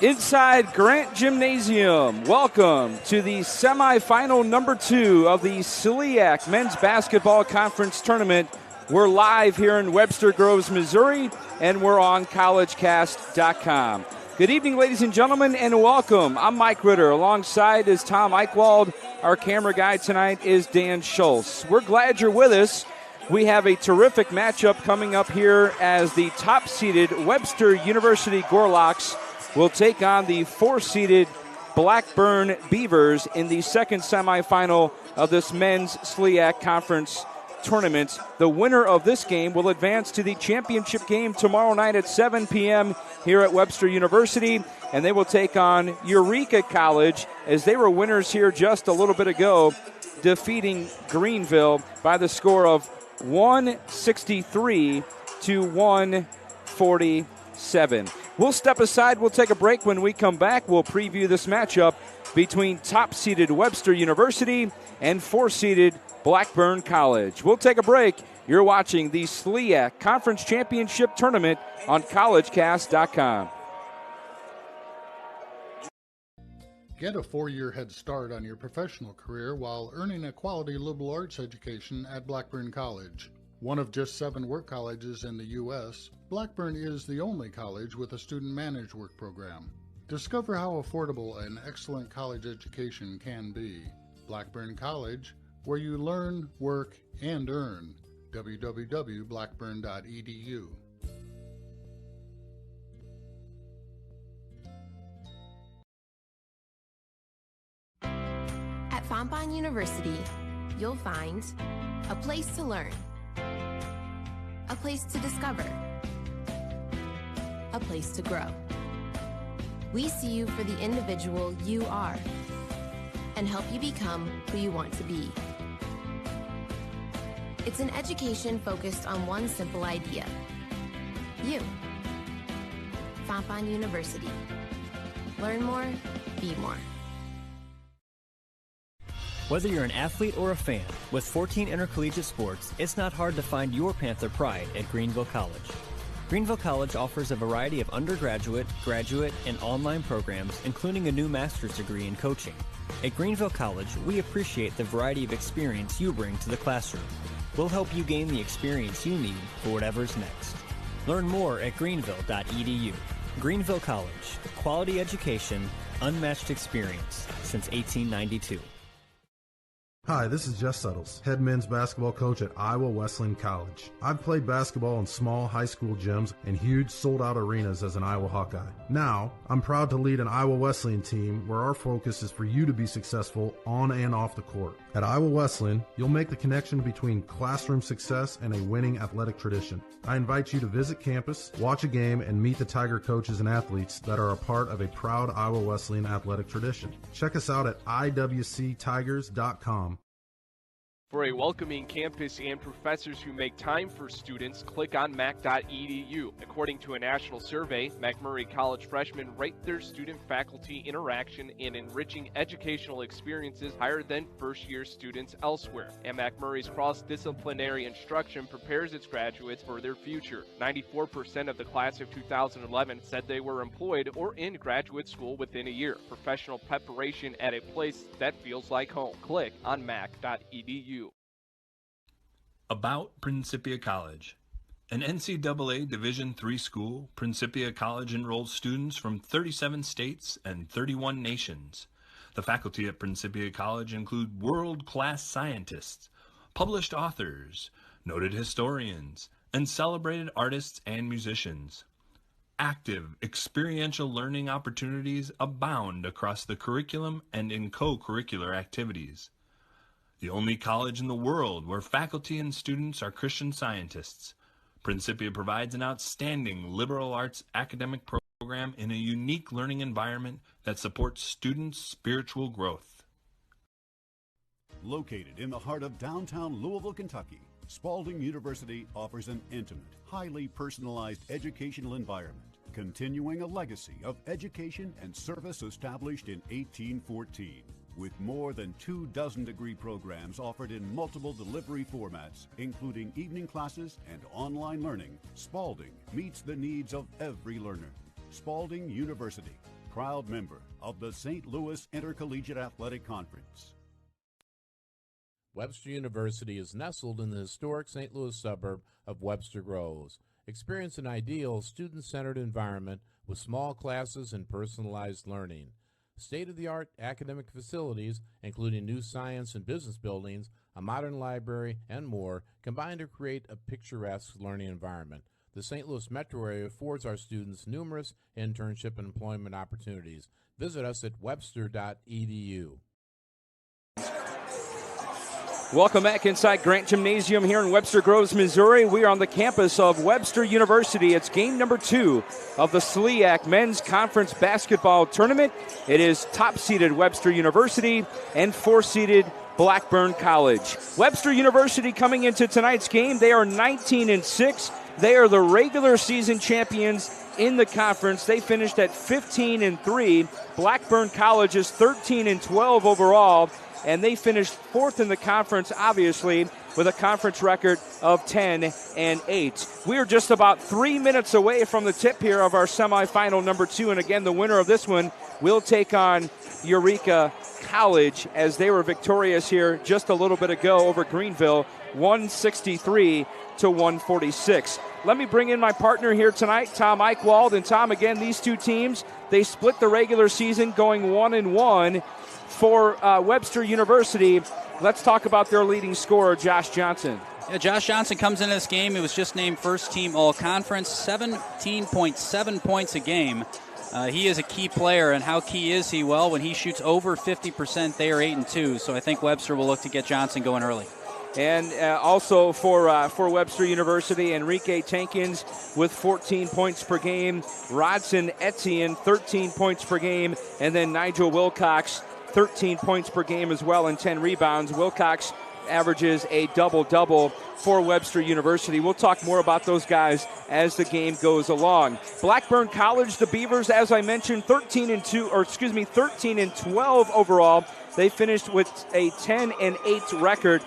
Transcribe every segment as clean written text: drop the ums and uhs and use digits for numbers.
Inside Grant Gymnasium, welcome to the semifinal number 2 of the SLIAC Men's Basketball Conference Tournament. We're live here in Webster Groves, Missouri, and we're on collegecast.com. Good evening, ladies and gentlemen, and welcome. I'm Mike Ritter. Alongside is Tom Eichwald. Our camera guy tonight is Dan Schultz. We're glad you're with us. We have a terrific matchup coming up here as the top-seeded Webster University Gorloks will take on the 4th-seeded Blackburn Beavers in the second semifinal of this men's SLIAC Conference Tournament. The winner of this game will advance to the championship game tomorrow night at 7 p.m. here at Webster University, and they will take on Eureka College as they were winners here just a little bit ago, defeating Greenville by the score of 163 to 147. We'll step aside. We'll take a break. When we come back, we'll preview this matchup between top-seeded Webster University and 4th-seeded Blackburn College. We'll take a break. You're watching the SLIAC Conference Championship Tournament on collegecast.com. Get a 4-year head start on your professional career while earning a quality liberal arts education at Blackburn College. One of just 7 work colleges in the U.S., Blackburn is the only college with a student-managed work program. Discover how affordable an excellent college education can be. Blackburn College, where you learn, work, and earn. www.blackburn.edu. At Fontbonne University, you'll find a place to learn, a place to discover, a place to grow. We see you for the individual you are and help you become who you want to be. It's an education focused on one simple idea: you. Fontbonne University. Learn more, be more. Whether you're an athlete or a fan, with 14 intercollegiate sports, it's not hard to find your Panther pride at Greenville College. Greenville College offers a variety of undergraduate, graduate, and online programs, including a new master's degree in coaching. At Greenville College, we appreciate the variety of experience you bring to the classroom. We'll help you gain the experience you need for whatever's next. Learn more at greenville.edu. Greenville College, quality education, unmatched experience since 1892. Hi, this is Jess Suttles, head men's basketball coach at Iowa Wesleyan College. I've played basketball in small high school gyms and huge sold-out arenas as an Iowa Hawkeye. Now, I'm proud to lead an Iowa Wesleyan team where our focus is for you to be successful on and off the court. At Iowa Wesleyan, you'll make the connection between classroom success and a winning athletic tradition. I invite you to visit campus, watch a game, and meet the Tiger coaches and athletes that are a part of a proud Iowa Wesleyan athletic tradition. Check us out at iwctigers.com. For a welcoming campus and professors who make time for students, click on mac.edu. According to a national survey, McMurray College freshmen rate their student-faculty interaction and enriching educational experiences higher than first-year students elsewhere. And McMurray's cross-disciplinary instruction prepares its graduates for their future. 94% of the class of 2011 said they were employed or in graduate school within a year. Professional preparation at a place that feels like home. Click on mac.edu. About Principia College. An NCAA Division III school, Principia College enrolls students from 37 states and 31 nations. The faculty at Principia College include world-class scientists, published authors, noted historians, and celebrated artists and musicians. Active, experiential learning opportunities abound across the curriculum and in co-curricular activities. The only college in the world where faculty and students are Christian Scientists, Principia provides an outstanding liberal arts academic program in a unique learning environment that supports students' spiritual growth. Located in the heart of downtown Louisville, Kentucky, Spalding University offers an intimate, highly personalized educational environment, continuing a legacy of education and service established in 1814. With more than 24 degree programs offered in multiple delivery formats, including evening classes and online learning, Spalding meets the needs of every learner. Spalding University, proud member of the St. Louis Intercollegiate Athletic Conference. Webster University is nestled in the historic St. Louis suburb of Webster Groves. Experience an ideal student-centered environment with small classes and personalized learning. State-of-the-art academic facilities, including new science and business buildings, a modern library, and more, combine to create a picturesque learning environment. The St. Louis metro area affords our students numerous internship and employment opportunities. Visit us at webster.edu. Welcome back inside Grant Gymnasium here in Webster Groves, Missouri. We are on the campus of Webster University. It's game number 2 of the SLIAC Men's Conference Basketball Tournament. It is top-seeded Webster University and 4-seeded Blackburn College. Webster University coming into tonight's game, they are 19-6. They are the regular season champions in the conference. They finished at 15-3. Blackburn College is 13-12 overall, and they finished 4th in the conference, obviously, with a conference record of 10-8. We are just about 3 minutes away from the tip here of our semifinal number 2, and again, the winner of this one will take on Eureka College, as they were victorious here just a little bit ago over Greenville, 163-146. Let me bring in my partner here tonight, Tom Eichwald. And Tom, again, these two teams, they split the regular season going 1-1 for Webster University. Let's talk about their leading scorer, Josh Johnson. Yeah, Josh Johnson comes into this game. He was just named first team all-conference, 17.7 points a game. He is a key player, and how key is he? Well, when he shoots over 50%, they are 8-2. So I think Webster will look to get Johnson going early. And also for Webster University, Enrique Tankins with 14 points per game, Rodson Etienne 13 points per game, and then Nigel Wilcox 13 points per game as well and 10 rebounds. Wilcox averages a double-double for Webster University. We'll talk more about those guys as the game goes along. Blackburn College, the Beavers, as I mentioned, 13-12 overall. They finished with a 10-8 record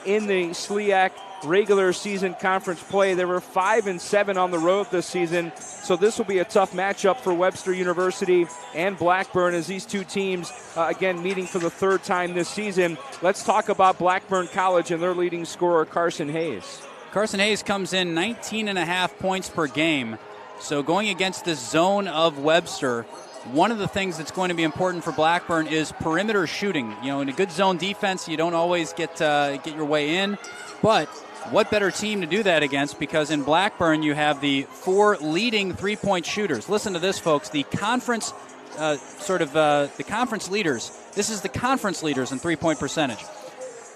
in the SLIAC regular season conference play. They were 5-7 on the road this season, so this will be a tough matchup for Webster University and Blackburn as these two teams, again, meeting for the third time this season. Let's talk about Blackburn College and their leading scorer, Carson Hayes. Carson Hayes comes in 19.5 points per game. So going against the zone of Webster, one of the things that's going to be important for Blackburn is perimeter shooting. You know, in a good zone defense, you don't always get your way in, but what better team to do that against? Because in Blackburn, you have the 4 leading three-point shooters. Listen to this, folks. The conference, the conference leaders. This is the conference leaders in three-point percentage.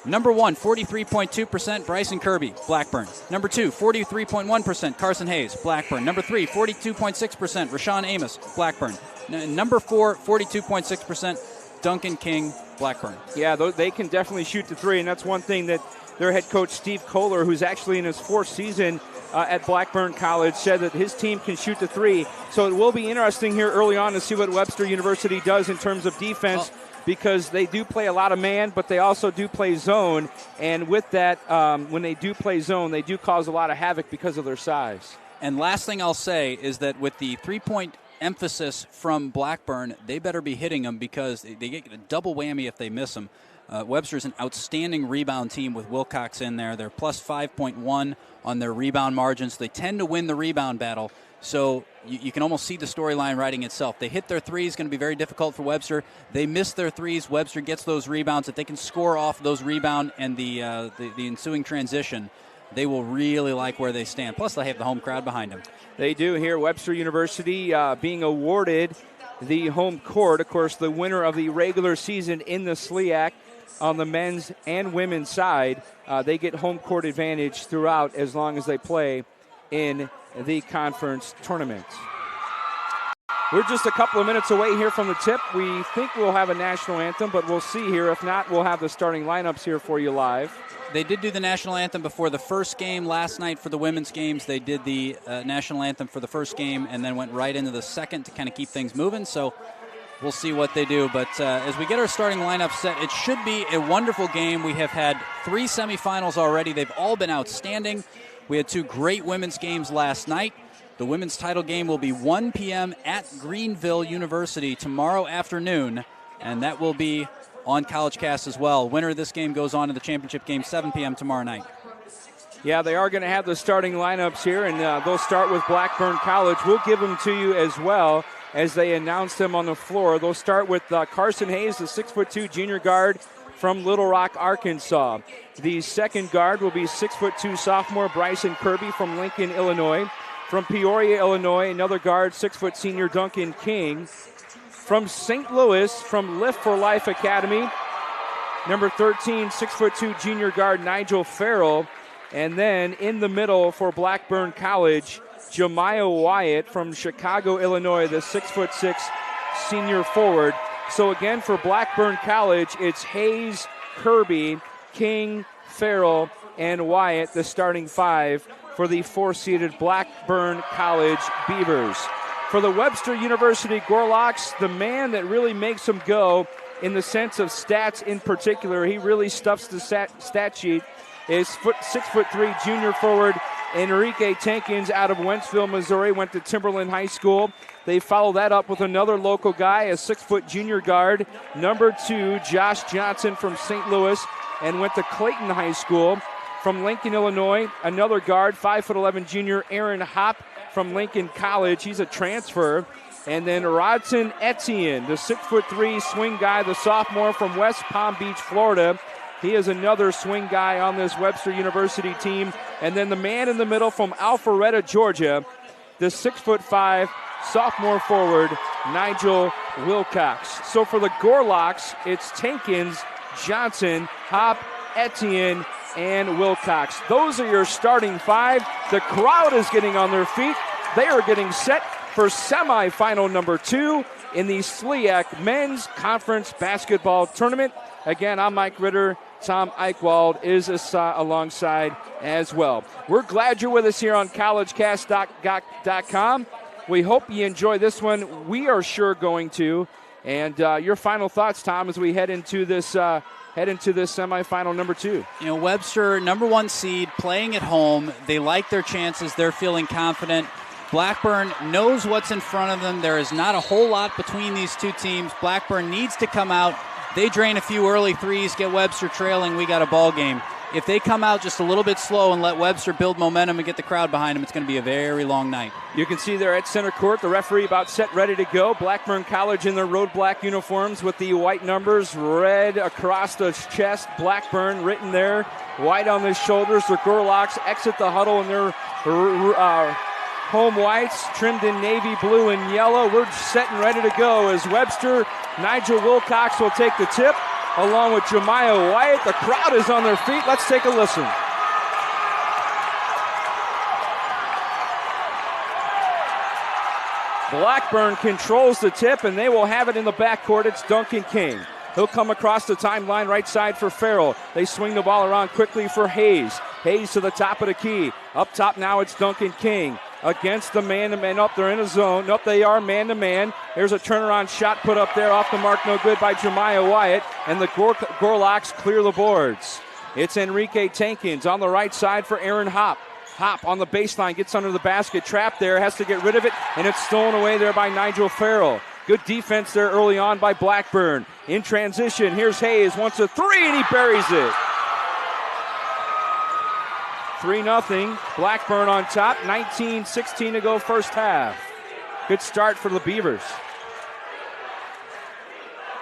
Number 1, 43.2%, Bryson Kirby, Blackburn. Number 2, 43.1%, Carson Hayes, Blackburn. Number 3, 42.6%, Rashawn Amos, Blackburn. Number 4, 42.6%, Duncan King, Blackburn. Yeah, they can definitely shoot the three, and that's one thing that their head coach, Steve Kohler, who's actually in his 4th season at Blackburn College, said that his team can shoot the three. So it will be interesting here early on to see what Webster University does in terms of defense, because they do play a lot of man, but they also do play zone. And with that, when they do play zone, they do cause a lot of havoc because of their size. And last thing I'll say is that with the three-point emphasis from Blackburn, they better be hitting them, because they get a double whammy if they miss them. Webster's an outstanding rebound team with Wilcox in there. They're plus 5.1 on their rebound margins. They tend to win the rebound battle, so you can almost see the storyline writing itself. They hit their threes, going to be very difficult for Webster. They miss their threes. Webster gets those rebounds. If they can score off those rebound and the ensuing transition, they will really like where they stand. Plus, they have the home crowd behind them. They do here. Webster University being awarded the home court. Of course, the winner of the regular season in the SLIAC on the men's and women's side, they get home court advantage throughout as long as they play in the conference tournament. We're just a couple of minutes away here from the tip. We think we'll have a national anthem, but we'll see here. If not, we'll have the starting lineups here for you live. They did do the national anthem before the first game last night for the women's games. They did the national anthem for the first game and then went right into the second to kind of keep things moving. So we'll see what they do. But as we get our starting lineup set, it should be a wonderful game. We have had 3 semifinals already. They've all been outstanding. We had 2 great women's games last night. The women's title game will be 1 p.m. at Greenville University tomorrow afternoon, and that will be on College Cast as well. Winner of this game goes on to the championship game 7 p.m. tomorrow night. Yeah, they are going to have the starting lineups here, and they'll start with Blackburn College. We'll give them to you as well as they announce them on the floor. They'll start with Carson Hayes, the 6'2" junior guard from Little Rock, Arkansas. The second guard will be 6'2" sophomore Bryson Kirby from Lincoln, Illinois. From Peoria, Illinois, another guard, 6' senior Duncan King. From St. Louis, from Lift for Life Academy, number 13, 6'2" junior guard Nigel Farrell. And then in the middle for Blackburn College, Jemiah Wyatt from Chicago, Illinois, the 6'6" senior forward. So again, for Blackburn College, it's Hayes, Kirby, King, Farrell, and Wyatt, the starting five for the four-seeded Blackburn College Beavers. For the Webster University Gorlocks, the man that really makes them go in the sense of stats in particular, he really stuffs the stat sheet, is 6'3" junior forward Enrique Tankins out of Wentzville, Missouri, went to Timberland High School. They follow that up with another local guy, a 6' junior guard, number 2, Josh Johnson from St. Louis, and went to Clayton High School. From Lincoln, Illinois, another guard, 5'11" junior Aaron Hopp from Lincoln College. He's a transfer. And then Rodson Etienne, the 6'3" swing guy, the sophomore from West Palm Beach, Florida. He is another swing guy on this Webster University team. And then the man in the middle from Alpharetta, Georgia, the 6'5" sophomore forward, Nigel Wilcox. So for the Gorlocks, it's Tankins, Johnson, Hopp, Etienne, and Wilcox. Those are your starting five. The crowd is getting on their feet. They are getting set for semifinal number 2 in the SLIAC Men's Conference Basketball Tournament. Again, I'm Mike Ritter. Tom Eichwald is alongside as well. We're glad you're with us here on collegecast.com. We hope you enjoy this one. We are sure going to. And your final thoughts, Tom, as we head into this semifinal number 2. You know, Webster, number 1 seed, playing at home. They like their chances. They're feeling confident. Blackburn knows what's in front of them. There is not a whole lot between these two teams. Blackburn needs to come out. They drain a few early threes, get Webster trailing, we got a ball game. If they come out just a little bit slow and let Webster build momentum and get the crowd behind them, it's going to be a very long night. You can see there at center court, the referee about set, ready to go. Blackburn College in their road black uniforms with the white numbers, red across the chest, Blackburn written there, white on the shoulders. The Gorlocks exit the huddle in their home whites, trimmed in navy blue and yellow. We're set and ready to go as Webster, Nigel Wilcox will take the tip, along with Jemiah Wyatt. The crowd is on their feet. Let's take a listen. Blackburn controls the tip, and they will have it in the backcourt. It's Duncan King. He'll come across the timeline right side for Farrell. They swing the ball around quickly for Hayes. Hayes to the top of the key. Up top now it's Duncan King. Against the man-to-man. Up, they're in a zone. Up, they are man-to-man. There's a turnaround shot put up there off the mark, no good by Jemiah Wyatt. And the Gorlocks clear the boards. It's Enrique Tankins on the right side for Aaron Hopp. Hopp on the baseline, gets under the basket, trapped there, has to get rid of it, and it's stolen away there by Nigel Farrell. Good defense there early on by Blackburn. In transition, here's Hayes, wants a three, and he buries it. 3-0, Blackburn on top, 19-16 to go first half. Good start for the Beavers.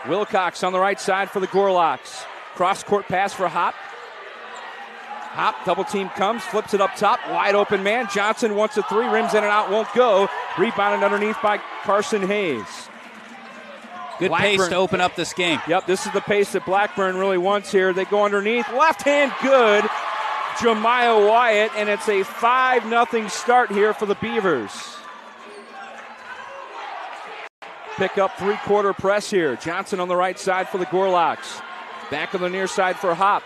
Wilcox on the right side for the Gorlocks. Cross-court pass for Hopp. Hopp, double team comes, flips it up top, wide open man. Johnson wants a three, rims in and out, won't go. Rebounded underneath by Carson Hayes. Good Blackburn, pace to open up this game. Yep, this is the pace that Blackburn really wants here. They go underneath, left hand good. Jemiah Wyatt, and it's a 5-0 start here for the Beavers. Pick up three-quarter press here. Johnson on the right side for the Gorlocks. Back on the near side for Hopp.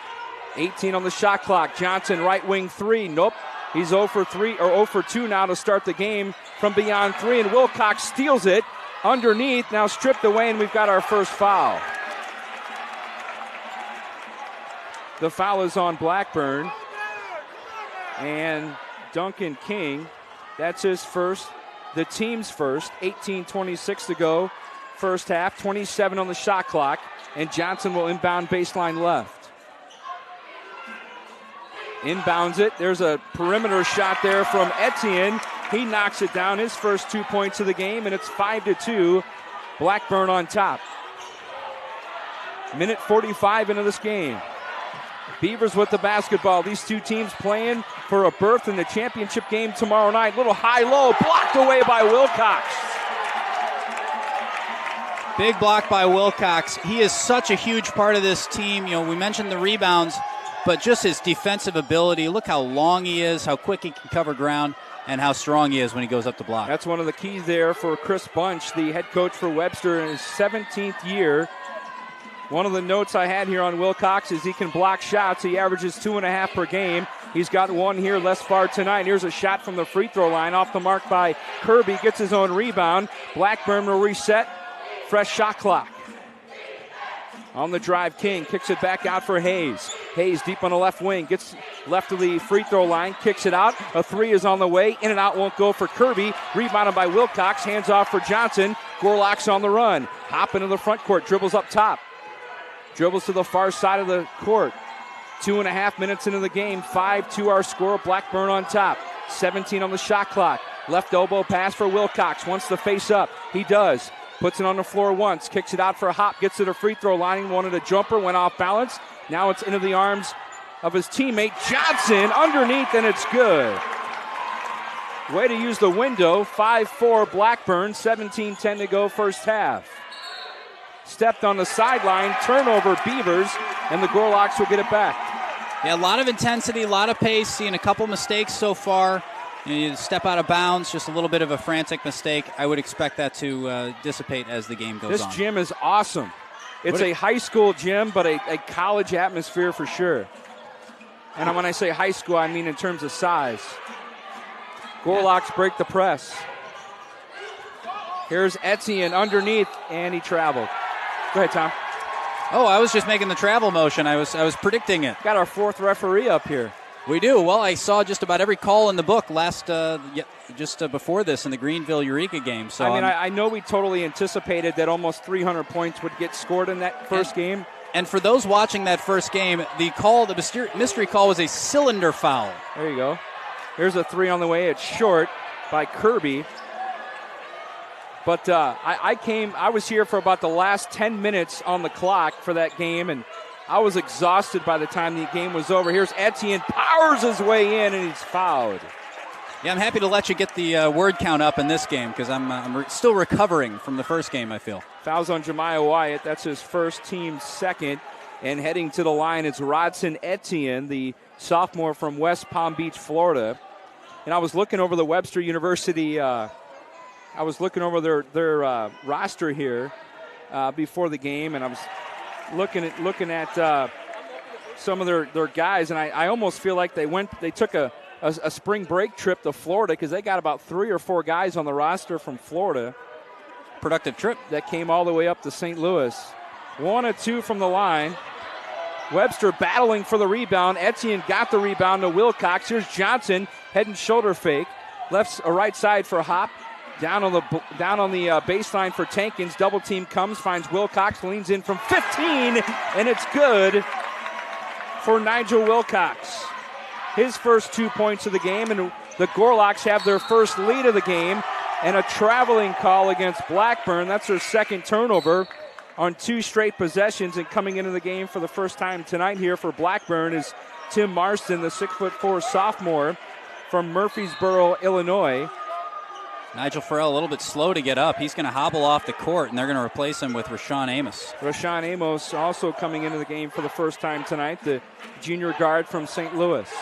18 on the shot clock. Johnson, right wing three. Nope. He's 0 for 2 now to start the game from beyond three, and Wilcox steals it underneath. Now stripped away, and we've got our first foul. The foul is on Blackburn. And Duncan King That's his first, the team's first. 18:26 to go, first half. 27 on the shot clock, and Johnson will inbound baseline left. Inbounds it. There's a perimeter shot there from Etienne. He knocks it down, his first 2 points of the game, and it's 5-2. Blackburn on top. Minute 45 into this game. Beavers with the basketball. These two teams playing for a berth in the championship game tomorrow night. Little high-low, blocked away by Wilcox. Big block by Wilcox. He is such a huge part of this team. You know, we mentioned the rebounds, but just his defensive ability. Look how long he is, how quick he can cover ground, and how strong he is when he goes up to block. That's one of the keys there for Chris Bunch, the head coach for Webster in his 17th year. One of the notes I had here on Wilcox is he can block shots. He averages 2.5 per game. He's got one here thus far tonight. Here's a shot from the free throw line off the mark by Kirby. Gets his own rebound. Blackburn will reset. Fresh shot clock. On the drive, King kicks it back out for Hayes. Hayes deep on the left wing. Gets left of the free throw line. Kicks it out. A three is on the way. In and out won't go for Kirby. Rebounded by Wilcox. Hands off for Johnson. Gorlock's on the run. Hop into the front court. Dribbles up top. Dribbles to the far side of the court. 2.5 minutes into the game. 5-2 our score. Blackburn on top. 17 on the shot clock. Left elbow pass for Wilcox. Wants to face up. He does. Puts it on the floor once. Kicks it out for a hop. Gets to the free throw line. Wanted a jumper. Went off balance. Now it's into the arms of his teammate Johnson. Underneath, and it's good. Way to use the window. 5-4 Blackburn. 17-10 to go first half. Stepped on the sideline, turnover Beavers, and the Gorlocks will get it back. Yeah, a lot of intensity, a lot of pace, seeing a couple mistakes so far. You step out of bounds, just a little bit of a frantic mistake. I would expect that to dissipate as the game goes on. This gym is awesome. It's a high school gym, but a college atmosphere for sure. And when I say high school, I mean in terms of size. Gorlocks break the press. Here's Etienne underneath, and he traveled. Go ahead, Tom. Oh, I was just making the travel motion. I was predicting it. Got our fourth referee up here. We do. Well, I saw just about every call in the book before this in the Greenville-Eureka game. So I know we totally anticipated that almost 300 points would get scored in that first game. And for those watching that first game, the mystery call was a cylinder foul. There you go. Here's a three on the way. It's short by Kirby. But I was here for about the last 10 minutes on the clock for that game, and I was exhausted by the time the game was over. Here's Etienne, powers his way in, and he's fouled. Yeah, I'm happy to let you get the word count up in this game because I'm still recovering from the first game, I feel. Fouls on Jemiah Wyatt. That's his first, team second. And heading to the line is Rodson Etienne, the sophomore from West Palm Beach, Florida. And I was looking over the Webster University I was looking over their roster here before the game, and I was looking at some of their guys, and I almost feel like they took a spring break trip to Florida because they got about 3 or 4 guys on the roster from Florida. Productive trip. That came all the way up to St. Louis. 1 of 2 from the line. Webster battling for the rebound. Etienne got the rebound to Wilcox. Here's Johnson, head and shoulder fake. Right side for Hop. Down on the baseline for Tankins. Double team comes, finds Wilcox, leans in from 15, and it's good for Nigel Wilcox. His first 2 points of the game, and the Gorlocks have their first lead of the game, and a traveling call against Blackburn. That's their second turnover on 2 straight possessions, and coming into the game for the first time tonight here for Blackburn is Tim Marston, the 6'4" sophomore from Murfreesboro, Illinois. Nigel Farrell a little bit slow to get up. He's going to hobble off the court, and they're going to replace him with Rashawn Amos. Rashawn Amos also coming into the game for the first time tonight, the junior guard from St. Louis.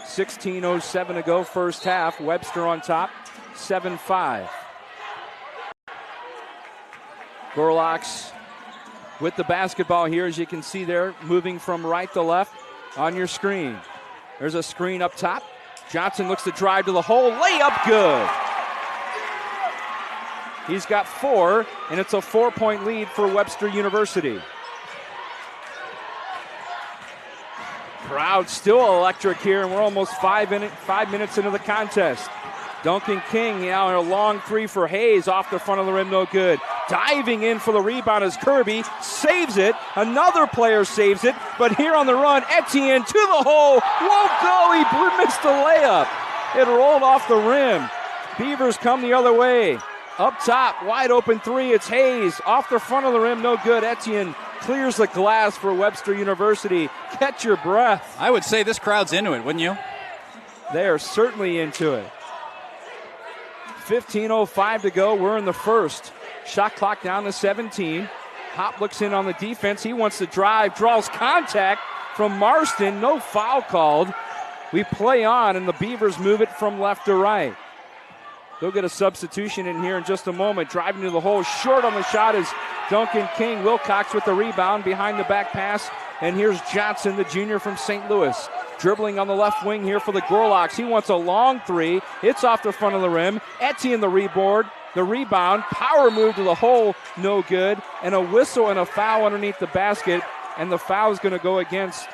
16:07 to go first half. Webster on top, 7-5. Gorlocks with the basketball here, as you can see there, moving from right to left on your screen. There's a screen up top. Johnson looks to drive to the hole. Layup good. He's got 4, and it's a 4-point lead for Webster University. Crowd still electric here, and we're almost 5 minutes into the contest. Duncan King now a long three for Hayes off the front of the rim, no good. Diving in for the rebound is Kirby, saves it. Another player saves it, but here on the run, Etienne to the hole, won't go. He missed the layup. It rolled off the rim. Beavers come the other way. Up top, wide open three, it's Hayes. Off the front of the rim, no good. Etienne clears the glass for Webster University. Catch your breath. I would say this crowd's into it, wouldn't you? They are certainly into it. 15:05 to go. We're in the first. Shot clock down to 17. Hop looks in on the defense. He wants to drive, draws contact from Marston. No foul called. We play on, and the Beavers move it from left to right. They'll get a substitution in here in just a moment. Driving to the hole. Short on the shot is Duncan King. Wilcox with the rebound behind the back pass. And here's Johnson, the junior from St. Louis. Dribbling on the left wing here for the Gorlocks. He wants a long three. It's off the front of the rim. Etienne the rebound. Power move to the hole, no good. And a whistle and a foul underneath the basket. And the foul is going to go against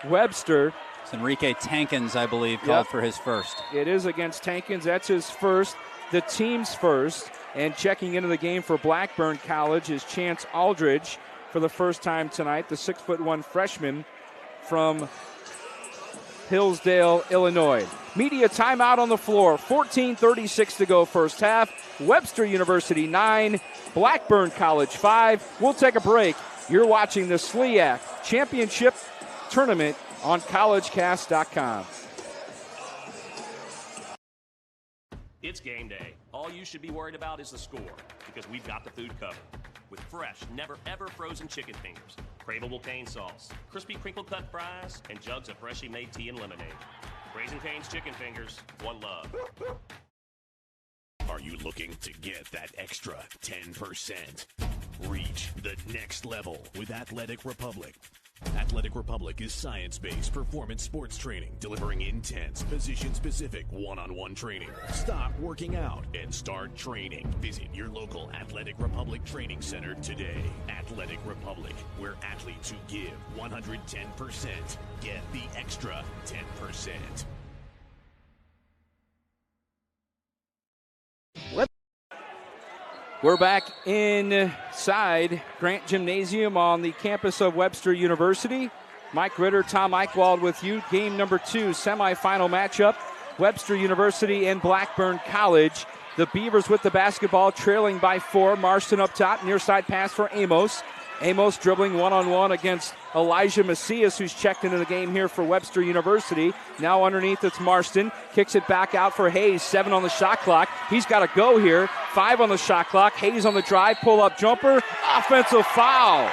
Webster. It's Enrique Tankins, I believe, called for his first. It is against Tankins. That's his first, the team's first. And checking into the game for Blackburn College is Chance Aldridge for the first time tonight, the 6'1" freshman from Hillsdale, Illinois. Media timeout on the floor. 14:36 to go first half. Webster University 9, Blackburn College 5. We'll take a break. You're watching the SLIAC Championship Tournament on collegecast.com. It's game day. All you should be worried about is the score, because we've got the food covered. With fresh, never-ever frozen chicken fingers, craveable cane sauce, crispy crinkle-cut fries, and jugs of freshly made tea and lemonade. Raising Cane's Chicken Fingers, one love. Are you looking to get that extra 10%? Reach the next level with Athletic Republic. Athletic Republic is science-based performance sports training, delivering intense, position-specific one-on-one training. Stop working out and start training. Visit your local Athletic Republic training center today. Athletic Republic, where athletes who give 110% get the extra 10%. We're back inside Grant Gymnasium on the campus of Webster University. Mike Ritter, Tom Eichwald with you. Game number 2, semifinal matchup. Webster University and Blackburn College. The Beavers with the basketball, trailing by 4. Marston up top, near side pass for Amos. Amos dribbling one-on-one against Elijah Macias, who's checked into the game here for Webster University. Now underneath, it's Marston. Kicks it back out for Hayes. 7 on the shot clock. He's got to go here. 5 on the shot clock. Hayes on the drive. Pull-up jumper. Offensive foul.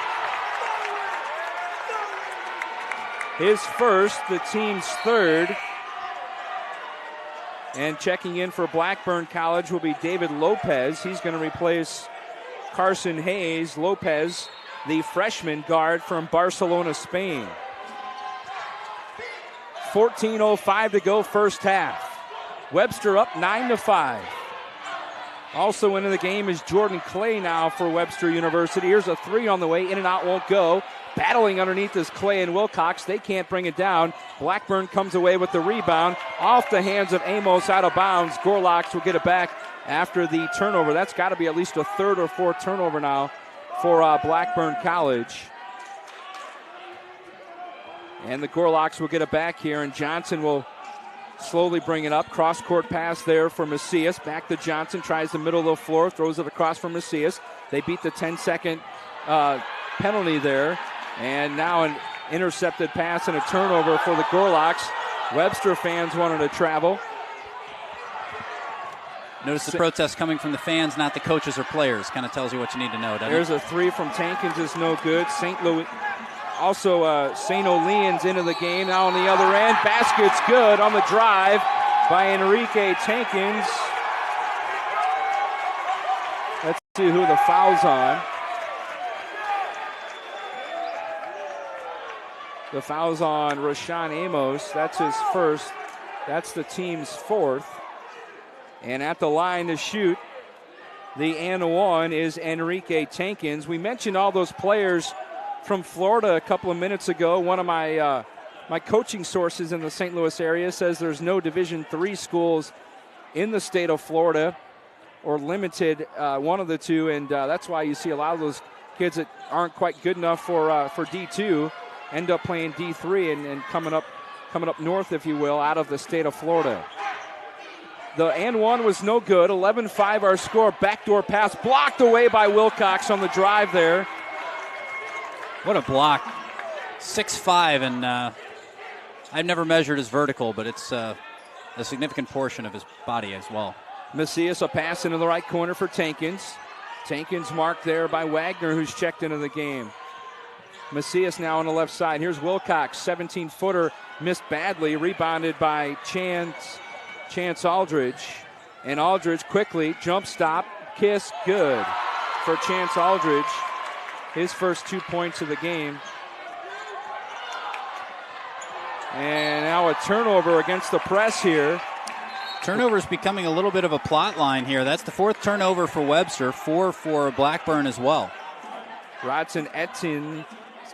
His first, the team's third. And checking in for Blackburn College will be David Lopez. He's going to replace Carson Hayes. Lopez, the freshman guard from Barcelona, Spain. 14:05 to go first half. Webster up 9-5. Also into the game is Jordan Clay now for Webster University. Here's a three on the way. In and out, won't go. Battling underneath is Clay and Wilcox. They can't bring it down. Blackburn comes away with the rebound. Off the hands of Amos, out of bounds. Gorlocks will get it back after the turnover. That's got to be at least a third or fourth turnover now for Blackburn College. And the Gorlocks will get it back here, and Johnson will slowly bring it up. Cross-court pass there for Macias. Back to Johnson, tries the middle of the floor, throws it across for Macias. They beat the 10-second penalty there. And now an intercepted pass and a turnover for the Gorlocks. Webster fans wanted to travel. Notice the protest coming from the fans, not the coaches or players. Kind of tells you what you need to know, doesn't There's a three from Tankins is no good. St. Louis, also St. Olean's into the game. Now on the other end, basket's good on the drive by Enrique Tankins. Let's see who the foul's on. The foul's on Rashawn Amos. That's his first. That's the team's fourth. And at the line to shoot, the and one is Enrique Tankins. We mentioned all those players from Florida a couple of minutes ago. One of my coaching sources in the St. Louis area says there's no Division III schools in the state of Florida, or limited, one of the two, and that's why you see a lot of those kids that aren't quite good enough for D2 end up playing D3 and coming up north, if you will, out of the state of Florida. The and one was no good. 11-5 our score. Backdoor pass blocked away by Wilcox on the drive there. What a block. 6'5", and I've never measured his vertical, but it's a significant portion of his body as well. Macias, a pass into the right corner for Tankins. Tankins marked there by Wagner, who's checked into the game. Macias now on the left side. Here's Wilcox, 17-footer, missed badly, rebounded by Chance Aldridge. And Aldridge quickly, jump stop, kiss, good for Chance Aldridge. His first 2 points of the game. And now a turnover against the press here. Turnover is becoming a little bit of a plot line here. That's the fourth turnover for Webster, 4 for Blackburn as well. Rodson Etienne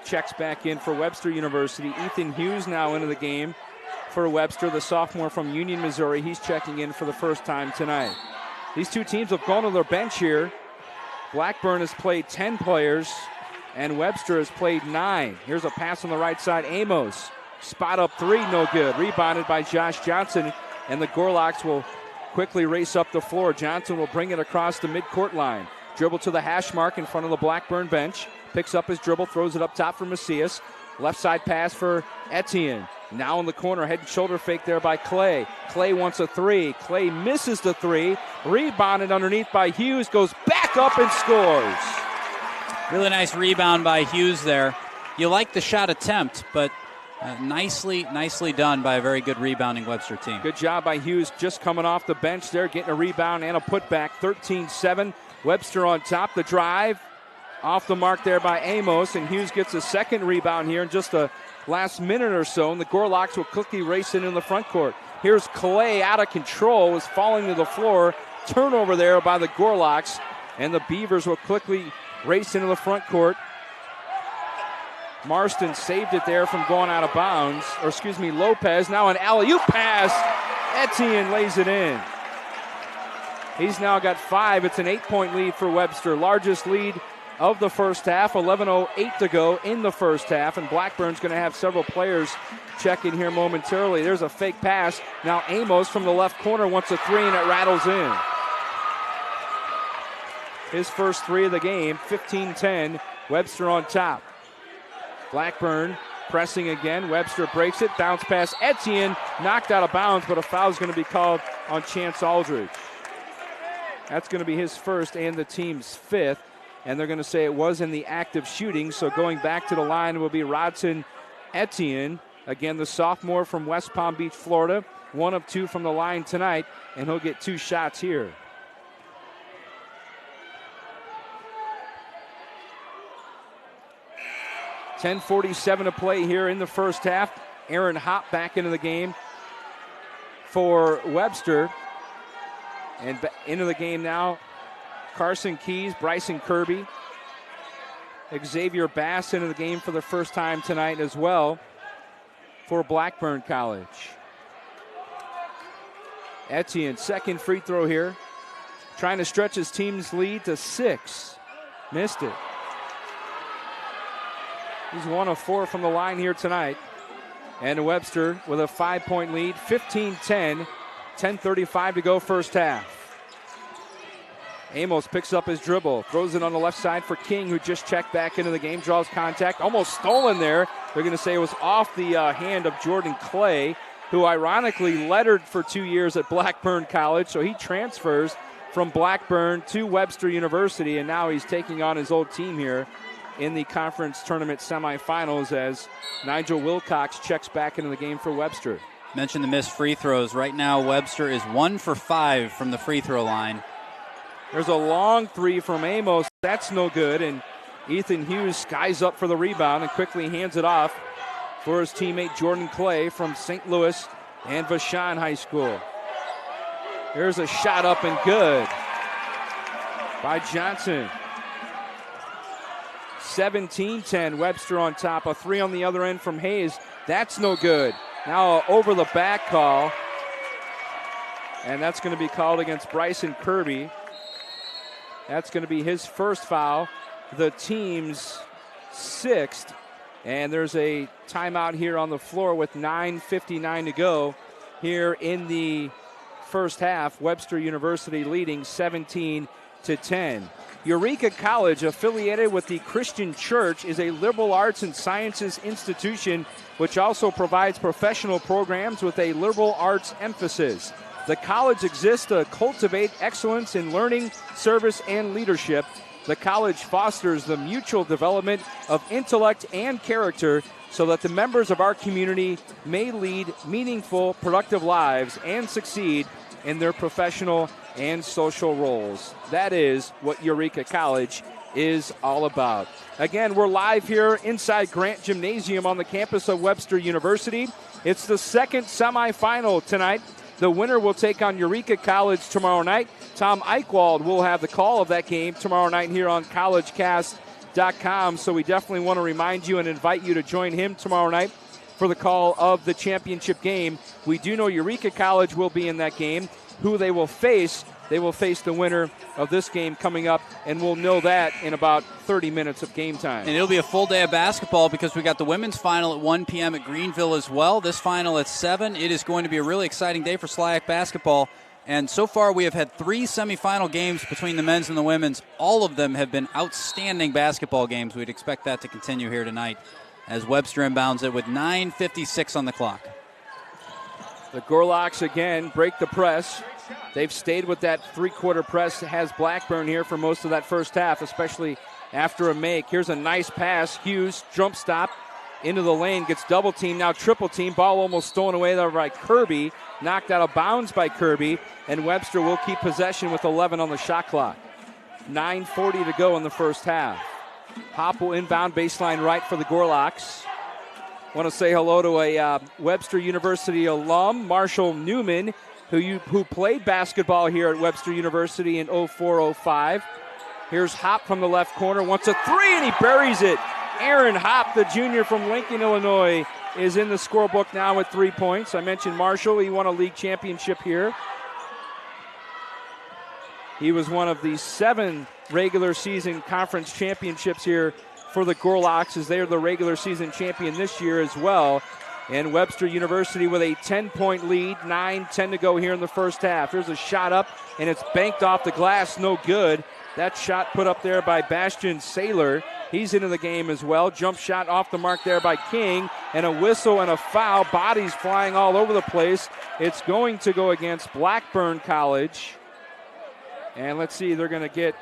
checks back in for Webster University. Ethan Hughes now into the game for Webster, the sophomore from Union, Missouri. He's checking in for the first time tonight. These two teams have gone to their bench here. Blackburn has played 10 players, and Webster has played 9. Here's a pass on the right side. Amos, spot up three, no good. Rebounded by Josh Johnson, and the Gorlocks will quickly race up the floor. Johnson will bring it across the midcourt line. Dribble to the hash mark in front of the Blackburn bench. Picks up his dribble, throws it up top for Macias. Left side pass for Etienne. Now in the corner, head and shoulder fake there by Clay. Clay wants a three. Clay misses the three. Rebounded underneath by Hughes. Goes back up and scores. Really nice rebound by Hughes there. You like the shot attempt, but nicely done by a very good rebounding Webster team. Good job by Hughes, just coming off the bench there, getting a rebound and a putback. 13-7. Webster on top. The drive off the mark there by Amos, and Hughes gets a second rebound here in just the last minute or so, and the Gorlocks will quickly race in the front court. Here's Clay out of control, is falling to the floor. Turnover there by the Gorlocks, and the Beavers will quickly race into the front court. Marston saved it there from going out of bounds. Lopez now an alley-oop pass. Etienne lays it in. He's now got 5. It's an 8-point lead for Webster. Largest lead of the first half. 11:08 to go in the first half, and Blackburn's going to have several players check in here momentarily. There's a fake pass. Now Amos from the left corner wants a three, and it rattles in. His first three of the game, 15-10. Webster on top. Blackburn pressing again. Webster breaks it. Bounce pass. Etienne knocked out of bounds, but a foul is going to be called on Chance Aldridge. That's going to be his first and the team's 5th. And they're going to say it was in the act of shooting. So going back to the line will be Rodson Etienne. Again, the sophomore from West Palm Beach, Florida. 1 of 2 from the line tonight, and he'll get 2 shots here. .47 to play here in the first half. Aaron Hopp back into the game for Webster. And into the game now, Carson Keys, Bryson Kirby, Xavier Bass into the game for the first time tonight as well for Blackburn College. Etienne, second free throw here, trying to stretch his team's lead to 6. Missed it. He's 1 of 4 from the line here tonight. And Webster with a 5-point lead, 15-10, 10:35 to go first half. Amos picks up his dribble, throws it on the left side for King, who just checked back into the game, draws contact, almost stolen there. They're going to say it was off the hand of Jordan Clay, who ironically lettered for 2 years at Blackburn College, so he transfers from Blackburn to Webster University, and now he's taking on his old team here in the conference tournament semifinals as Nigel Wilcox checks back into the game for Webster. Mentioned the missed free throws. Right now, Webster is 1 for 5 from the free throw line. There's a long three from Amos. That's no good, and Ethan Hughes skies up for the rebound and quickly hands it off for his teammate Jordan Clay from St. Louis and Vashon High School. Here's a shot up and good by Johnson. 17-10, Webster on top. A three on the other end from Hayes. That's no good. Now over the back call And that's going to be called against Bryson Kirby. That's going to be his first foul, the team's 6th. And there's a timeout here on the floor with 9:59 to go here in the first half. Webster University leading 17-10. Eureka College, affiliated with the Christian Church, is a liberal arts and sciences institution which also provides professional programs with a liberal arts emphasis. The college exists to cultivate excellence in learning, service, and leadership. The college fosters the mutual development of intellect and character so that the members of our community may lead meaningful, productive lives and succeed in their professional and social roles. That is what Eureka College is all about. Again, we're live here inside Grant Gymnasium on the campus of Webster University. It's the second semifinal tonight. The winner will take on Eureka College tomorrow night. Tom Eichwald will have the call of that game tomorrow night here on collegecast.com. So we definitely want to remind you and invite you to join him tomorrow night for the call of the championship game. We do know Eureka College will be in that game. Who they will face the winner of this game coming up, and we'll know that in about 30 minutes of game time. And it'll be a full day of basketball because we got the women's final at 1 p.m. at Greenville as well. This final at 7. It is going to be a really exciting day for SLIAC basketball. And so far we have had 3 semifinal games between the men's and the women's. All of them have been outstanding basketball games. We'd expect that to continue here tonight as Webster inbounds it with 9:56 on the clock. The Gorlocks again break the press. They've stayed with that three-quarter press. Has Blackburn here for most of that first half, especially after a make. Here's a nice pass. Hughes, jump stop into the lane, gets double teamed, now triple team. Ball almost stolen away there by Kirby. Knocked out of bounds by Kirby, and Webster will keep possession with 11 on the shot clock. 9:40 to go in the first half. Hop will inbound baseline right for the Gorlocks. Want to say hello to a Webster University alum, Marshall Newman, who played basketball here at Webster University in 04-05. Here's Hop from the left corner, wants a three, and he buries it. Aaron Hop, the junior from Lincoln, Illinois, is in the scorebook now with 3 points. I mentioned Marshall. He won a league championship here. He was one of the 7 regular season conference championships here for the Gorlocks, as they are the regular season champion this year as well. And Webster University with a 10-point lead, 9:10 to go here in the first half. Here's a shot up, and it's banked off the glass, no good. That shot put up there by Bastian Saylor. He's into the game as well. Jump shot off the mark there by King, and a whistle and a foul. Bodies flying all over the place. It's going to go against Blackburn College. And let's see, they're going to get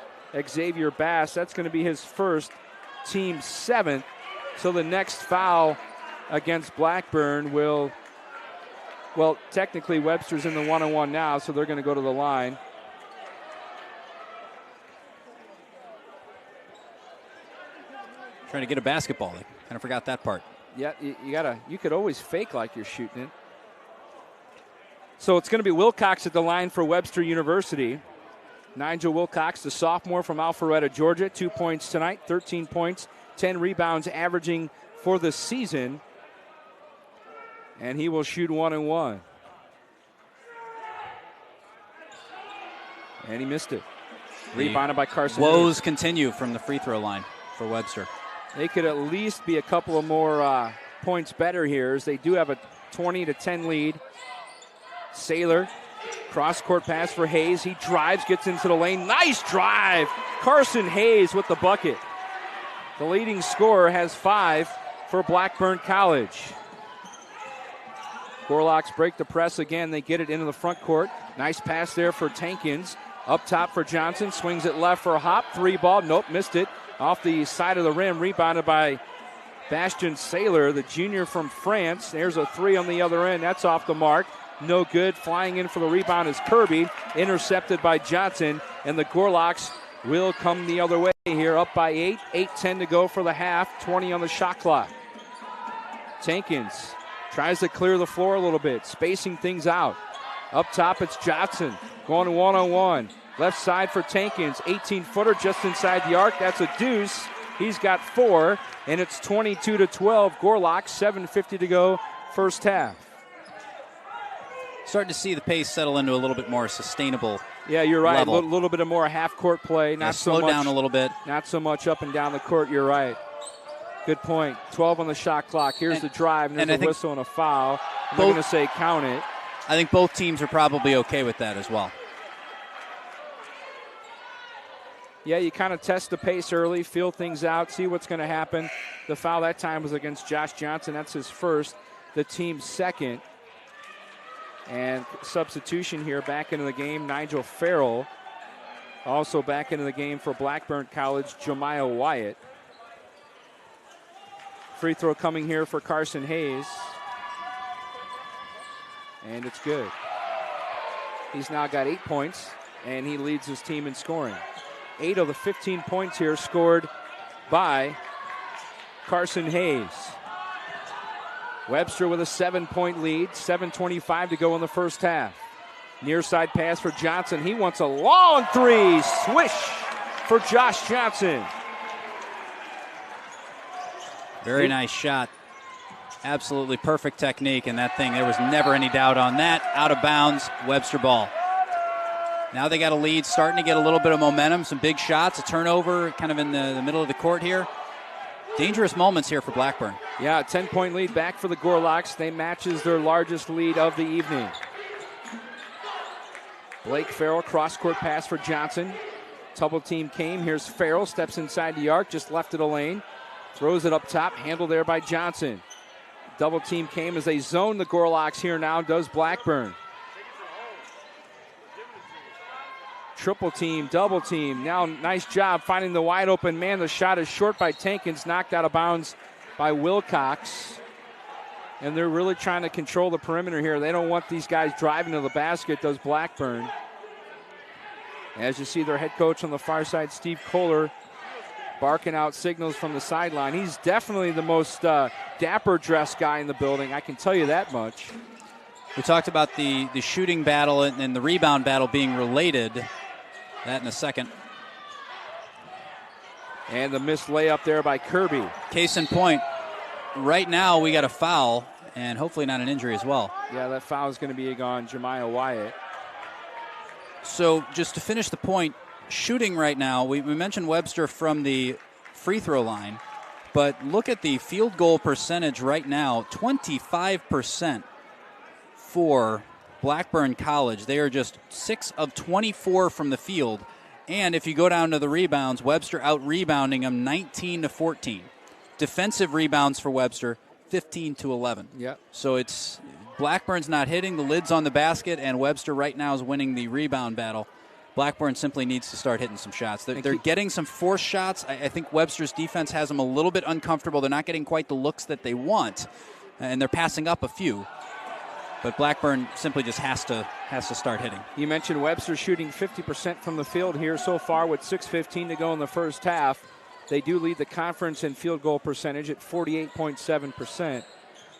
Xavier Bass. That's going to be his first, team 7th. So the next foul against Blackburn will, well, technically Webster's in the one-on-one now, so they're going to go to the line. Trying to get a basketball. I kind of forgot that part. Yeah, you could always fake like you're shooting it. So it's going to be Wilcox at the line for Webster University. Nigel Wilcox, the sophomore from Alpharetta, Georgia, 2 points tonight, 13 points, 10 rebounds averaging for the season. And he will shoot 1-and-1. And he missed it. Rebounded by Carson. Woes continue from the free throw line for Webster. They could at least be a couple of more points better here, as they do have a 20-10 lead. Saylor, cross-court pass for Hayes. He drives, gets into the lane. Nice drive. Carson Hayes with the bucket. The leading scorer has 5 for Blackburn College. Gorlocks break the press again. They get it into the front court. Nice pass there for Tankins. Up top for Johnson. Swings it left for Hop. 3 ball. Nope, missed it. Off the side of the rim. Rebounded by Bastian Saylor, the junior from France. There's a 3 on the other end. That's off the mark. No good. Flying in for the rebound is Kirby. Intercepted by Johnson. And the Gorlocks will come the other way here. Up by 8. 8:10 to go for the half. 20 on the shot clock. Tankins tries to clear the floor a little bit, spacing things out. Up top, it's Johnson going one-on-one. Left side for Tankins, 18-footer just inside the arc. That's a deuce. He's got 4, and it's 22-12. Gorlocks, 7:50 to go, first half. starting to see the pace settle into a little bit more sustainable. Yeah, you're right. Level. A little bit of more half-court play. Not so slow much, down a little bit. Not so much up and down the court. You're right. Good point. 12 on the shot clock. Here's the drive, and there's a whistle and a foul. They're going to say count it. I think both teams are probably okay with that as well. Yeah, you kind of test the pace early, feel things out, see what's going to happen. The foul that time was against Josh Johnson. That's his first, the team's second. And substitution here back into the game, Nigel Farrell. Also back into the game for Blackburn College, Jemiah Wyatt. Free throw coming here for Carson Hayes. And it's good. He's now got 8 points, and he leads his team in scoring. 8 of the 15 points here scored by Carson Hayes. Webster with a 7-point lead, 7:25 to go in the first half. Near side pass for Johnson. He wants a long three. Swish for Josh Johnson. Very nice shot. Absolutely perfect technique, and that thing, there was never any doubt on that. Out of bounds, Webster ball. Now they got a lead, starting to get a little bit of momentum, some big shots, a turnover kind of in the middle of the court here. Dangerous moments here for Blackburn. Yeah, a 10-point lead back for the Gorlocks. They matches their largest lead of the evening. Blake Farrell, cross-court pass for Johnson. Double team came. Here's Farrell, steps inside the arc, just left of the lane. Throws it up top, handled there by Johnson. Double team came as they zone the Gorlocks here now, does Blackburn. Triple team, double team. Now nice job finding the wide open man. The shot is short by Tankins, knocked out of bounds by Wilcox. And they're really trying to control the perimeter here. They don't want these guys driving to the basket, does Blackburn. As you see their head coach on the far side, Steve Kohler, barking out signals from the sideline. He's definitely the most dapper dressed guy in the building, I can tell you that much. We talked about the shooting battle and the rebound battle being related. That in a second. And the missed layup there by Kirby. Case in point, right now we got a foul and hopefully not an injury as well. Yeah, that foul is going to be on Jemiah Wyatt. So just to finish the point, shooting right now, we mentioned Webster from the free throw line, but look at the field goal percentage right now, 25% for Blackburn College. They are just 6 of 24 from the field. And if you go down to the rebounds, Webster out-rebounding them 19-14. Defensive rebounds for Webster, 15-11. Yeah. So it's Blackburn's not hitting, the lid's on the basket, and Webster right now is winning the rebound battle. Blackburn simply needs to start hitting some shots. They're getting some forced shots. I think Webster's defense has them a little bit uncomfortable. They're not getting quite the looks that they want, and they're passing up a few. But Blackburn simply just has to start hitting. You mentioned Webster shooting 50% from the field here so far with 6:15 to go in the first half. They do lead the conference in field goal percentage at 48.7%.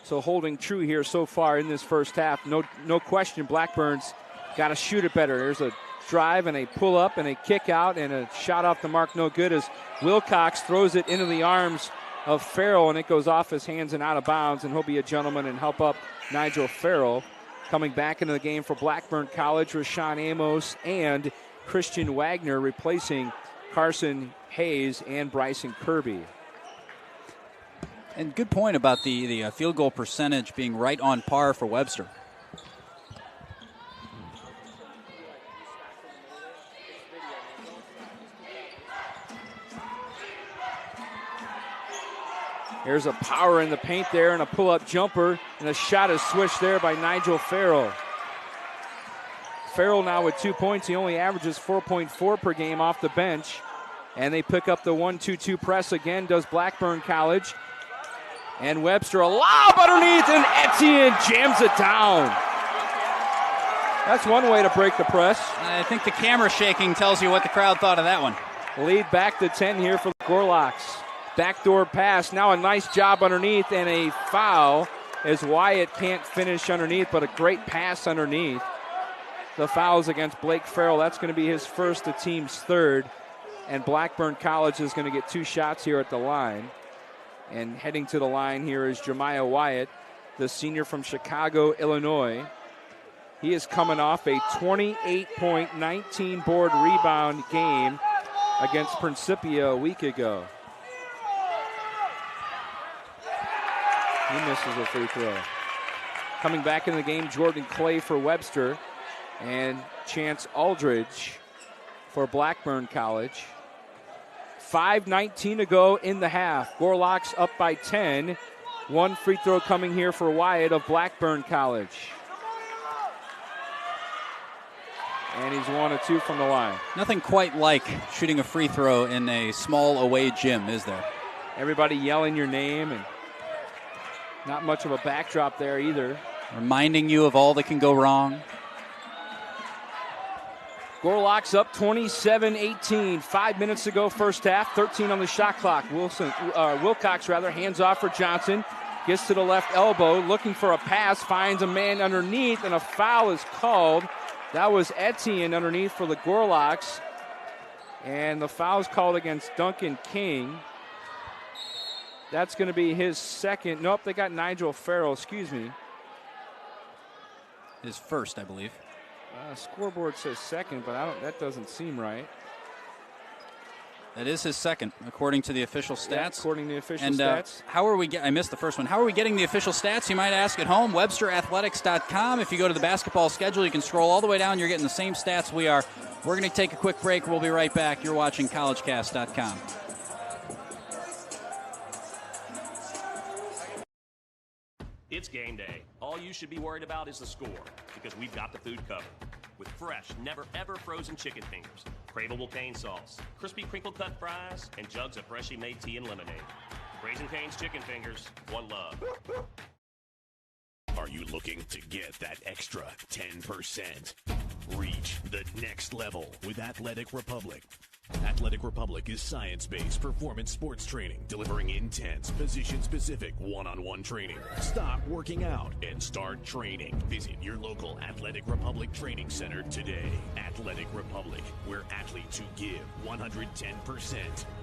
So holding true here so far in this first half. No question Blackburn's got to shoot it better. There's a drive and a pull-up and a kick-out and a shot off the mark no good as Wilcox throws it into the arms of Farrell, and it goes off his hands and out of bounds, and he'll be a gentleman and help up Nigel Farrell. Coming back into the game for Blackburn College, Rashawn Amos and Christian Wagner replacing Carson Hayes and Bryson Kirby. And good point about the field goal percentage being right on par for Webster. There's a power in the paint there and a pull-up jumper, and a shot is switched there by Nigel Farrell. Farrell now with 2 points. He only averages 4.4 per game off the bench. And they pick up the 1-2-2 press again, does Blackburn College. And Webster, a lob underneath, and Etienne jams it down. That's one way to break the press. I think the camera shaking tells you what the crowd thought of that one. Lead back to 10 here for the Gorlocks. Backdoor pass, now a nice job underneath, and a foul as Wyatt can't finish underneath, but a great pass underneath. The foul's against Blake Farrell. That's going to be his first, the team's third. And Blackburn College is going to get 2 shots here at the line. And heading to the line here is Jemiah Wyatt, the senior from Chicago, Illinois. He is coming off a 28-point, 19-board rebound game against Principia a week ago. He misses a free throw. Coming back in the game, Jordan Clay for Webster and Chance Aldridge for Blackburn College. 5:19 to go in the half. Gorlock's up by 10. One free throw coming here for Wyatt of Blackburn College. And he's 1 of 2 from the line. Nothing quite like shooting a free throw in a small away gym, is there? Everybody yelling your name, and not much of a backdrop there either. Reminding you of all that can go wrong. Gorlock's up 27-18. 5 minutes to go first half. 13 on the shot clock. Wilcox hands off for Johnson. Gets to the left elbow, looking for a pass. Finds a man underneath, and a foul is called. That was Etienne underneath for the Gorlocks. And the foul is called against Duncan King. That's going to be his second. Nope, they got Nigel Farrell, excuse me. His first, I believe. Scoreboard says second, but that doesn't seem right. That is his second, according to the official stats. Yeah, according to the official and, stats. How are we I missed the first one. How are we getting the official stats? You might ask at home. WebsterAthletics.com. If you go to the basketball schedule, you can scroll all the way down. You're getting the same stats we are. We're going to take a quick break. We'll be right back. You're watching collegecast.com. It's game day. All you should be worried about is the score, because we've got the food covered. With fresh, never-ever frozen chicken fingers, craveable cane sauce, crispy crinkle-cut fries, and jugs of freshly made tea and lemonade. Raising Cane's Chicken Fingers, one love. Are you looking to get that extra 10%? Reach the next level with Athletic Republic. Athletic Republic is science-based performance sports training, delivering intense, position-specific, one-on-one training. Stop working out and start training. Visit your local Athletic Republic training center today. Athletic Republic, where athletes who give 110%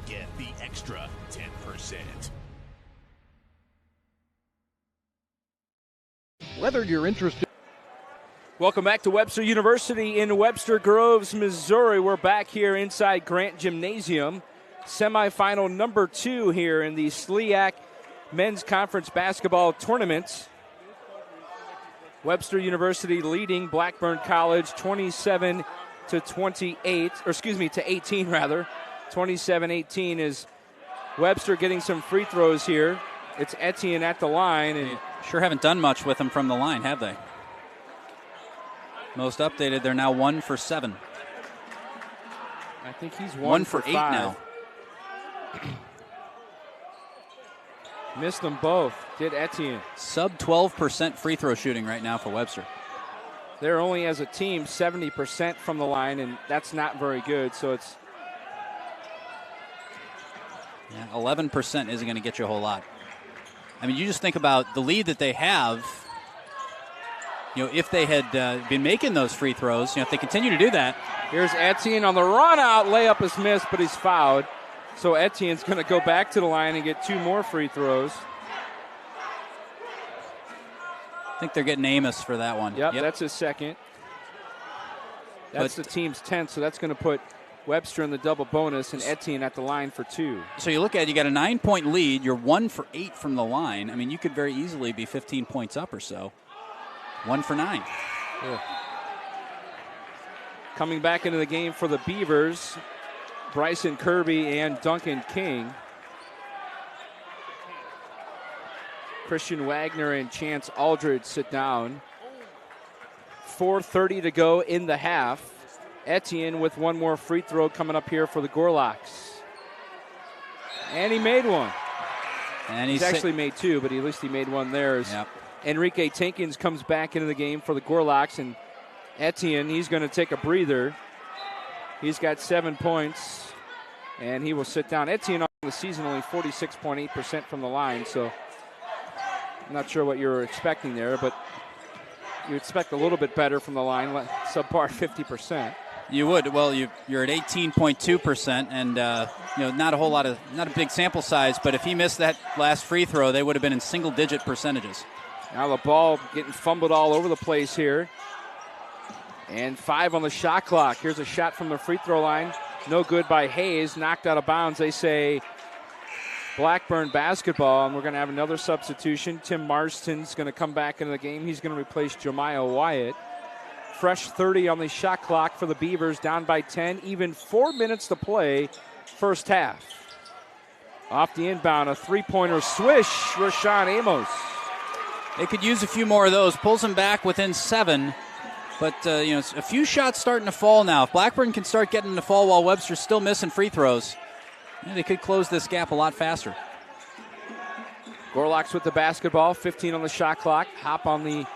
get the extra 10%. Whether you're interested. Welcome back to Webster University in Webster Groves, Missouri. We're back here inside Grant Gymnasium. Semifinal number 2 here in the SLIAC Men's Conference Basketball Tournament. Webster University leading Blackburn College 27 to 28, or excuse me, to 18 rather. 27-18 is Webster getting some free throws here. It's Etienne at the line. And sure haven't done much with them from the line, have they? Most updated, they're now 1 for 7. I think he's 1 for 8 5. now. Missed them both, did Etienne. Sub 12% free throw shooting right now for Webster. They're only, as a team, 70% from the line, and that's not very good. So it's 11% isn't going to get you a whole lot. I mean, you just think about the lead that they have. You know, if they had been making those free throws, if they continue to do that. Here's Etienne on the run out. Layup is missed, but he's fouled. So Etienne's going to go back to the line and get 2 more free throws. I think they're getting Amos for that one. Yep. That's his second. That's the team's 10th, so that's going to put Webster in the double bonus and Etienne at the line for 2. So you look at it, you got a 9-point lead. You're 1 for 8 from the line. I mean, you could very easily be 15 points up or so. 1 for 9. Yeah. Coming back into the game for the Beavers, Bryson Kirby and Duncan King. Christian Wagner and Chance Aldridge sit down. 4:30 to go in the half. Etienne with 1 more free throw coming up here for the Gorlocks. And he made one. And he's actually made 2, but at least he made 1 there. Enrique Tankins comes back into the game for the Gorlocks, and Etienne, he's going to take a breather. He's got 7 points, and he will sit down. Etienne on the season only 46.8% from the line, so I'm not sure what you were expecting there, but you expect a little bit better from the line, subpar 50%. You would. Well, you're at 18.2%, and not a big sample size. But if he missed that last free throw, they would have been in single-digit percentages. Now the ball getting fumbled all over the place here. And 5 on the shot clock. Here's a shot from the free throw line. No good by Hayes. Knocked out of bounds. They say Blackburn basketball, and we're going to have another substitution. Tim Marston's going to come back into the game. He's going to replace Jemiah Wyatt. Fresh 30 on the shot clock for the Beavers, down by 10. Even 4 minutes to play first half. Off the inbound, a three-pointer swish, Rashawn Amos. They could use a few more of those. Pulls them back within 7. But, a few shots starting to fall now. If Blackburn can start getting to fall while Webster's still missing free throws, they could close this gap a lot faster. Gorlocks with the basketball, 15 on the shot clock. Hop on the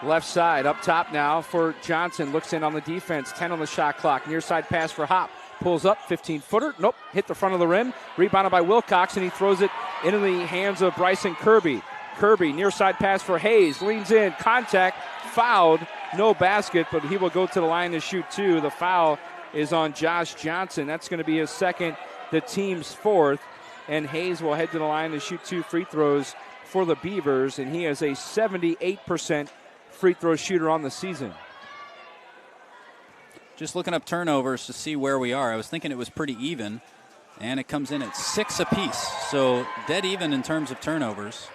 left side. Up top now for Johnson. Looks in on the defense, 10 on the shot clock. Near side pass for Hop. Pulls up, 15-footer. Nope, hit the front of the rim. Rebounded by Wilcox, and he throws it into the hands of Bryson Kirby. Kirby, near side pass for Hayes. Leans in, contact, fouled. No basket, but he will go to the line to shoot 2. The foul is on Josh Johnson. That's going to be his second, the team's 4th. And Hayes will head to the line to shoot 2 free throws for the Beavers, and he is a 78% free throw shooter on the season. Just looking up turnovers to see where we are. I was thinking it was pretty even, and it comes in at 6 apiece. So dead even in terms of turnovers.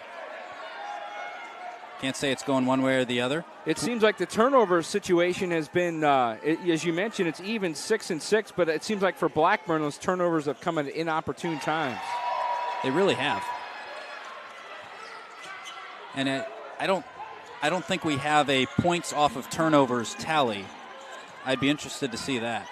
Can't say it's going one way or the other. It seems like the turnover situation has been, as you mentioned, it's even 6-6, but it seems like for Blackburn, those turnovers have come at inopportune times. They really have. And I don't think we have a points off of turnovers tally. I'd be interested to see that.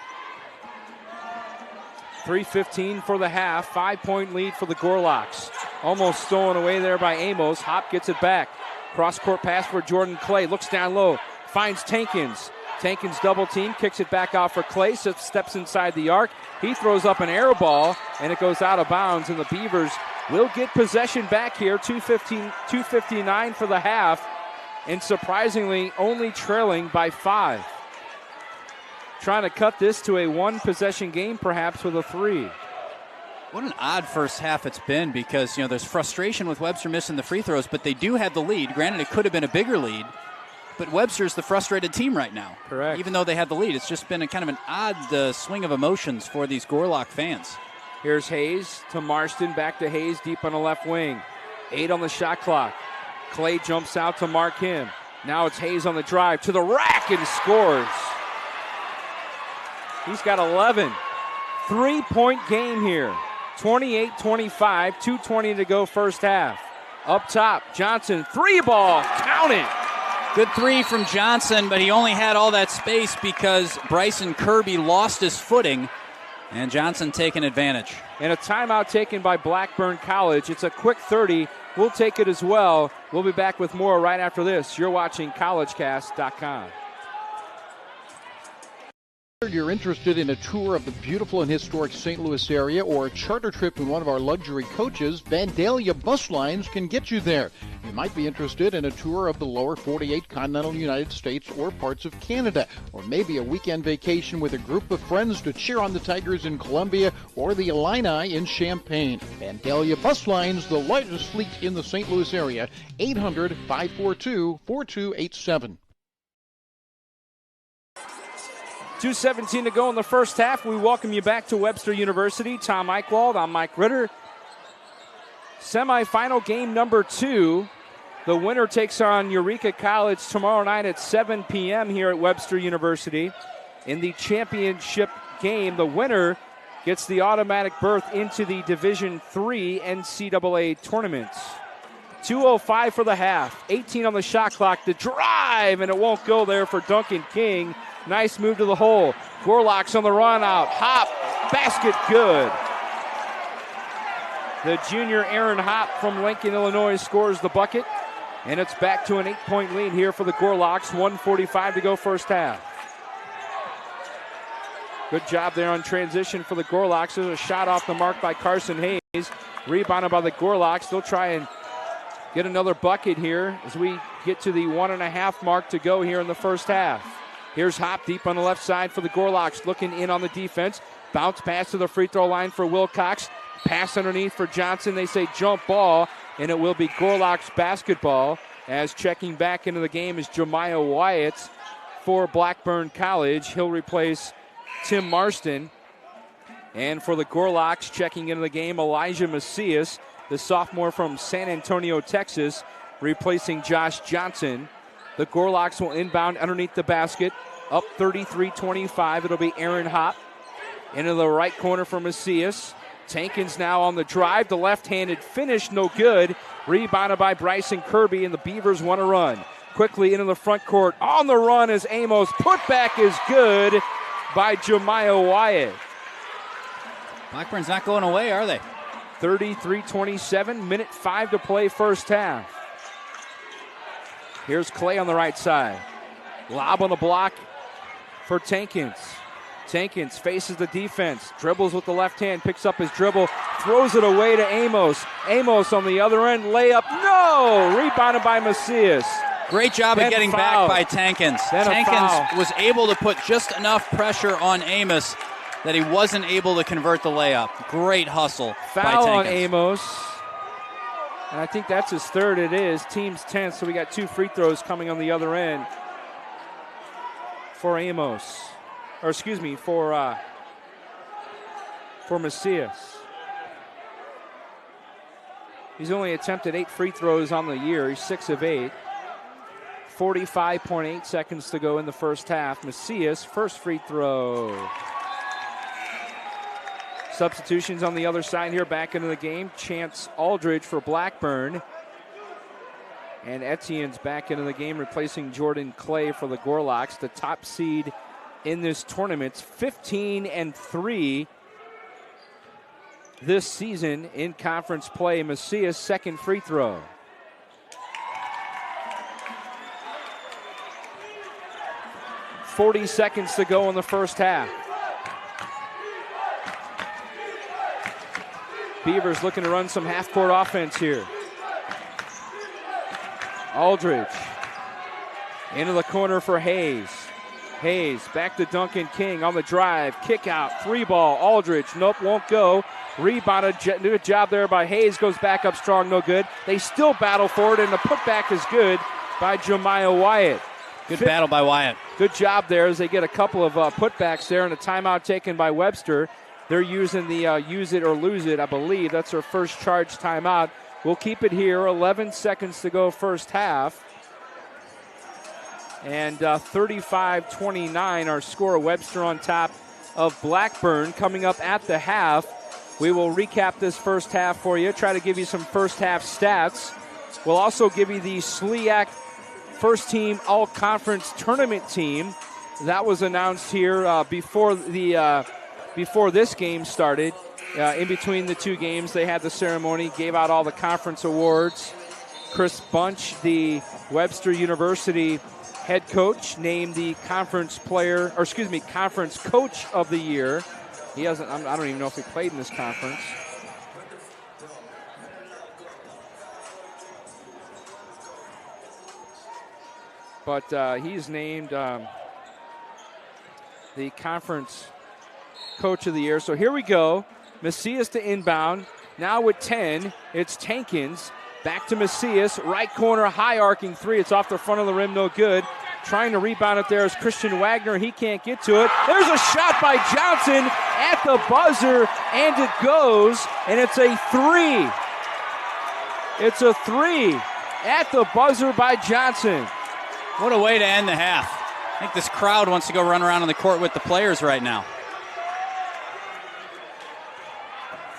3:15 for the half, 5-point lead for the Gorlocks. Almost stolen away there by Amos. Hop gets it back. Cross-court pass for Jordan Clay. Looks down low. Finds Tankins. Tankins double team. Kicks it back out for Clay. Steps inside the arc. He throws up an air ball, and it goes out of bounds. And the Beavers will get possession back here. 2:59 for the half. And surprisingly, only trailing by 5. Trying to cut this to a 1-possession game, perhaps, with a 3. What an odd first half it's been because, there's frustration with Webster missing the free throws, but they do have the lead. Granted, it could have been a bigger lead, but Webster's the frustrated team right now. Correct. Even though they have the lead, it's just been a kind of an odd swing of emotions for these Gorlock fans. Here's Hayes to Marston, back to Hayes, deep on the left wing. 8 on the shot clock. Clay jumps out to mark him. Now it's Hayes on the drive to the rack and scores. He's got 11. 3-point game here. 28-25, 2:20 to go first half. Up top, Johnson, 3-ball, count it. Good 3 from Johnson, but he only had all that space because Bryson Kirby lost his footing, and Johnson taking advantage. And a timeout taken by Blackburn College. It's a quick 30. We'll take it as well. We'll be back with more right after this. You're watching collegecast.com. You're interested in a tour of the beautiful and historic St. Louis area or a charter trip in one of our luxury coaches, Vandalia Bus Lines can get you there. You might be interested in a tour of the lower 48 continental United States or parts of Canada, or maybe a weekend vacation with a group of friends to cheer on the Tigers in Columbia or the Illini in Champaign. Vandalia Bus Lines, the largest fleet in the St. Louis area, 800-542-4287. 2:17 to go in the first half. We welcome you back to Webster University. Tom Eichwald, I'm Mike Ritter. Semifinal game number 2. The winner takes on Eureka College tomorrow night at 7 p.m. here at Webster University. In the championship game, the winner gets the automatic berth into the Division III NCAA tournament. 2:05 for the half. 18 on the shot clock. The drive, and it won't go there for Duncan King. Nice move to the hole. Gorlocks on the run out. Hop. Basket good. The junior Aaron Hop from Lincoln, Illinois scores the bucket. And it's back to an 8-point lead here for the Gorlocks. 1:45 to go first half. Good job there on transition for the Gorlocks. There's a shot off the mark by Carson Hayes. Rebounded by the Gorlocks. They'll try and get another bucket here as we get to the 1.5 mark to go here in the first half. Here's Hop deep on the left side for the Gorlocks, looking in on the defense. Bounce pass to the free throw line for Wilcox. Pass underneath for Johnson. They say jump ball, and it will be Gorlocks basketball as checking back into the game is Jemiah Wyatt for Blackburn College. He'll replace Tim Marston. And for the Gorlocks, checking into the game, Elijah Macias, the sophomore from San Antonio, Texas, replacing Josh Johnson. The Gorlocks will inbound underneath the basket, up 33-25. It'll be Aaron Hopp into the right corner for Macias. Tankins now on the drive. The left-handed finish, no good. Rebounded by Bryson Kirby, and the Beavers want to run. Quickly into the front court. On the run is Amos. Putback is good by Jemiah Wyatt. Blackburn's not going away, are they? 33-27, minute 5 to play first half. Here's Clay on the right side. Lob on the block for Tankins. Tankins faces the defense, dribbles with the left hand, picks up his dribble, throws it away to Amos. Amos on the other end, layup, no! Rebounded by Macias. Great job of getting back by Tankins. Tankins was able to put just enough pressure on Amos that he wasn't able to convert the layup. Great hustle by Tankins. Foul on Amos. And I think that's his third. It is. Team's 10th, so we got 2 free throws coming on the other end for Amos. Or excuse me, for Macias. He's only attempted 8 free throws on the year. He's 6 of 8. 45.8 seconds to go in the first half. Macias, first free throw. Substitutions on the other side here, back into the game. Chance Aldridge for Blackburn. And Etienne's back into the game, replacing Jordan Clay for the Gorlocks. The top seed in this tournament, 15-3 this season in conference play. Macias' second free throw. .40 seconds to go in the first half. Beavers looking to run some half-court offense here. Aldridge into the corner for Hayes. Hayes back to Duncan King on the drive. Kick out, 3 ball. Aldridge, nope, won't go. Rebounded, good job there by Hayes. Goes back up strong, no good. They still battle for it, and the putback is good by Jemiah Wyatt. Good battle by Wyatt. Good job there as they get a couple of putbacks there, and a timeout taken by Webster. They're using the use it or lose it, I believe. That's their first charge timeout. We'll keep it here. 11 seconds to go first half. And 35-29, our score. Webster on top of Blackburn. Coming up at the half, we will recap this first half for you, try to give you some first half stats. We'll also give you the SLIAC first team all-conference tournament team. That was announced here before this game started. In between the two games, they had the ceremony, gave out all the conference awards. Chris Bunch, the Webster University head coach, named the conference coach of the year. He hasn't, I don't even know if he played in this conference. But he's named the conference coach of the year. So here we go. Macias to inbound. Now with 10, it's Tankins. Back to Macias. Right corner, high arcing 3. It's off the front of the rim, no good. Trying to rebound it there is Christian Wagner. He can't get to it. There's a shot by Johnson at the buzzer, and it goes, and it's a 3. It's a 3 at the buzzer by Johnson. What a way to end the half. I think this crowd wants to go run around on the court with the players right now.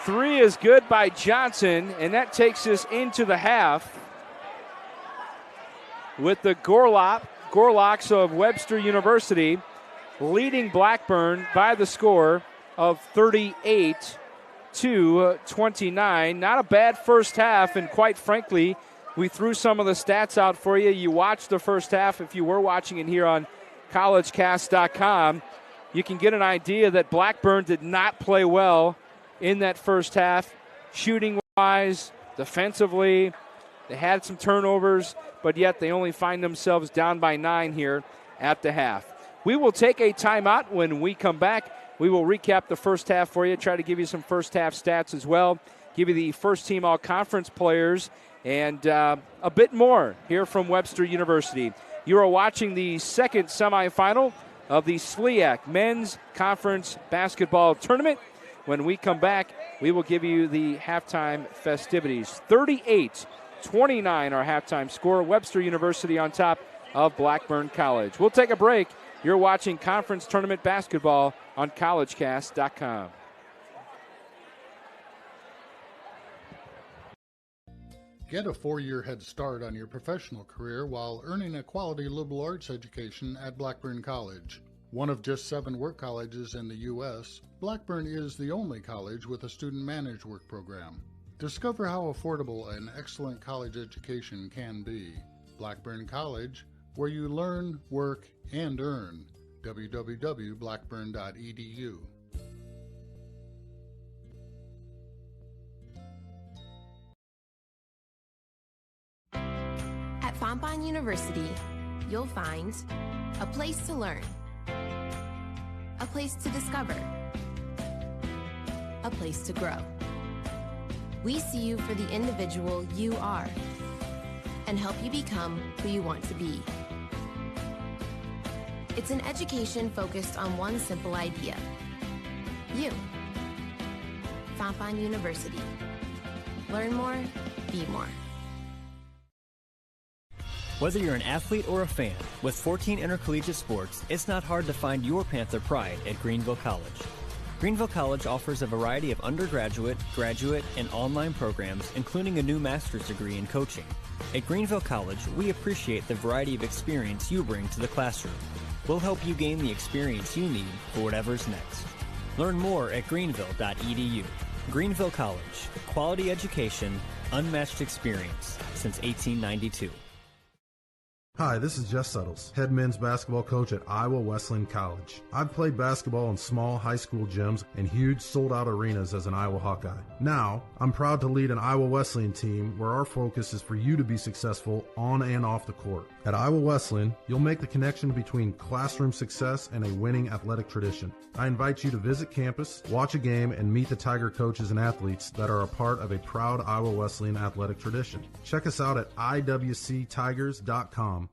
3 is good by Johnson, and that takes us into the half with the Gorlocks of Webster University leading Blackburn by the score of 38-29. Not a bad first half, and quite frankly, we threw some of the stats out for you. You watched the first half. If you were watching it here on collegecast.com, you can get an idea that Blackburn did not play well in that first half, shooting-wise, defensively. They had some turnovers, but yet they only find themselves down by 9 here at the half. We will take a timeout. When we come back, we will recap the first half for you, try to give you some first half stats as well, give you the first team all-conference players, and a bit more here from Webster University. You are watching the second semifinal of the SLIAC Men's Conference Basketball Tournament. When we come back, we will give you the halftime festivities. 38-29 our halftime score. Webster University on top of Blackburn College. We'll take a break. You're watching Conference Tournament Basketball on collegecast.com. Get a 4-year head start on your professional career while earning a quality liberal arts education at Blackburn College. One of just 7 work colleges in the U.S., Blackburn is the only college with a student-managed work program. Discover how affordable an excellent college education can be. Blackburn College, where you learn, work, and earn. www.blackburn.edu. At Fontbonne University, you'll find a place to learn, a place to discover, a place to grow. We see you for the individual you are and help you become who you want to be. It's an education focused on one simple idea: you. Fontbonne University. Learn more, be more. Whether you're an athlete or a fan, with 14 intercollegiate sports, it's not hard to find your Panther pride at Greenville College. Greenville College offers a variety of undergraduate, graduate, and online programs, including a new master's degree in coaching. At Greenville College, we appreciate the variety of experience you bring to the classroom. We'll help you gain the experience you need for whatever's next. Learn more at greenville.edu. Greenville College, quality education, unmatched experience since 1892. Hi, this is Jess Suttles, head men's basketball coach at Iowa Wesleyan College. I've played basketball in small high school gyms and huge sold-out arenas as an Iowa Hawkeye. Now, I'm proud to lead an Iowa Wesleyan team where our focus is for you to be successful on and off the court. At Iowa Wesleyan, you'll make the connection between classroom success and a winning athletic tradition. I invite you to visit campus, watch a game, and meet the Tiger coaches and athletes that are a part of a proud Iowa Wesleyan athletic tradition. Check us out at iwctigers.com.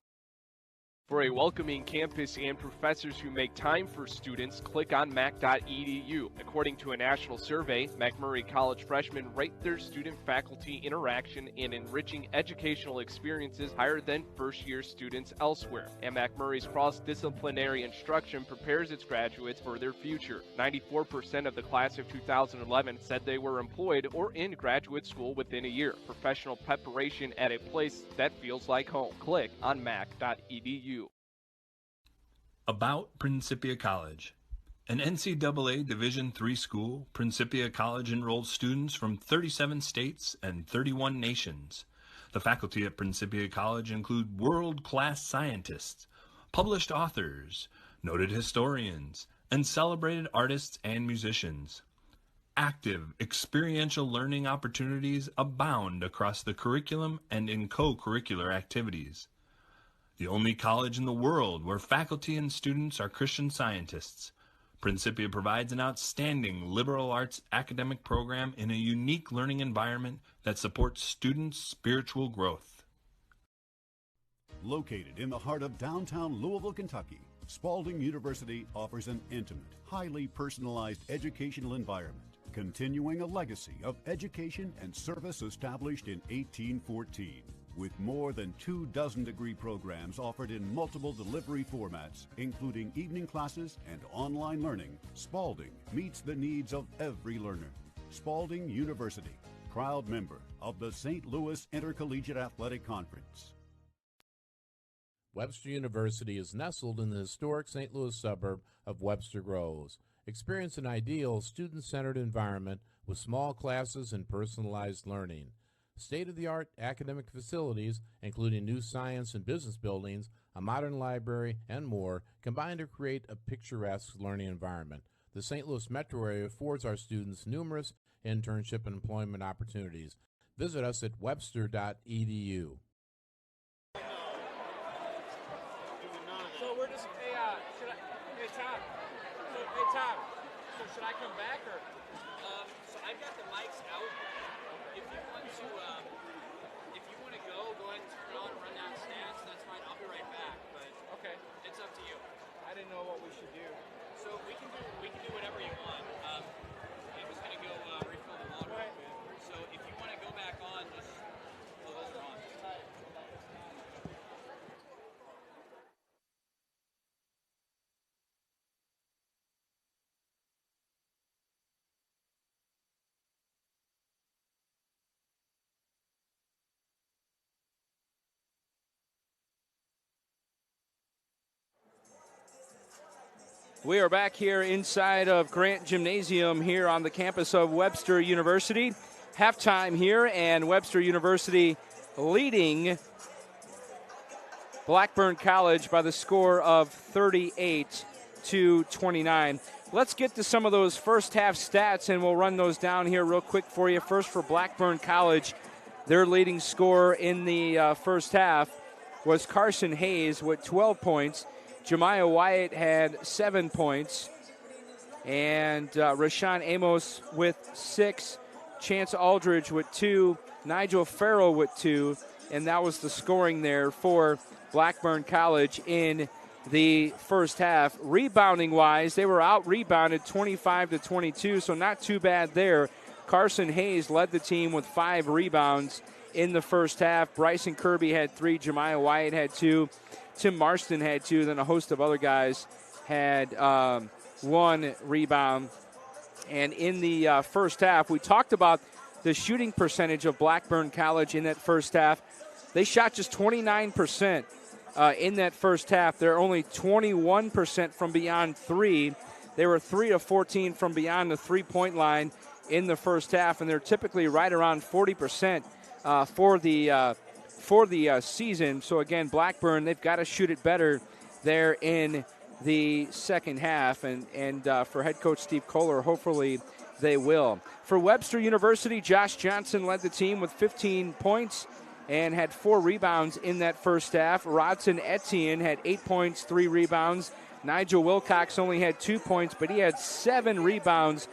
For a welcoming campus and professors who make time for students, click on mac.edu. According to a national survey, McMurray College freshmen rate their student-faculty interaction and enriching educational experiences higher than first-year students elsewhere. And McMurray's cross-disciplinary instruction prepares its graduates for their future. 94% of the class of 2011 said they were employed or in graduate school within a year. Professional preparation at a place that feels like home. Click on mac.edu. About Principia College. An NCAA Division III school, Principia College enrolls students from 37 states and 31 nations. The faculty at Principia College include world-class scientists, published authors, noted historians, and celebrated artists and musicians. Active, experiential learning opportunities abound across the curriculum and in co-curricular activities. The only college in the world where faculty and students are Christian Scientists, Principia provides an outstanding liberal arts academic program in a unique learning environment that supports students' spiritual growth. Located in the heart of downtown Louisville, Kentucky, Spalding University offers an intimate, highly personalized educational environment, continuing a legacy of education and service established in 1814. With more than 24 degree programs offered in multiple delivery formats, including evening classes and online learning, Spalding meets the needs of every learner. Spalding University, proud member of the St. Louis Intercollegiate Athletic Conference. Webster University is nestled in the historic St. Louis suburb of Webster Groves. Experience an ideal student-centered environment with small classes and personalized learning. State-of-the-art academic facilities, including new science and business buildings, a modern library, and more, combine to create a picturesque learning environment. The St. Louis metro area affords our students numerous internship and employment opportunities. Visit us at webster.edu. Tom, so should I come back or? So I've got the mics out. If you want to go ahead and turn on and run down stats. That's fine. I'll be right back. We are back here inside of Grant Gymnasium here on the campus of Webster University. Halftime here, and Webster University leading Blackburn College by the score of 38-29. Let's get to some of those first half stats, and we'll run those down here real quick for you. First, for Blackburn College, their leading scorer in the first half was Carson Hayes with 12 points. Jemiah Wyatt had 7 points. And Rashawn Amos with 6. Chance Aldridge with 2. Nigel Farrell with 2. And that was the scoring there for Blackburn College in the first half. Rebounding-wise, they were out-rebounded 25-22, so not too bad there. Carson Hayes led the team with 5 rebounds in the first half. Bryson Kirby had 3. Jemiah Wyatt had 2. Tim Marston had 2. Then a host of other guys had 1 rebound. And in the first half, we talked about the shooting percentage of Blackburn College in that first half. They shot just 29% in that first half. They're only 21% from beyond 3. They were 3 of 14 from beyond the three-point line in the first half, and they're typically right around 40% for the season. So again, Blackburn, they've got to shoot it better there in the second half, and for head coach Steve Kohler, hopefully they will. For Webster University, Josh Johnson led the team with 15 points and had 4 rebounds in that first half. Rodson Etienne had 8 points, 3 rebounds. Nigel Wilcox only had 2 points, but he had 7 rebounds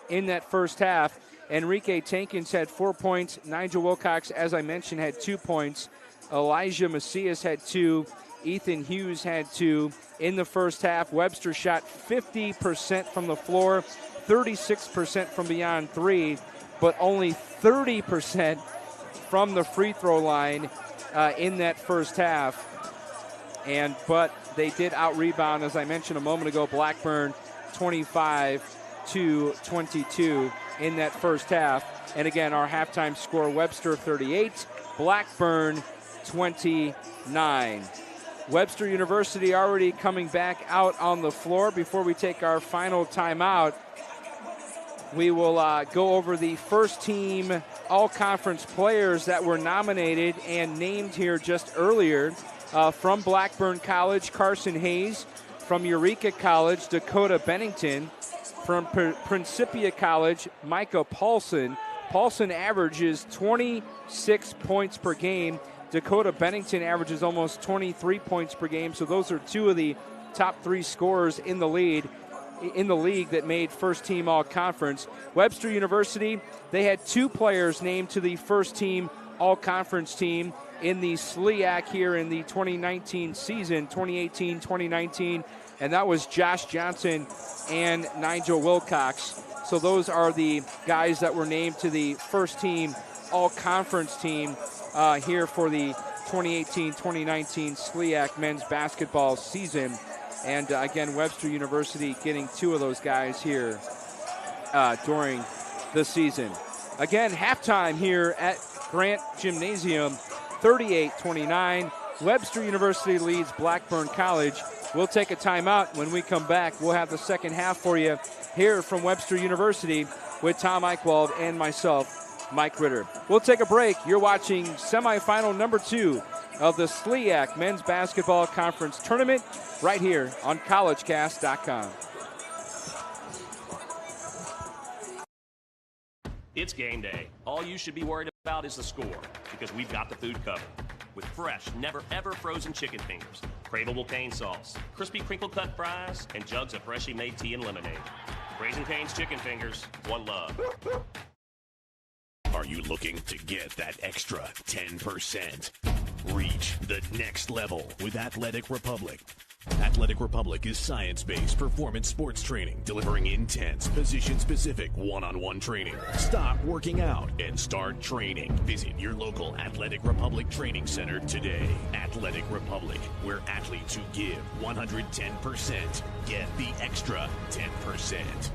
in that first half. Enrique Tankins had 4 points. Nigel Wilcox, as I mentioned, had 2 points. Elijah Macias had 2. Ethan Hughes had 2. In the first half, Webster shot 50% from the floor, 36% from beyond 3, but only 30% from the free throw line in that first half. But they did out-rebound, as I mentioned a moment ago, Blackburn 25-22 in that first half. And again, our halftime score, Webster 38, Blackburn 29. Webster University already coming back out on the floor. Before we take our final timeout, we will go over the first team all-conference players that were nominated and named here just earlier. From Blackburn College, Carson Hayes. From Eureka College, Dakota Bennington. From Principia College, Micah Paulson. Paulson averages 26 points per game. Dakota Bennington averages almost 23 points per game. So those are 2 of the top 3 scorers in the league that made first team all-conference. Webster University, they had 2 players named to the first team all-conference team in the SLIAC here in the 2019 season, 2018-2019, and that was Josh Johnson and Nigel Wilcox. So those are the guys that were named to the first team all-conference team here for the 2018-2019 SLIAC men's basketball season. And again, Webster University getting 2 of those guys here during the season. Again, halftime here at Grant Gymnasium, 38-29. Webster University leads Blackburn College. We'll take a timeout. When we come back, we'll have the second half for you here from Webster University with Tom Eichwald and myself, Mike Ritter. We'll take a break. You're watching semifinal number 2 of the SLIAC Men's Basketball Conference Tournament right here on collegecast.com. It's game day. All you should be worried about is the score, because we've got the food covered. With fresh, never-ever frozen chicken fingers, craveable cane sauce, crispy crinkle-cut fries, and jugs of freshly made tea and lemonade. Raising Cane's Chicken Fingers, one love. Are you looking to get that extra 10%? Reach the next level with Athletic Republic. Athletic Republic is science-based performance sports training, delivering intense, position-specific, one-on-one training. Stop working out and start training. Visit your local Athletic Republic Training Center today. Athletic Republic, where athletes who give 110% get the extra 10%.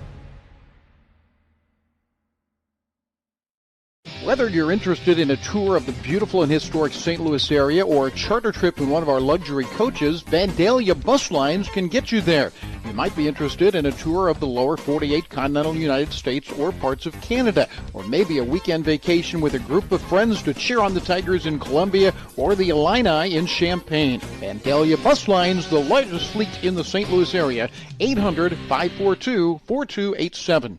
Whether you're interested in a tour of the beautiful and historic St. Louis area or a charter trip with one of our luxury coaches, Vandalia Bus Lines can get you there. You might be interested in a tour of the lower 48 continental United States or parts of Canada, or maybe a weekend vacation with a group of friends to cheer on the Tigers in Columbia or the Illini in Champaign. Vandalia Bus Lines, the largest fleet in the St. Louis area, 800-542-4287.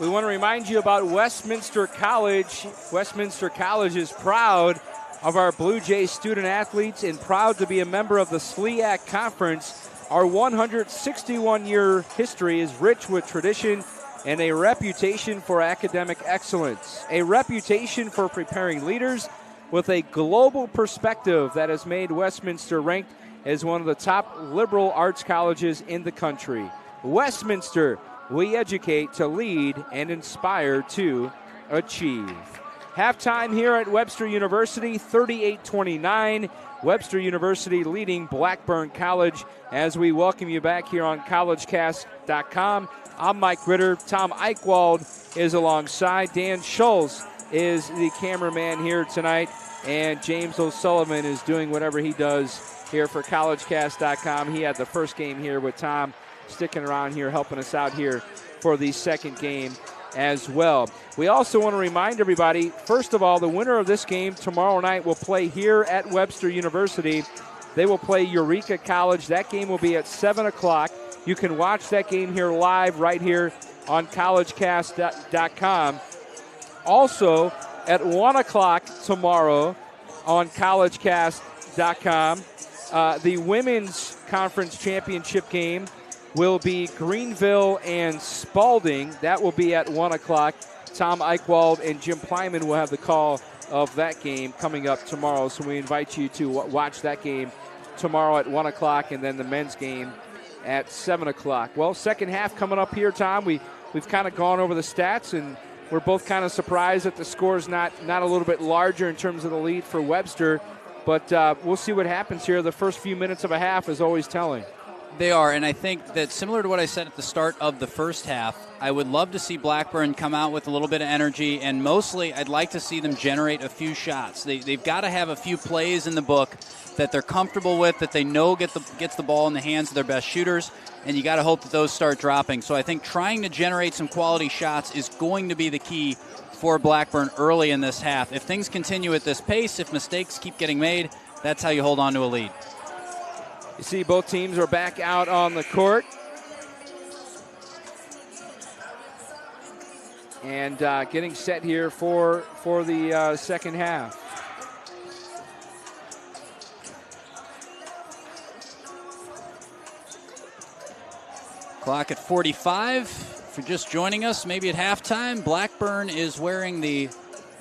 We want to remind you about Westminster College. Westminster College is proud of our Blue Jays student athletes and proud to be a member of the SLIAC Conference. Our 161-year history is rich with tradition and a reputation for academic excellence, a reputation for preparing leaders with a global perspective that has made Westminster ranked as one of the top liberal arts colleges in the country. Westminster, we educate to lead and inspire to achieve. Halftime here at Webster University, 38-29. Webster University leading Blackburn College as we welcome you back here on collegecast.com. I'm Mike Ritter. Tom Eichwald is alongside. Dan Schultz is the cameraman here tonight. And James O'Sullivan is doing whatever he does here for collegecast.com. He had the first game here with Tom sticking around here, helping us out here for the second game as well. We also want to remind everybody, first of all, the winner of this game tomorrow night will play here at Webster University. They will play Eureka College. That game will be at 7 o'clock. You can watch that game here live right here on collegecast.com. Also, at 1 o'clock tomorrow on collegecast.com, the women's conference championship game will be Greenville and Spalding. That will be at 1 o'clock. Tom Eichwald and Jim Plyman will have the call of that game coming up tomorrow. So we invite you to watch that game tomorrow at 1 o'clock, and then the men's game at 7 o'clock. Well, second half coming up here, Tom. We've kind of gone over the stats, and we're both kind of surprised that the score's not a little bit larger in terms of the lead for Webster. But we'll see what happens here. The first few minutes of a half is always telling. They are, and I think that similar to what I said at the start of the first half, I would love to see Blackburn come out with a little bit of energy, and mostly I'd like to see them generate a few shots. They've got to have a few plays in the book that they're comfortable with, that they know gets the ball in the hands of their best shooters, and you got to hope that those start dropping. So I think trying to generate some quality shots is going to be the key for Blackburn early in this half. If things continue at this pace, if mistakes keep getting made, that's how you hold on to a lead. You see both teams are back out on the court. And getting set here for the second half. Clock at 45. If you're just joining us, maybe at halftime, Blackburn is wearing the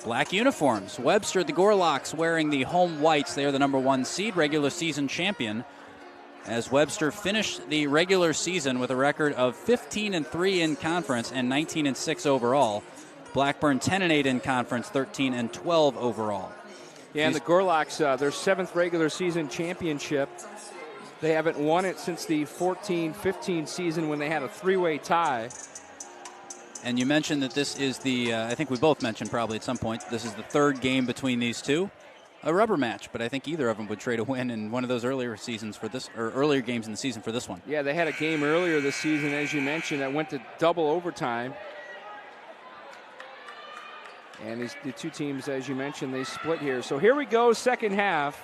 black uniforms. Webster, the Gorlocks, wearing the home whites. They are the number 1 seed, regular season champion, as Webster finished the regular season with a record of 15-3 in conference and 19-6 overall. Blackburn 10-8 in conference, 13-12 overall. Yeah, and the Gorlocks, their 7th regular season championship. They haven't won it since the 14-15 season when they had a 3-way tie. And you mentioned that this is the, I think we both mentioned probably at some point, this is the third game between these two. A rubber match, but I think either of them would trade a win in one of those earlier seasons for this, or earlier games in the season for this one. Yeah, they had a game earlier this season, as you mentioned, that went to double overtime. And the two teams, as you mentioned, they split here. So here we go, second half.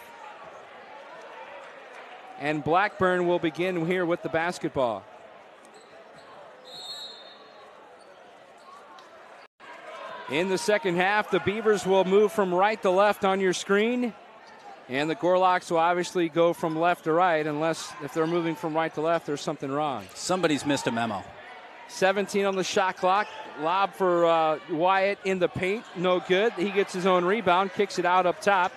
And Blackburn will begin here with the basketball. In the second half, the Beavers will move from right to left on your screen. And the Gorlocks will obviously go from left to right, unless if they're moving from right to left, there's something wrong. Somebody's missed a memo. 17 on the shot clock. Lob for Wyatt in the paint. No good. He gets his own rebound, kicks it out up top.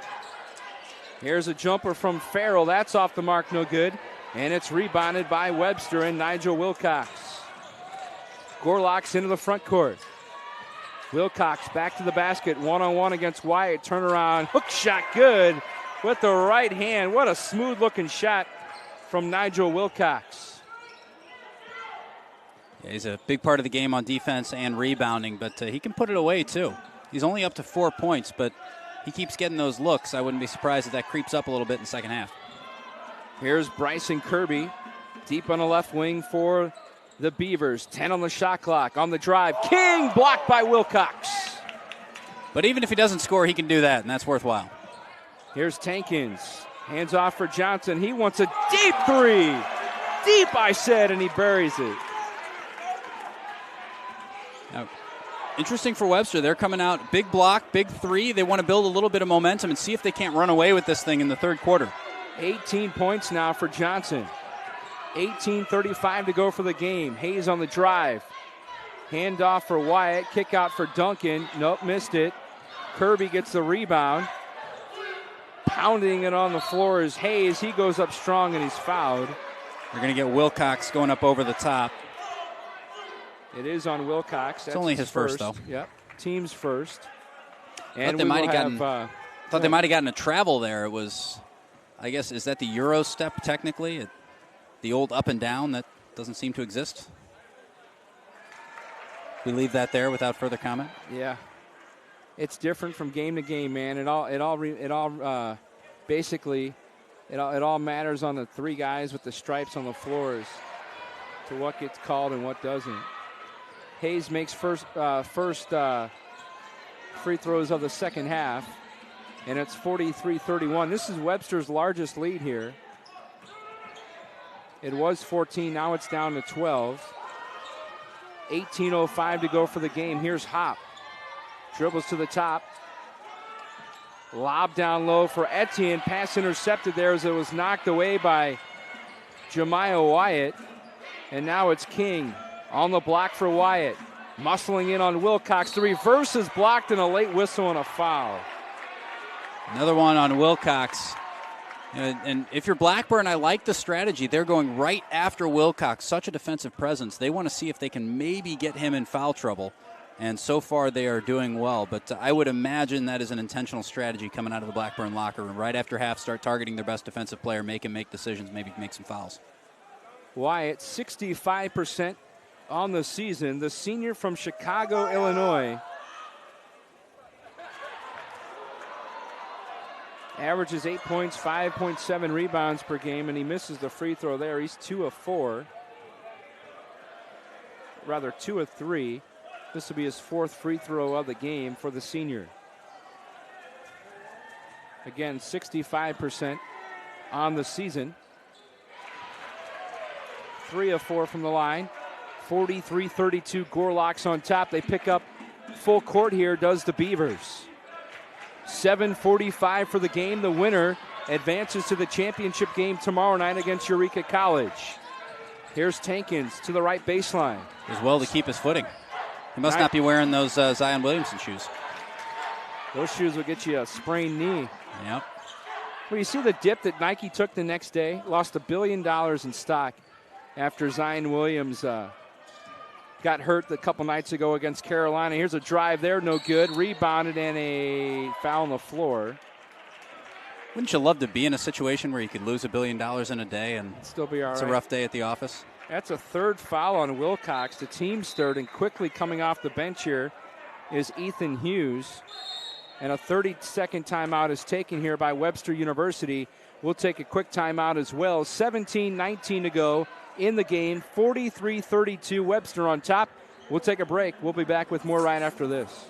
Here's a jumper from Farrell. That's off the mark, no good. And it's rebounded by Webster and Nigel Wilcox. Gorlocks into the front court. Wilcox back to the basket, one-on-one against Wyatt. Turnaround, hook shot good with the right hand. What a smooth-looking shot from Nigel Wilcox. Yeah, he's a big part of the game on defense and rebounding, but he can put it away too. He's only up to 4 points, but he keeps getting those looks. I wouldn't be surprised if that creeps up a little bit in the second half. Here's Bryson Kirby, deep on the left wing for the Beavers. 10 on the shot clock. On the drive, King blocked by Wilcox. But even if he doesn't score, he can do that, and that's worthwhile. Here's Tankins. Hands off for Johnson. He wants a deep three. Deep, I said, and he buries it. Now, interesting for Webster. They're coming out big block, big three. They want to build a little bit of momentum and see if they can't run away with this thing in the third quarter. 18 points now for Johnson. 18:35 to go for the game. Hayes on the drive. Handoff for Wyatt. Kick out for Duncan. Nope, missed it. Kirby gets the rebound. Pounding it on the floor is Hayes. He goes up strong and he's fouled. They're going to get Wilcox going up over the top. It is on Wilcox. It's only his first, though. Yep, team's first. And they might have gotten a travel there. It was, I guess, is that the Euro step technically? The old up and down that doesn't seem to exist. We leave that there without further comment. Yeah, it's different from game to game, man. It all matters on the three guys with the stripes on the floors to what gets called and what doesn't. Hayes makes first free throws of the second half, and it's 43-31. This is Webster's largest lead here. It was 14, now it's down to 12. 18:05 to go for the game. Here's Hop. Dribbles to the top. Lob down low for Etienne. Pass intercepted there as it was knocked away by Jemiah Wyatt. And now it's King on the block for Wyatt. Muscling in on Wilcox. The reverse is blocked and a late whistle and a foul. Another one on Wilcox. And if you're Blackburn, I like the strategy. They're going right after Wilcox, such a defensive presence. They want to see if they can maybe get him in foul trouble. And so far they are doing well. But I would imagine that is an intentional strategy coming out of the Blackburn locker room. Right after half, start targeting their best defensive player, make him make decisions, maybe make some fouls. Wyatt, 65% on the season. The senior from Chicago, Illinois. Averages 8 points, 5.7 rebounds per game, and he misses the free throw there. He's 2 of 4. Rather, 2 of 3. This will be his 4th free throw of the game for the senior. Again, 65% on the season. 3 of 4 from the line. 43-32, Gorlocks on top. They pick up full court here, does the Beavers. 7:45 for the game. The winner advances to the championship game tomorrow night against Eureka College. Here's Tankins to the right baseline. Does well to keep his footing. He must not be wearing those Zion Williamson shoes. Those shoes will get you a sprained knee. Yep. Well, you see the dip that Nike took the next day? Lost $1 billion in stock after Zion Williams got hurt a couple nights ago against Carolina. Here's a drive there, no good. Rebounded and a foul on the floor. Wouldn't you love to be in a situation where you could lose $1 billion in a day and still be all right? It's a rough day at the office. That's a third foul on Wilcox. The team's third, and quickly coming off the bench here is Ethan Hughes. And a 30-second timeout is taken here by Webster University. We'll take a quick timeout as well. 17-19 to go in the game. 43-32, Webster on top. We'll take a break. We'll be back with more right after this.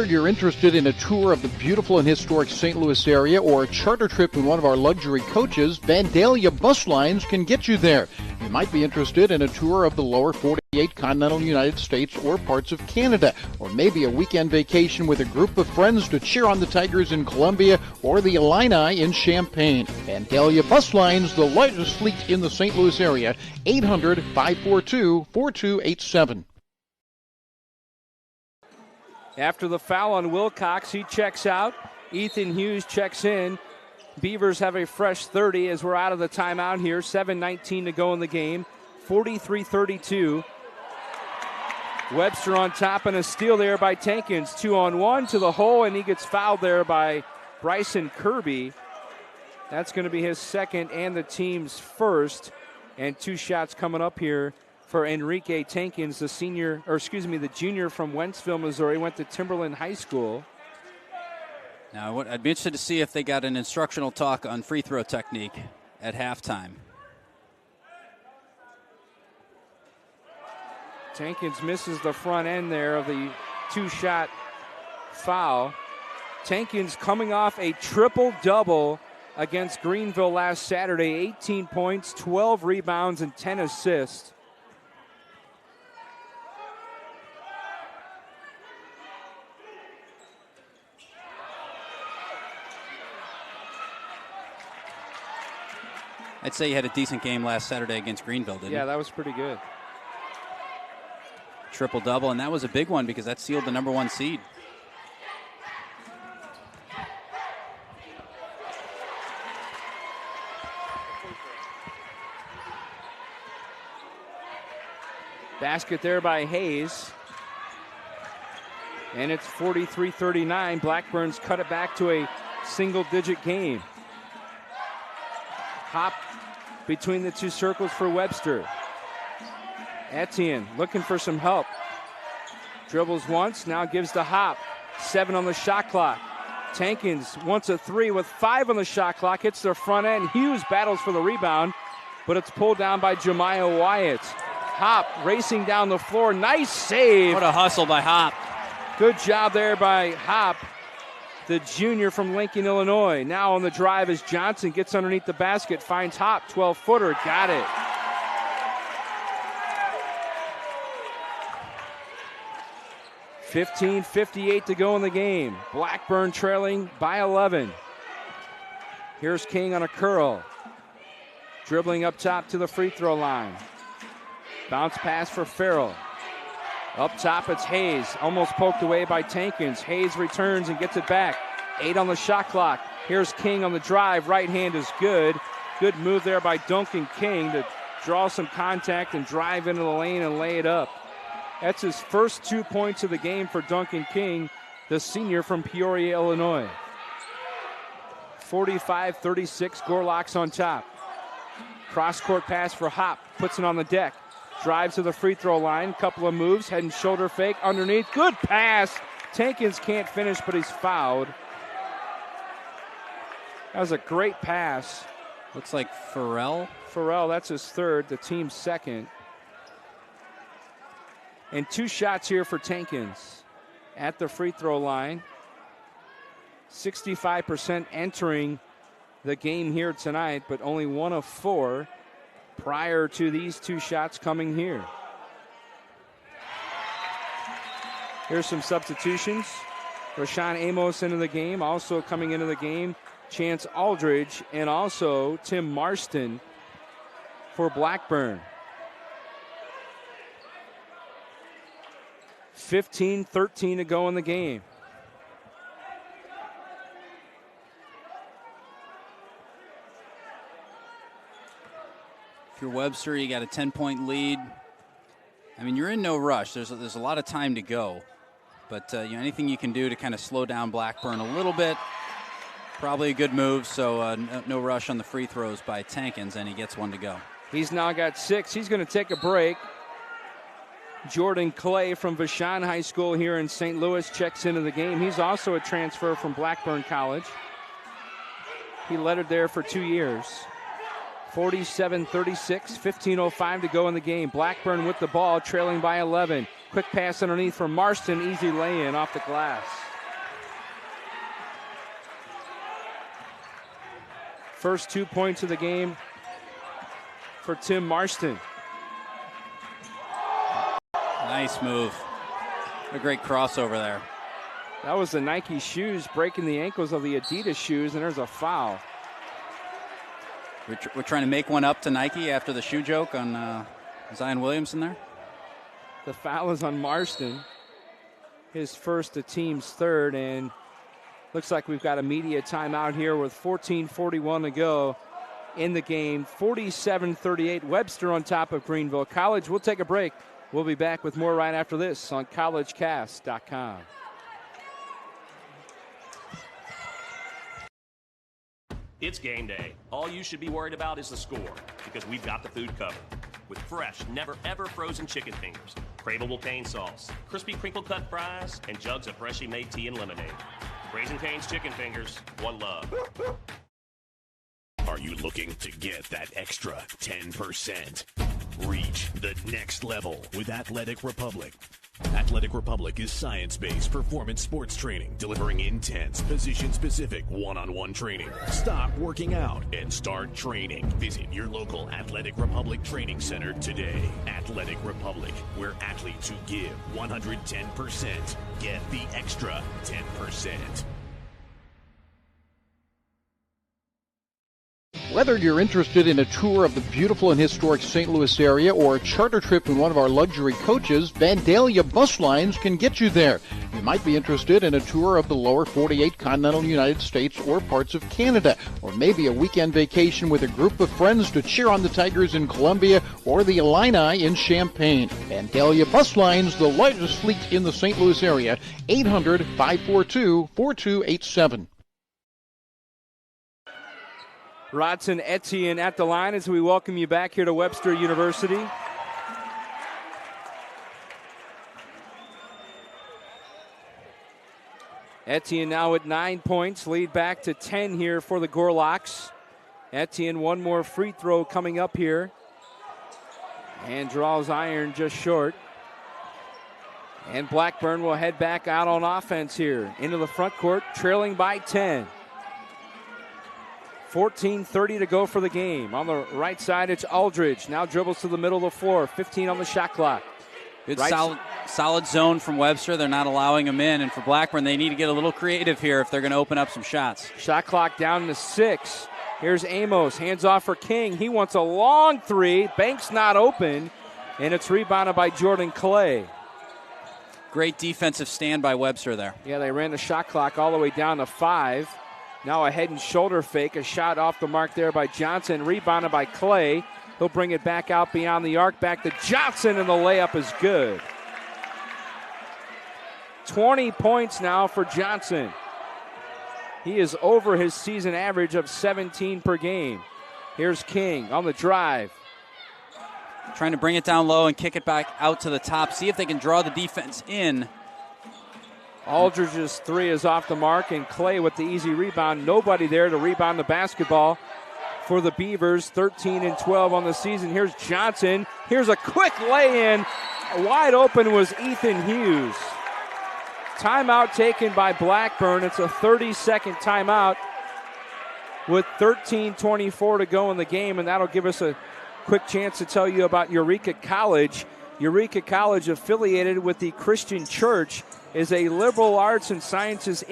You're interested in a tour of the beautiful and historic St. Louis area or a charter trip in one of our luxury coaches, Vandalia Bus Lines can get you there. You might be interested in a tour of the lower 48 continental United States or parts of Canada, or maybe a weekend vacation with a group of friends to cheer on the Tigers in Columbia or the Illini in Champaign. Vandalia Bus Lines, the largest fleet in the St. Louis area, 800-542-4287. After the foul on Wilcox, he checks out. Ethan Hughes checks in. Beavers have a fresh 30 as we're out of the timeout here. 7:19 to go in the game. 43-32. Webster on top and a steal there by Tankins. 2-on-1 to the hole, and he gets fouled there by Bryson Kirby. That's going to be his second and the team's first. And 2 shots coming up here for Enrique Tankins, the junior from Wentzville, Missouri, went to Timberland High School. Now, I'd be interested to see if they got an instructional talk on free throw technique at halftime. Tankins misses the front end there of the 2-shot foul. Tankins coming off a triple-double against Greenville last Saturday. 18 points, 12 rebounds, and 10 assists. I'd say he had a decent game last Saturday against Greenville, didn't he? Yeah, that was pretty good. Triple-double, and that was a big one because that sealed the number 1 seed. Basket there by Hayes. And it's 43-39. Blackburn's cut it back to a single-digit game. Hop between the 2 circles for Webster. Etienne looking for some help. Dribbles once, now gives to Hop. 7 on the shot clock. Tankins wants a 3 with 5 on the shot clock. Hits the front end. Hughes battles for the rebound, but it's pulled down by Jemiah Wyatt. Hop racing down the floor. Nice save. What a hustle by Hop. Good job there by Hop, the junior from Lincoln, Illinois. Now on the drive as Johnson gets underneath the basket, finds Hop, 12-footer, got it. $15:58 to go in the game. Blackburn trailing by 11. Here's King on a curl. Dribbling up top to the free throw line. Bounce pass for Farrell. Up top, it's Hayes. Almost poked away by Tankins. Hayes returns and gets it back. 8 on the shot clock. Here's King on the drive. Right hand is good. Good move there by Duncan King to draw some contact and drive into the lane and lay it up. That's his first 2 points of the game for Duncan King, the senior from Peoria, Illinois. 45-36, Gorlock's on top. Cross-court pass for Hop. Puts it on the deck. Drives to the free throw line. Couple of moves. Head and shoulder fake underneath. Good pass. Tankins can't finish, but he's fouled. That was a great pass. Looks like Farrell. Farrell, that's his third, the team's second. And 2 shots here for Tankins at the free throw line. 65% entering the game here tonight, but only 1 of 4 prior to these 2 shots coming here. Here's some substitutions. Rashawn Amos into the game. Also coming into the game, Chance Aldridge and also Tim Marston for Blackburn. 15-13 to go in the game. If you're Webster, you got a 10-point lead. I mean, you're in no rush. There's a lot of time to go. But anything you can do to kind of slow down Blackburn a little bit, probably a good move. So no rush on the free throws by Tankins, and he gets 1 to go. He's now got 6. He's going to take a break. Jordan Clay from Vashon High School here in St. Louis checks into the game. He's also a transfer from Blackburn College. He lettered there for 2 years. 47-36, 15:05 to go in the game. Blackburn with the ball, trailing by 11. Quick pass underneath from Marston, easy lay-in off the glass. First 2 points of the game for Tim Marston. Nice move. A great crossover there. That was the Nike shoes breaking the ankles of the Adidas shoes, and there's a foul. We're trying to make one up to Nike after the shoe joke on Zion Williamson there. The foul is on Marston. His first, the team's third, and looks like we've got a media timeout here with 14:41 to go in the game. 47-38, Webster on top of Greenville College. We'll take a break. We'll be back with more right after this on collegecast.com. It's game day. All you should be worried about is the score, because we've got the food covered. With fresh, never ever frozen chicken fingers, craveable cane sauce, crispy crinkle cut fries, and jugs of freshly made tea and lemonade. Raising Cane's Chicken Fingers, one love. Are you looking to get that extra 10%? Reach the next level with Athletic Republic. Athletic Republic is science-based performance sports training, delivering intense, position-specific, one-on-one training. Stop working out and start training. Visit your local Athletic Republic training center today. Athletic Republic, where athletes who give 110% get the extra 10%. Whether you're interested in a tour of the beautiful and historic St. Louis area or a charter trip in one of our luxury coaches, Vandalia Bus Lines can get you there. You might be interested in a tour of the lower 48 continental United States or parts of Canada, or maybe a weekend vacation with a group of friends to cheer on the Tigers in Columbia or the Illini in Champaign. Vandalia Bus Lines, the largest fleet in the St. Louis area, 800-542-4287. Rodson Etienne at the line as we welcome you back here to Webster University. Etienne now at 9 points, lead back to 10 here for the Gorlocks. Etienne, one more free throw coming up here. And draws iron just short. And Blackburn will head back out on offense here into the front court, trailing by 10. 14:30 to go for the game. On the right side, it's Aldridge. Now dribbles to the middle of the floor. 15 on the shot clock. Good solid zone from Webster. They're not allowing him in. And for Blackburn, they need to get a little creative here if they're going to open up some shots. Shot clock down to 6. Here's Amos. Hands off for King. He wants a long three. Banks not open. And it's rebounded by Jordan Clay. Great defensive stand by Webster there. Yeah, they ran the shot clock all the way down to 5. Now a head and shoulder fake. A shot off the mark there by Johnson. Rebounded by Clay. He'll bring it back out beyond the arc. Back to Johnson, and the layup is good. 20 points now for Johnson. He is over his season average of 17 per game. Here's King on the drive. Trying to bring it down low and kick it back out to the top. See if they can draw the defense in. Aldridge's three is off the mark, and Clay with the easy rebound. Nobody there to rebound the basketball for the Beavers. 13-12 on the season. Here's Johnson. Here's a quick lay-in. Wide open was Ethan Hughes. Timeout taken by Blackburn. It's a 30-second timeout with 13:24 to go in the game, and that'll give us a quick chance to tell you about Eureka College. Eureka College, affiliated with the Christian Church, is a liberal arts and sciences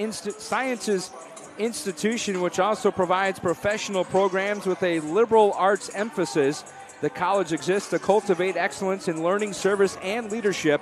institution which also provides professional programs with a liberal arts emphasis. The college exists to cultivate excellence in learning, service, and leadership.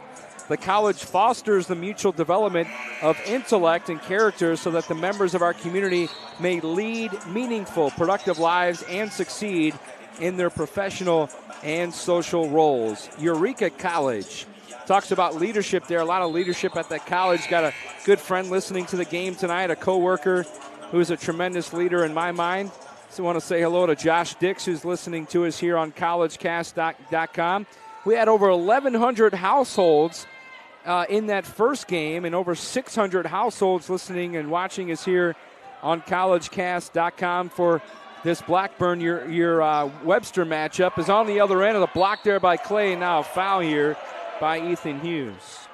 The college fosters the mutual development of intellect and character so that the members of our community may lead meaningful, productive lives and succeed in their professional and social roles. Eureka College talks about leadership there. A lot of leadership at that college. Got a good friend listening to the game tonight, a coworker who is a tremendous leader in my mind. So I want to say hello to Josh Dix, who's listening to us here on collegecast.com. We had over 1,100 households in that first game, and over 600 households listening and watching us here on collegecast.com for this Blackburn, your Webster matchup. Is on the other end of the block there by Clay, and now a foul here by Ethan Hughes.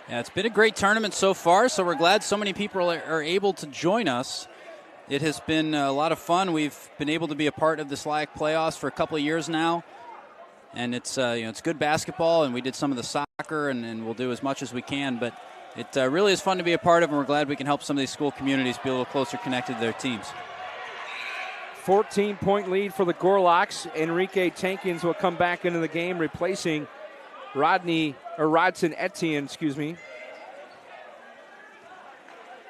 Yeah, it's been a great tournament so far, so we're glad so many people are able to join us. It has been a lot of fun. We've been able to be a part of the SLIAC playoffs for a couple of years now, and it's it's good basketball, and we did some of the soccer, and we'll do as much as we can, but it really is fun to be a part of, and we're glad we can help some of these school communities be a little closer connected to their teams. 14-point lead for the Gorlocks. Enrique Tankins will come back into the game, replacing Rodson Etienne,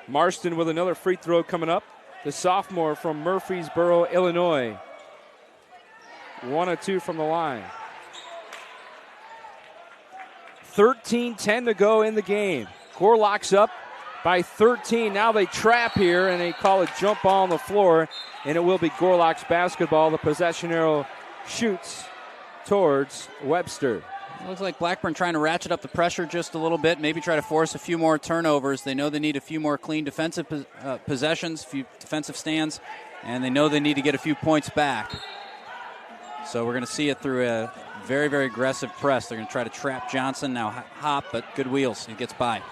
Marston with another free throw coming up. The sophomore from Murfreesboro, Illinois. 1 of 2 from the line. 13-10 to go in the game. Gorlocks up by 13. Now they trap here, and they call it jump ball on the floor, and it will be Gorlock's basketball. The possession arrow shoots towards Webster. It looks like Blackburn trying to ratchet up the pressure just a little bit, maybe try to force a few more turnovers. They know they need a few more clean defensive possessions, a few defensive stands, and they know they need to get a few points back. So we're going to see it through a very, very aggressive press. They're going to try to trap Johnson. Now hop, but good wheels. He gets by.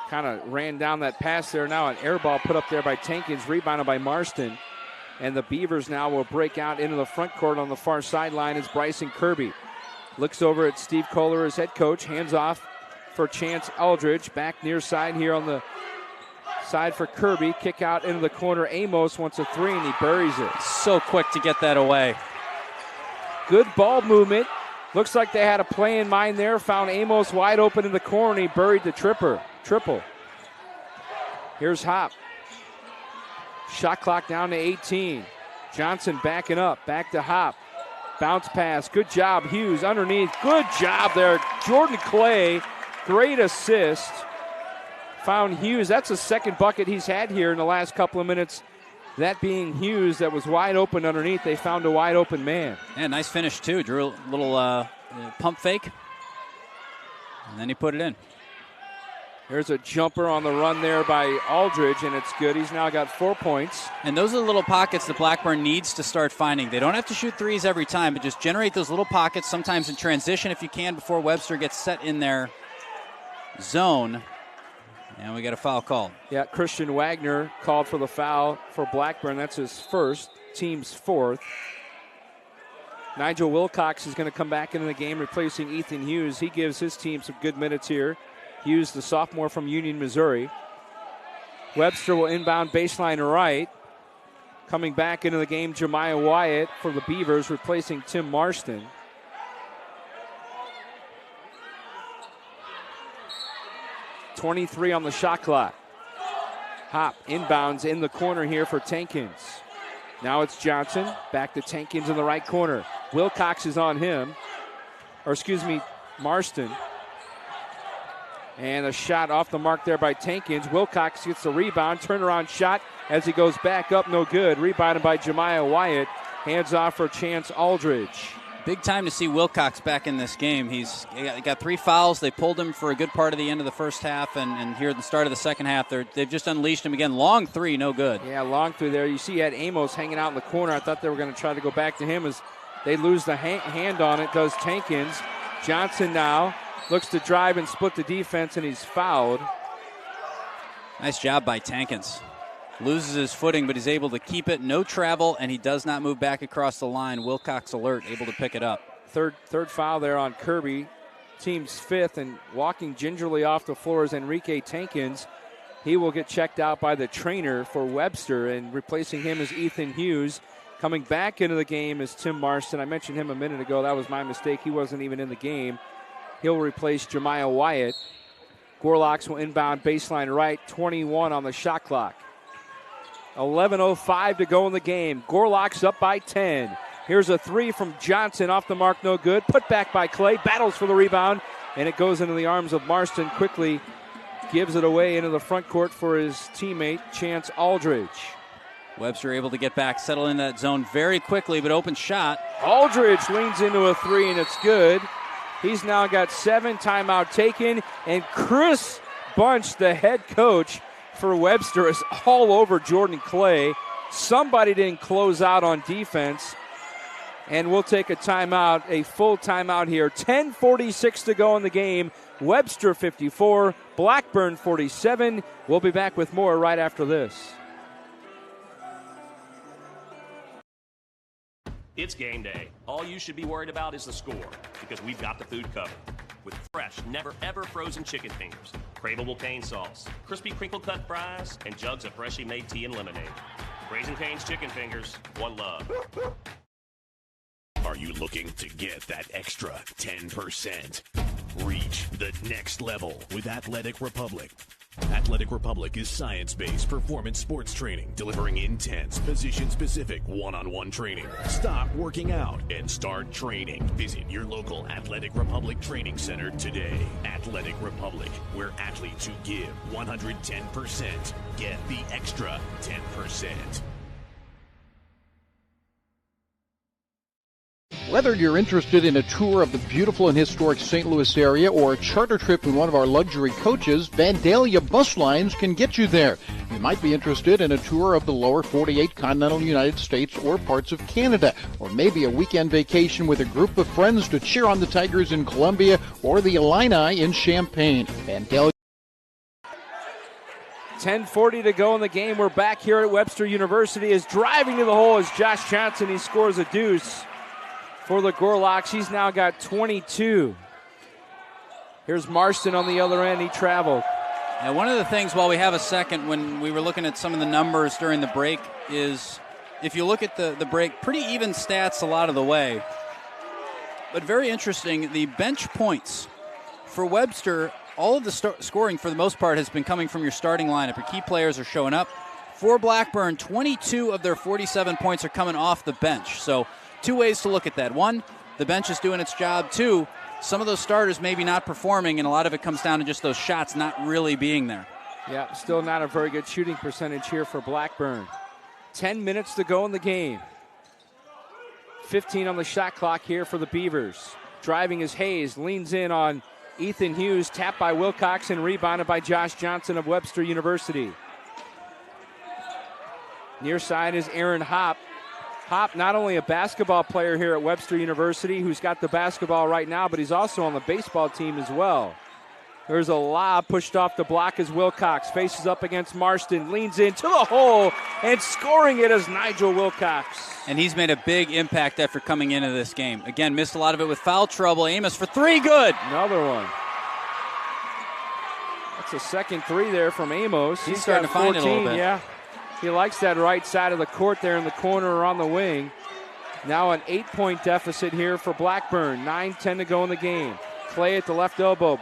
Kind of ran down that pass there. Now an air ball put up there by Tankins, rebounded by Marston. And the Beavers now will break out into the front court on the far sideline as Bryson Kirby looks over at Steve Kohler, his head coach, hands off for Chance Aldridge. Back near side here on the side for Kirby. Kick out into the corner. Amos wants a three, and he buries it. So quick to get that away. Good ball movement. Looks like they had a play in mind there. Found Amos wide open in the corner, and he buried the triple. Here's Hop. Shot clock down to 18. Johnson backing up. Back to Hop. Bounce pass. Good job, Hughes underneath. Good job there. Jordan Clay, great assist. Found Hughes. That's the second bucket he's had here in the last couple of minutes. That being Hughes that was wide open underneath. They found a wide open man. Yeah, nice finish too. Drew a little pump fake. And then he put it in. There's a jumper on the run there by Aldridge, and it's good. He's now got 4 points. And those are the little pockets that Blackburn needs to start finding. They don't have to shoot threes every time, but just generate those little pockets, sometimes in transition if you can, before Webster gets set in their zone. And we got a foul called. Yeah, Christian Wagner called for the foul for Blackburn. That's his first, team's fourth. Nigel Wilcox is going to come back into the game, replacing Ethan Hughes. He gives his team some good minutes here. Hughes, the sophomore from Union, Missouri. Webster will inbound baseline right. Coming back into the game, Jemiah Wyatt for the Beavers, replacing Tim Marston. .23 on the shot clock. Hop inbounds in the corner here for Tankins. Now it's Johnson. Back to Tankins in the right corner. Wilcox is on him. Marston. And a shot off the mark there by Tankins. Wilcox gets the rebound. Turnaround shot as he goes back up. No good. Rebounded by Jemiah Wyatt. Hands off for Chance Aldridge. Big time to see Wilcox back in this game. He's got 3 fouls. They pulled him for a good part of the end of the first half, and here at the start of the second half, they've just unleashed him again. Long three, no good. Yeah, long three there. You see he had Amos hanging out in the corner. I thought they were going to try to go back to him as they lose the hand on it, does Tankins. Johnson now looks to drive and split the defense, and he's fouled. Nice job by Tankins. Loses his footing, but he's able to keep it. No travel, and he does not move back across the line. Wilcox alert, able to pick it up. Third foul there on Kirby. Team's fifth, and walking gingerly off the floor is Enrique Tankins. He will get checked out by the trainer for Webster, and replacing him is Ethan Hughes. Coming back into the game is Tim Marston. I mentioned him a minute ago. That was my mistake. He wasn't even in the game. He'll replace Jemiah Wyatt. Gorlox will inbound baseline right. 21 on the shot clock. 11:05 to go in the game. Gorlox up by 10. Here's a three from Johnson off the mark, no good. Put back by Clay. Battles for the rebound, and it goes into the arms of Marston. Quickly gives it away into the front court for his teammate, Chance Aldridge. Webster able to get back, settle in that zone very quickly, but open shot. Aldridge leans into a three, and it's good. He's now got 7, timeout taken, and Chris Bunch, the head coach for Webster, is all over Jordan Clay. Somebody didn't close out on defense, and we'll take a timeout, a full timeout here. 10:46 to go in the game. Webster 54, Blackburn 47. We'll be back with more right after this. It's game day. All you should be worried about is the score, because we've got the food covered. With fresh, never-ever frozen chicken fingers, craveable cane sauce, crispy crinkle-cut fries, and jugs of freshly made tea and lemonade. Raising Cane's Chicken Fingers, one love. Are you looking to get that extra 10%? Reach the next level with Athletic Republic. Athletic Republic is science-based performance sports training, delivering intense, position-specific one-on-one training. Stop working out and start training. Visit your local Athletic Republic training center today. Athletic Republic, where athletes who give 110% get the extra 10%. Whether you're interested in a tour of the beautiful and historic St. Louis area or a charter trip in one of our luxury coaches, Vandalia Bus Lines can get you there. You might be interested in a tour of the lower 48 continental United States or parts of Canada, or maybe a weekend vacation with a group of friends to cheer on the Tigers in Columbia or the Illini in Champaign. Vandalia. 10:40 to go in the game. We're back here at Webster University. Is driving to the hole is Josh Johnson. He scores a deuce for the Gorlocks. He's now got 22. Here's Marston on the other end. He traveled. Now, one of the things, while we have a second, when we were looking at some of the numbers during the break, is if you look at the break, pretty even stats a lot of the way. But very interesting, the bench points for Webster, all of the scoring for the most part has been coming from your starting lineup. Your key players are showing up. For Blackburn, 22 of their 47 points are coming off the bench. So two ways to look at that. One, the bench is doing its job. Two, some of those starters maybe not performing, and a lot of it comes down to just those shots not really being there. Yeah, still not a very good shooting percentage here for Blackburn. 10 minutes to go in the game. 15 on the shot clock here for the Beavers. Driving is Hayes, leans in on Ethan Hughes, tapped by Wilcox and rebounded by Josh Johnson of Webster University. Near side is Aaron Hopp. Hopp, not only a basketball player here at Webster University, who's got the basketball right now, but he's also on the baseball team as well. There's a lob pushed off the block as Wilcox faces up against Marston, leans into the hole, and scoring it is Nigel Wilcox. And he's made a big impact after coming into this game. Again, missed a lot of it with foul trouble. Amos for three, good. Another one. That's a second three there from Amos. He's starting to find it a little bit. Yeah. He likes that right side of the court there in the corner or on the wing. Now an 8-point deficit here for Blackburn. 9-10 to go in the game. Clay at the left elbow.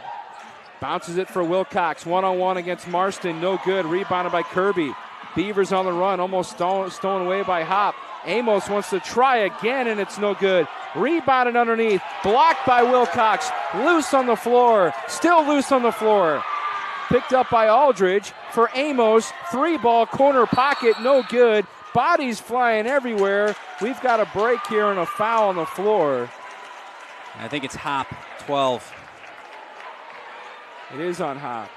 Bounces it for Wilcox. One-on-one against Marston. No good. Rebounded by Kirby. Beavers on the run. Almost stolen away by Hopp. Amos wants to try again, and it's no good. Rebounded underneath. Blocked by Wilcox. Loose on the floor. Still loose on the floor. Picked up by Aldridge for Amos. Three-ball corner pocket, no good. Bodies flying everywhere. We've got a break here and a foul on the floor. I think it's Hopp, 12. It is on Hopp.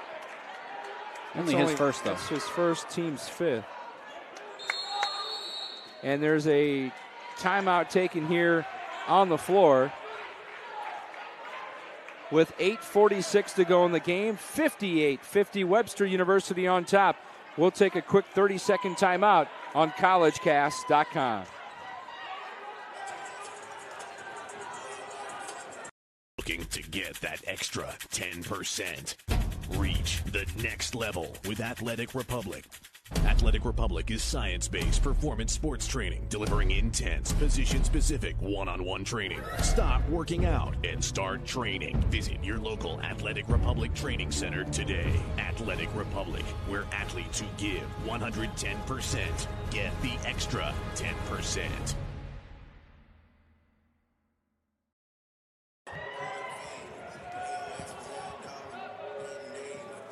Only his first, though. That's his first, team's fifth. And there's a timeout taken here on the floor. With 8:46 to go in the game, 58-50 Webster University on top. We'll take a quick 30-second timeout on collegecast.com. Looking to get that extra 10%. Reach the next level with Athletic Republic. Athletic Republic is science-based performance sports training, delivering intense, position-specific one-on-one training. Stop working out and start training. Visit your local Athletic Republic training center today. Athletic Republic, where athletes who give 110% get the extra 10%.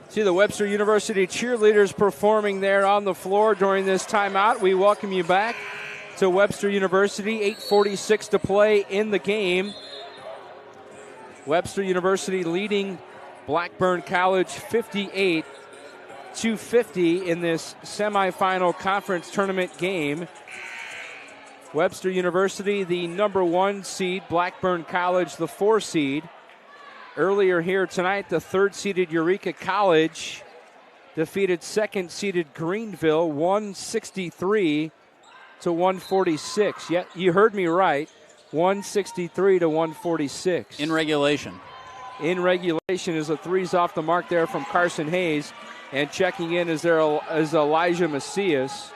See the Webster University cheerleaders performing there on the floor during this timeout. We welcome you back to Webster University. 8:46 to play in the game. Webster University leading Blackburn College 58-50 in this semifinal conference tournament game. Webster University, the number 1 seed, Blackburn College, the 4 seed. Earlier here tonight, the 3rd-seeded Eureka College defeated 2nd-seeded Greenville 163-146. Yeah, you heard me right, 163-146. In regulation. In regulation is a threes off the mark there from Carson Hayes. And checking in is Elijah Macias,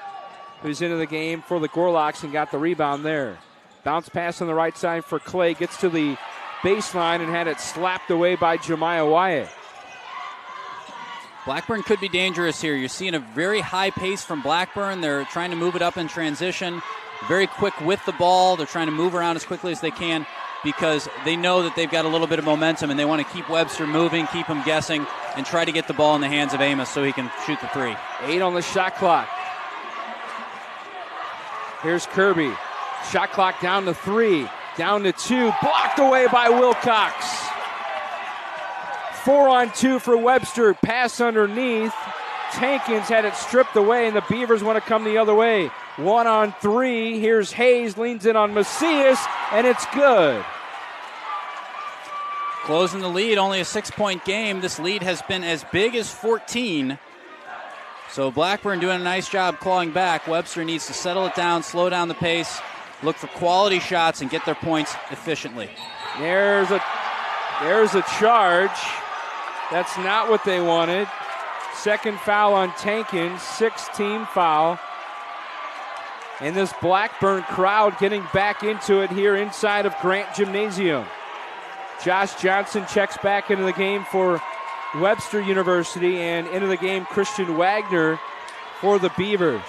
who's into the game for the Gorlocks and got the rebound there. Bounce pass on the right side for Clay. Gets to the baseline and had it slapped away by Jemiah Wyatt. Blackburn could be dangerous here. You're seeing a very high pace from Blackburn. They're trying to move it up in transition. Very quick with the ball. They're trying to move around as quickly as they can because they know that they've got a little bit of momentum and they want to keep Webster moving, keep him guessing, and try to get the ball in the hands of Amos so he can shoot the three. 8 on the shot clock. Here's Kirby. Shot clock down to 3, down to 2, blocked away by Wilcox. 4 on 2 for Webster. Pass underneath. Tankins had it stripped away, and the Beavers want to come the other way. 1 on 3. Here's Hayes, leans in on Macias, and it's good. Closing the lead, only a 6-point game. This lead has been as big as 14. So Blackburn doing a nice job clawing back. Webster needs to settle it down, slow down the pace, look for quality shots, and get their points efficiently. There's a charge. That's not what they wanted. Second foul on Tankins, 6th-team foul. And this Blackburn crowd getting back into it here inside of Grant Gymnasium. Josh Johnson checks back into the game for Webster University, and into the game Christian Wagner for the Beavers.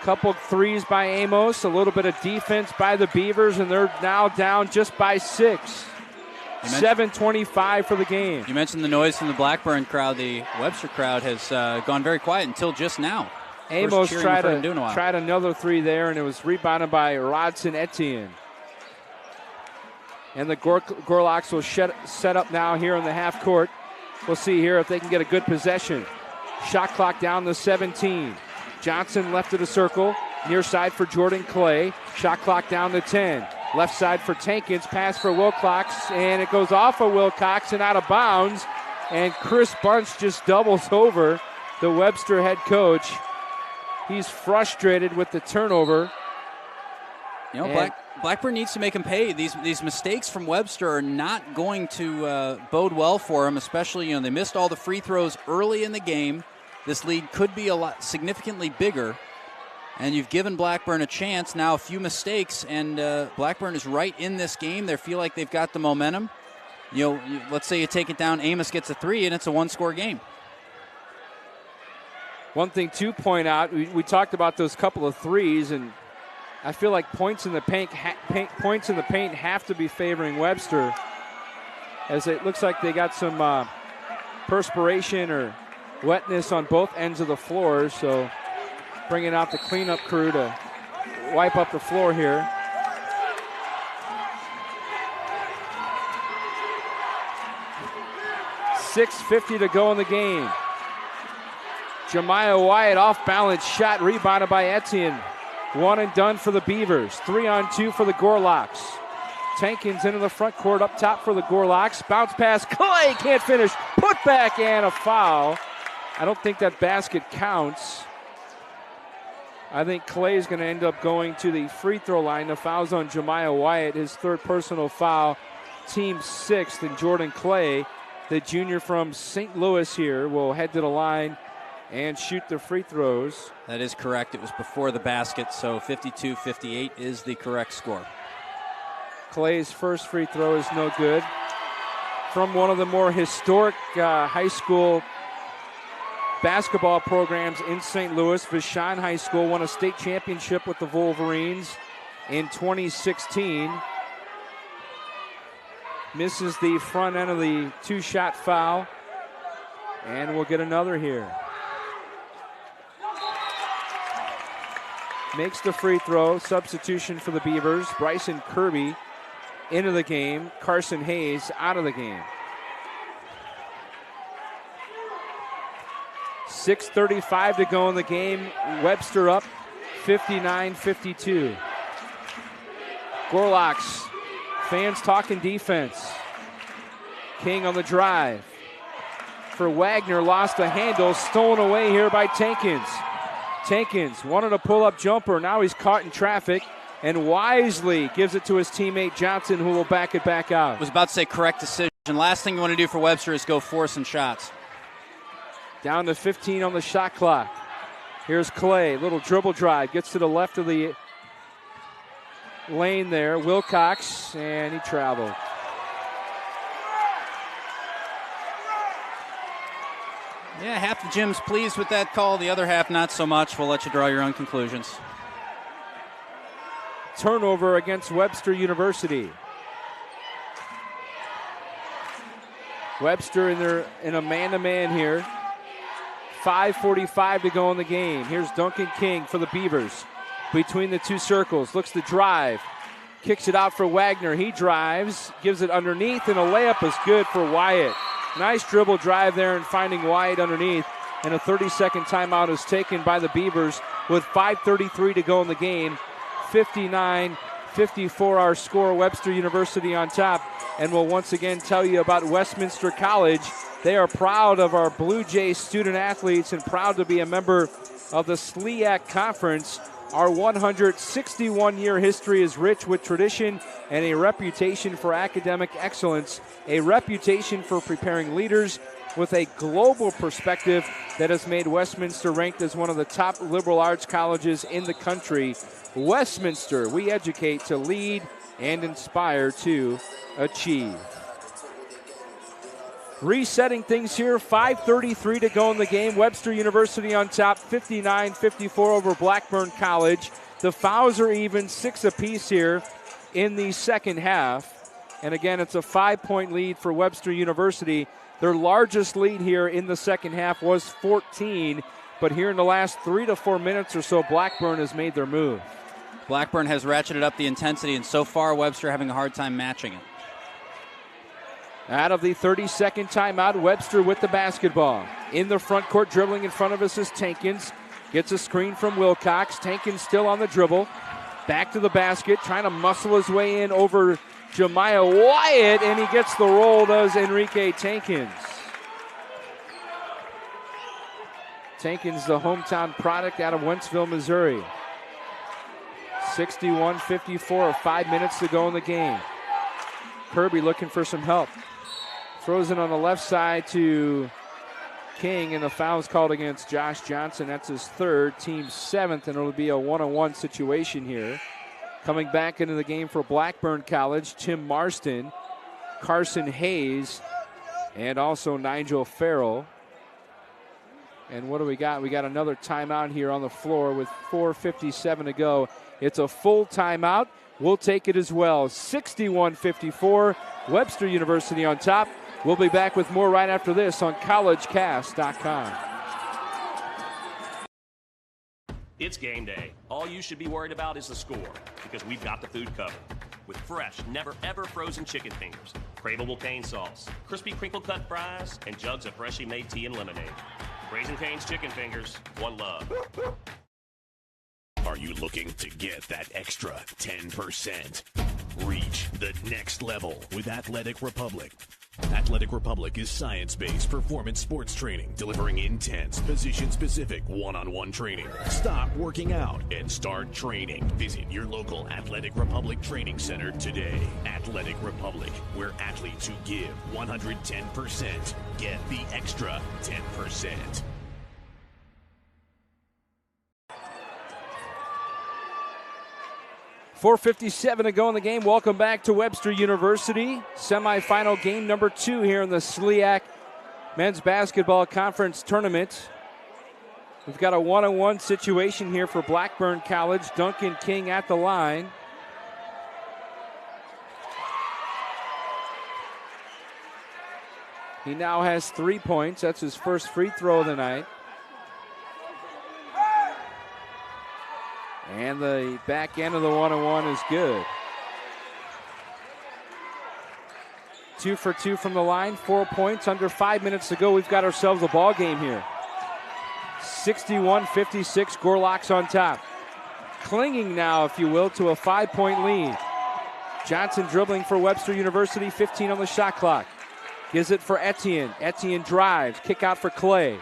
Couple threes by Amos, a little bit of defense by the Beavers, and they're now down just by 6. 7:25 for the game. You mentioned the noise from the Blackburn crowd. The Webster crowd has gone very quiet until just now. Amos tried another three there, and it was rebounded by Rodson Etienne. And the Gorlocks will set up now here in the half court. We'll see here if they can get a good possession. Shot clock down to 17. Johnson left of the circle. Near side for Jordan Clay. Shot clock down to 10. Left side for Tankins. Pass for Wilcox. And it goes off of Wilcox and out of bounds. And Chris Bunch just doubles over the Webster head coach. He's frustrated with the turnover. You know, Blackburn needs to make him pay. These mistakes from Webster are not going to bode well for him, especially, they missed all the free throws early in the game. This lead could be significantly bigger, and you've given Blackburn a chance. Now a few mistakes, and Blackburn is right in this game. They feel like they've got the momentum. Let's say you take it down, Amos gets a 3, and it's a one-score game. One thing to point out, we talked about those couple of threes, and I feel like points in the paint have to be favoring Webster, as it looks like they got some perspiration or wetness on both ends of the floor, so bringing out the cleanup crew to wipe up the floor here. .650 to go in the game. Jemiah Wyatt off-balance shot, rebounded by Etienne. 1 and done for the Beavers. 3 on 2 for the Gorlocks. Tankins into the front court up top for the Gorlocks. Bounce pass, Clay can't finish. Put back and a foul. I don't think that basket counts. I think Clay is going to end up going to the free throw line. The foul's on Jemiah Wyatt, his 3rd personal foul, team 6th. And Jordan Clay, the junior from St. Louis here, will head to the line and shoot the free throws. That is correct. It was before the basket, so 52-58 is the correct score. Clay's first free throw is no good. From one of the more historic high school basketball programs in St. Louis, Vashon High School won a state championship with the Wolverines in 2016. Misses the front end of the 2-shot foul, and we'll get another here. Makes the free throw. Substitution for the Beavers. Bryson Kirby into the game. Carson Hayes out of the game. 6:35 to go in the game. Webster up 59-52. Gorlocks. Fans talking defense. King on the drive. For Wagner, lost the handle. Stolen away here by Tankins. Tankins wanted a pull-up jumper. Now he's caught in traffic, and wisely gives it to his teammate Johnson, who will back it back out. I was about to say correct decision. Last thing you want to do for Webster is go force some shots. Down to 15 on the shot clock. Here's Clay, little dribble drive, gets to the left of the lane there. Wilcox, and he traveled. Yeah, half the gym's pleased with that call, the other half not so much. We'll let you draw your own conclusions. Turnover against Webster University. Webster in a man-to-man here. 5:45 to go in the game. Here's Duncan King for the Beavers. Between the two circles, looks to drive. Kicks it out for Wagner. He drives, gives it underneath, and a layup is good for Wyatt. Nice dribble drive there and finding Wyatt underneath. And a 30-second timeout is taken by the Beavers with 5:33 to go in the game. 59-54 our score. Webster University on top. And we'll once again tell you about Westminster College. They are proud of our Blue Jays student athletes and proud to be a member of the SLIAC Conference. Our 161-year history is rich with tradition and a reputation for academic excellence, a reputation for preparing leaders with a global perspective that has made Westminster ranked as one of the top liberal arts colleges in the country. Westminster, we educate to lead and inspire to achieve. Resetting things here, 5:33 to go in the game. Webster University on top, 59-54 over Blackburn College. The fouls are even, 6 apiece here in the second half. And again, it's a 5-point lead for Webster University. Their largest lead here in the second half was 14. But here in the last 3 to 4 minutes or so, Blackburn has made their move. Blackburn has ratcheted up the intensity, and so far Webster having a hard time matching it. Out of the 30-second timeout, Webster with the basketball. In the front court, dribbling in front of us is Tankins. Gets a screen from Wilcox. Tankins still on the dribble. Back to the basket, trying to muscle his way in over Jemiah Wyatt, and he gets the roll, does Enrique Tankins. Tankins, the hometown product out of Wentzville, Missouri. 61-54, 5 minutes to go in the game. Kirby looking for some help. Throws it on the left side to King, and the foul's called against Josh Johnson. That's his third, team's 7th, and it'll be a one-on-one situation here. Coming back into the game for Blackburn College, Tim Marston, Carson Hayes, and also Nigel Farrell. And what do we got? We got another timeout here on the floor with 4:57 to go. It's a full timeout. We'll take it as well. 61-54, Webster University on top. We'll be back with more right after this on collegecast.com. It's game day. All you should be worried about is the score, because we've got the food covered. With fresh, never ever frozen chicken fingers, craveable cane sauce, crispy crinkle cut fries, and jugs of freshly made tea and lemonade. Raising Cane's Chicken Fingers, one love. Are you looking to get that extra 10%? Reach the next level with Athletic Republic. Athletic Republic is science-based performance sports training, delivering intense, position-specific one-on-one training. Stop working out and start training. Visit your local Athletic Republic training center today. Athletic Republic, where athletes who give 110% get the extra 10%. .457 to go in the game. Welcome back to Webster University. Semifinal game number 2 here in the SLIAC Men's Basketball Conference Tournament. We've got a one-on-one situation here for Blackburn College. Duncan King at the line. He now has 3 points. That's his first free throw of the night. And the back end of the one-on-one is good. 2 for 2 from the line, 4 points, under 5 minutes to go. We've got ourselves a ball game here. 61-56, Gorlock's on top. Clinging now, if you will, to a 5-point lead. Johnson dribbling for Webster University, 15 on the shot clock. Gives it for Etienne. Etienne drives, kick out for Clay.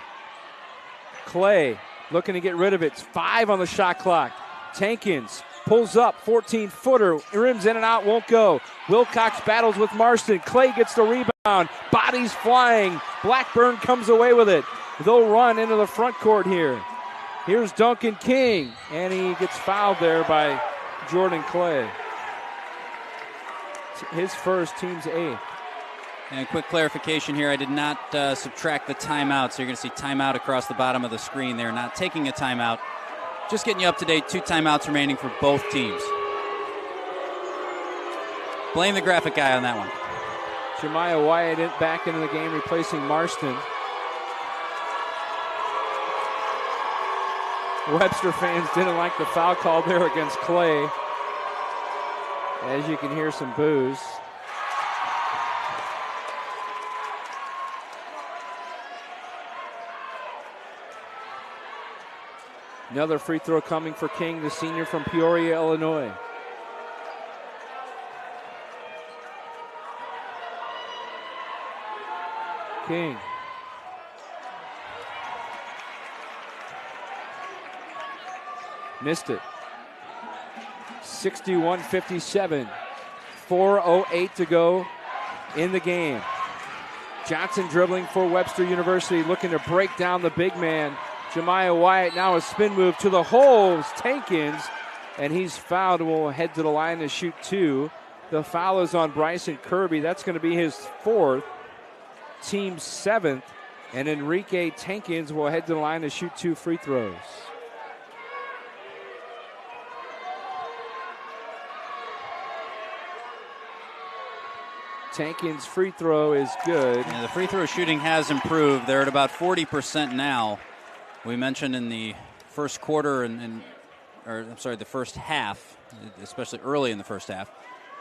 Clay looking to get rid of it. It's 5 on the shot clock. Tankins pulls up, 14-footer, rims in and out, won't go. Wilcox battles with Marston. Clay gets the rebound, bodies flying. Blackburn comes away with it. They'll run into the front court here. Here's Duncan King, and he gets fouled there by Jordan Clay. His first, team's 8th. And quick clarification here, I did not subtract the timeout, so you're going to see timeout across the bottom of the screen there. Not taking a timeout, just getting you up to date. 2 timeouts remaining for both teams. Blame the graphic guy on that one. Jemiah Wyatt back into the game, replacing Marston. Webster fans didn't like the foul call there against Clay. As you can hear, some boos. Another free throw coming for King, the senior from Peoria, Illinois. King. Missed it. 61-57. 4:08 to go in the game. Johnson dribbling for Webster University, looking to break down the big man. Jemiah Wyatt, now a spin move to the holes. Tankins, and he's fouled. Will head to the line to shoot 2. The foul is on Bryson Kirby. That's going to be his 4th, team's 7th. And Enrique Tankins will head to the line to shoot 2 free throws. Tankins' free throw is good. Yeah, the free throw shooting has improved. They're at about 40% now. We mentioned in the first quarter the first half, especially early in the first half,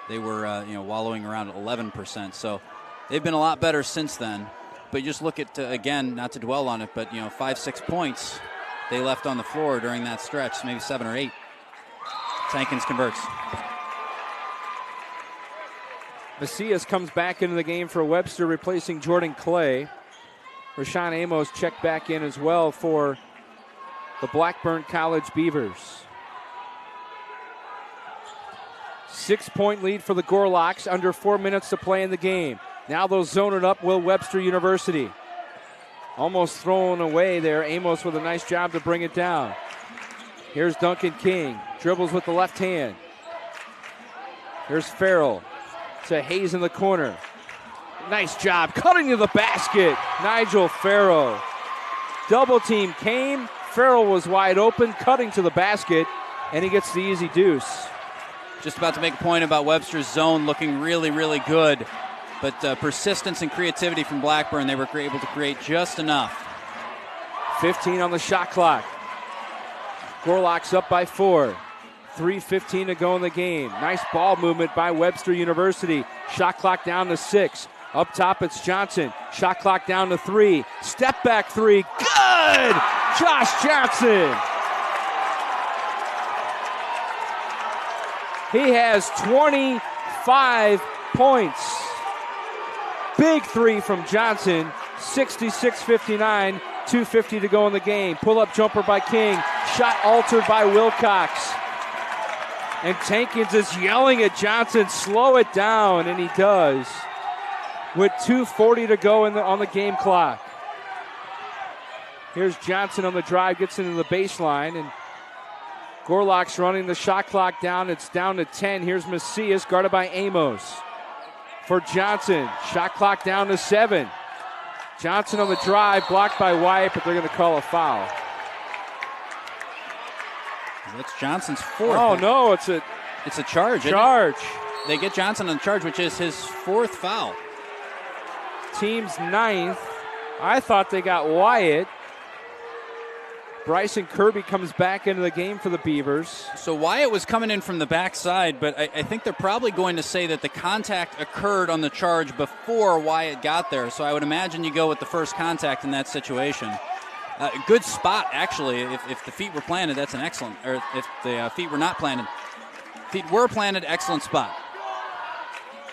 they were wallowing around 11%. So they've been a lot better since then. But you just look at, again, not to dwell on it, but 5-6 points they left on the floor during that stretch, maybe 7 or 8. Tankins converts. Macias comes back into the game for Webster, replacing Jordan Clay. Rashawn Amos checked back in as well for the Blackburn College Beavers. 6-point lead for the Gorlocks, under 4 minutes to play in the game. Now they'll zone it up, will Webster University. Almost thrown away there. Amos with a nice job to bring it down. Here's Duncan King, dribbles with the left hand. Here's Farrell to Hayes in the corner. Nice job cutting to the basket. Nigel Farrell. Double team came. Farrell was wide open, cutting to the basket, and he gets the easy deuce. Just about to make a point about Webster's zone looking really, really good. But persistence and creativity from Blackburn, they were able to create just enough. 15 on the shot clock. Gorlocks up by 4. 3:15 to go in the game. Nice ball movement by Webster University. Shot clock down to 6. Up top, it's Johnson. Shot clock down to 3. Step back 3. Good! Josh Johnson. He has 25 points. Big 3 from Johnson. 66-59. 2:50 to go in the game. Pull-up jumper by King. Shot altered by Wilcox. And Tankins is yelling at Johnson, slow it down, and he does. With 2:40 to go on the game clock. Here's Johnson on the drive, gets into the baseline, and Gorlocks running the shot clock down. It's down to 10. Here's Macias, guarded by Amos. For Johnson, shot clock down to 7. Johnson on the drive, blocked by Wyatt, but they're going to call a foul. That's Johnson's 4th. Oh, no, it's a charge. Charge. They get Johnson on the charge, which is his 4th foul. Team's 9th. I thought they got Wyatt. Bryson Kirby comes back into the game for the Beavers. So Wyatt was coming in from the backside, but I think they're probably going to say that the contact occurred on the charge before Wyatt got there. So I would imagine you go with the first contact in that situation. Good spot, actually. If the feet were planted, that's an excellent. Or if the feet were not planted. Feet were planted, excellent spot.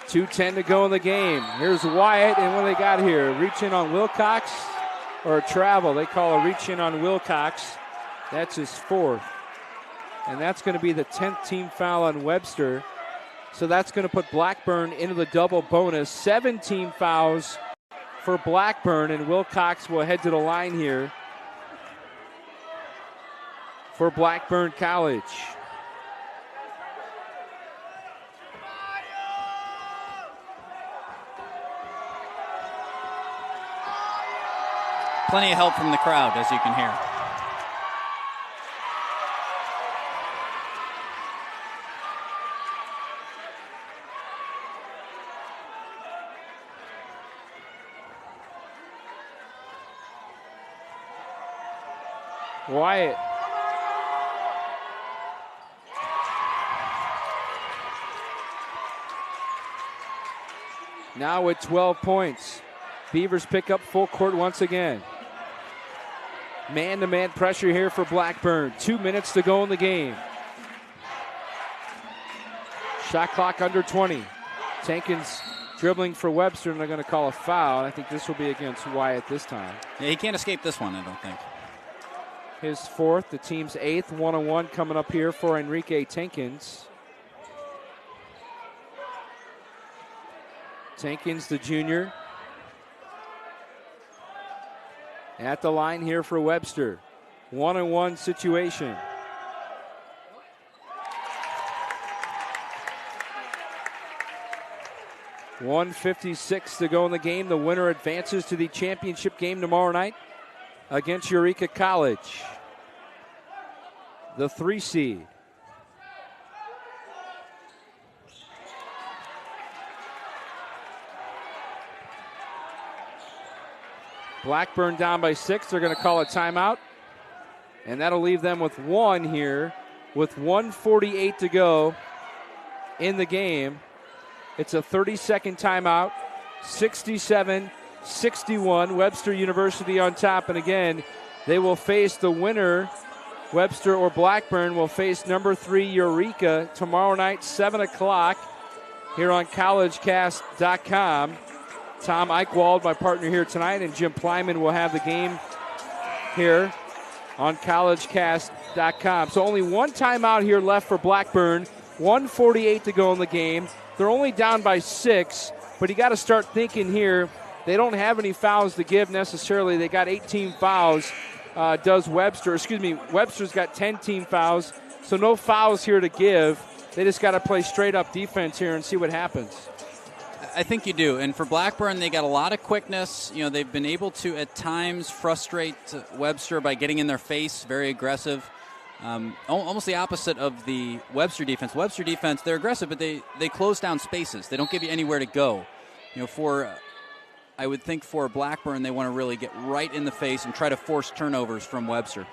2:10 to go in the game. Here's Wyatt, and what do they got here? Reach in on Wilcox, or a travel. They call a reach in on Wilcox. That's his 4th. And that's going to be the 10th team foul on Webster. So that's going to put Blackburn into the double bonus. 7 team fouls for Blackburn, and Wilcox will head to the line here for Blackburn College. Plenty of help from the crowd, as you can hear. Wyatt. Now with 12 points. Beavers pick up full court once again. Man-to-man pressure here for Blackburn. 2 minutes to go in the game. Shot clock under 20. Tankins dribbling for Webster, and they're going to call a foul. I think this will be against Wyatt this time. Yeah, he can't escape this one, I don't think. His fourth, the team's 8th, 1-on-1 coming up here for Enrique Tankins. Tankins, the junior. At the line here for Webster. 1-on-1 situation. .156 to go in the game. The winner advances to the championship game tomorrow night against Eureka College, the 3 seed. Blackburn down by 6. They're going to call a timeout, and that'll leave them with 1 here with 1:48 to go in the game. It's a 30-second timeout, 67-61, Webster University on top. And again, they will face the winner. Webster or Blackburn will face number 3 Eureka tomorrow night, 7 o'clock, here on collegecast.com. Tom Eichwald, my partner here tonight, and Jim Plyman will have the game here on collegecast.com. So only 1 timeout here left for Blackburn, 1:48 to go in the game. They're only down by 6, but you got to start thinking here. They don't have any fouls to give necessarily. They got 18 fouls, does Webster. Webster's got 10 team fouls, so no fouls here to give. They just got to play straight-up defense here and see what happens. I think you do. And for Blackburn, they got a lot of quickness. You know, they've been able to, at times, frustrate Webster by getting in their face, very aggressive. Almost the opposite of the Webster defense. Webster defense, they're aggressive, but they close down spaces. They don't give you anywhere to go. You know, I would think for Blackburn, they want to really get right in the face and try to force turnovers from Webster.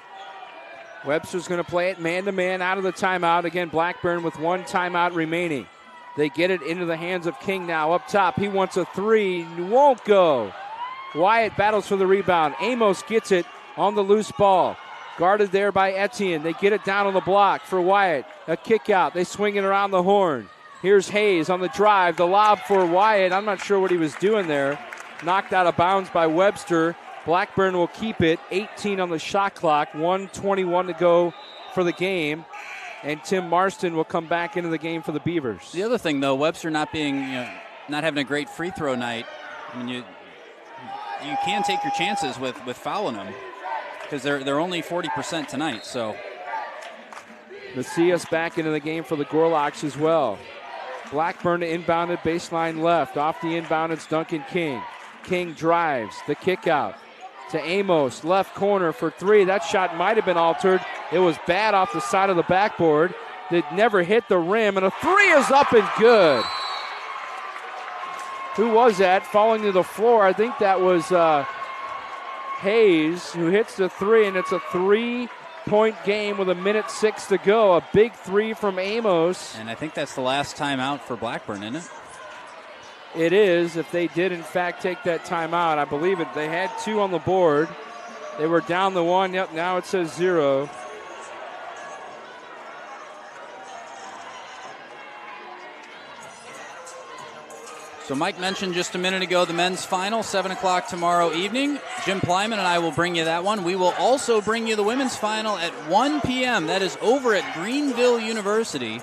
Webster's going to play it man-to-man out of the timeout. Again, Blackburn with 1 timeout remaining. They get it into the hands of King now up top. He wants a 3, won't go. Wyatt battles for the rebound. Amos gets it on the loose ball. Guarded there by Etienne. They get it down on the block for Wyatt. A kick out. They swing it around the horn. Here's Hayes on the drive. The lob for Wyatt. I'm not sure what he was doing there. Knocked out of bounds by Webster. Blackburn will keep it. 18 on the shot clock. 1:21 to go for the game. And Tim Marston will come back into the game for the Beavers. The other thing, though, Webster not having a great free throw night. I mean, you can take your chances with fouling them, because they're only 40% tonight. So Macias back into the game for the Gorlocks as well. Blackburn inbounded baseline left. Off the inbound, it's Duncan King. King drives the kick out to Amos, left corner for 3. That shot might have been altered. It was bad off the side of the backboard. It never hit the rim, and a 3 is up and good. Who was that falling to the floor? I think that was Hayes, who hits the 3, and it's a 3-point game with 1:06 to go. A big 3 from Amos. And I think that's the last timeout for Blackburn, isn't it? It is, if they did, in fact, take that timeout. I believe it. They had 2 on the board. They were down the 1. Yep, now it says 0. So Mike mentioned just a minute ago the men's final, 7 o'clock tomorrow evening. Jim Plyman and I will bring you that one. We will also bring you the women's final at 1 p.m. That is over at Greenville University.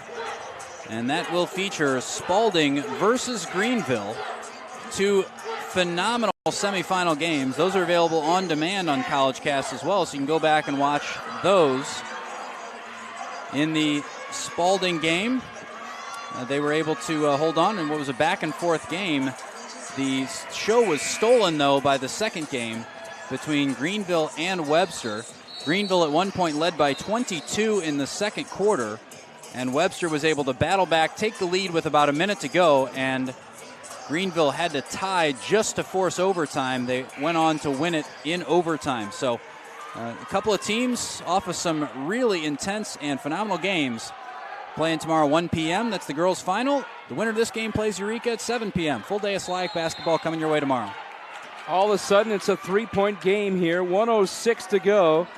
And that will feature Spalding versus Greenville. 2 phenomenal semifinal games. Those are available on demand on CollegeCast as well, so you can go back and watch those. In the Spalding game, they were able to hold on in what was a back-and-forth game. The show was stolen, though, by the second game. between Greenville and Webster. Greenville at one point led by 22 in the second quarter, and Webster was able to battle back, take the lead with about a minute to go, and Greenville had to tie just to force overtime. They went on to win it in overtime. So a couple of teams off of some really intense and phenomenal games playing tomorrow 1 p.m. That's the girls' final. The winner of this game plays Eureka at 7 p.m. Full day of SLIAC basketball coming your way tomorrow. All of a sudden, it's a three-point game here. 1:06 to go.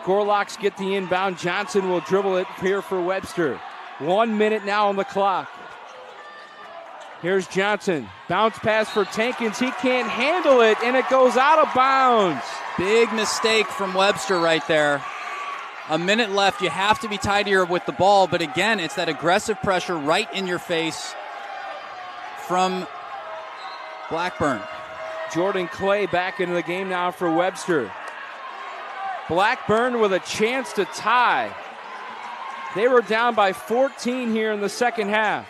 Gorlocks get the inbound. Johnson will dribble it here for Webster. 1 minute now on the clock. Here's Johnson. Bounce pass for Tankins. He can't handle it, and it goes out of bounds. Big mistake from Webster right there. A minute left. You have to be tidier with the ball, but again, it's that aggressive pressure right in your face from Blackburn. Jordan Clay back into the game now for Webster. Blackburn with a chance to tie. They were down by 14 here in the second half.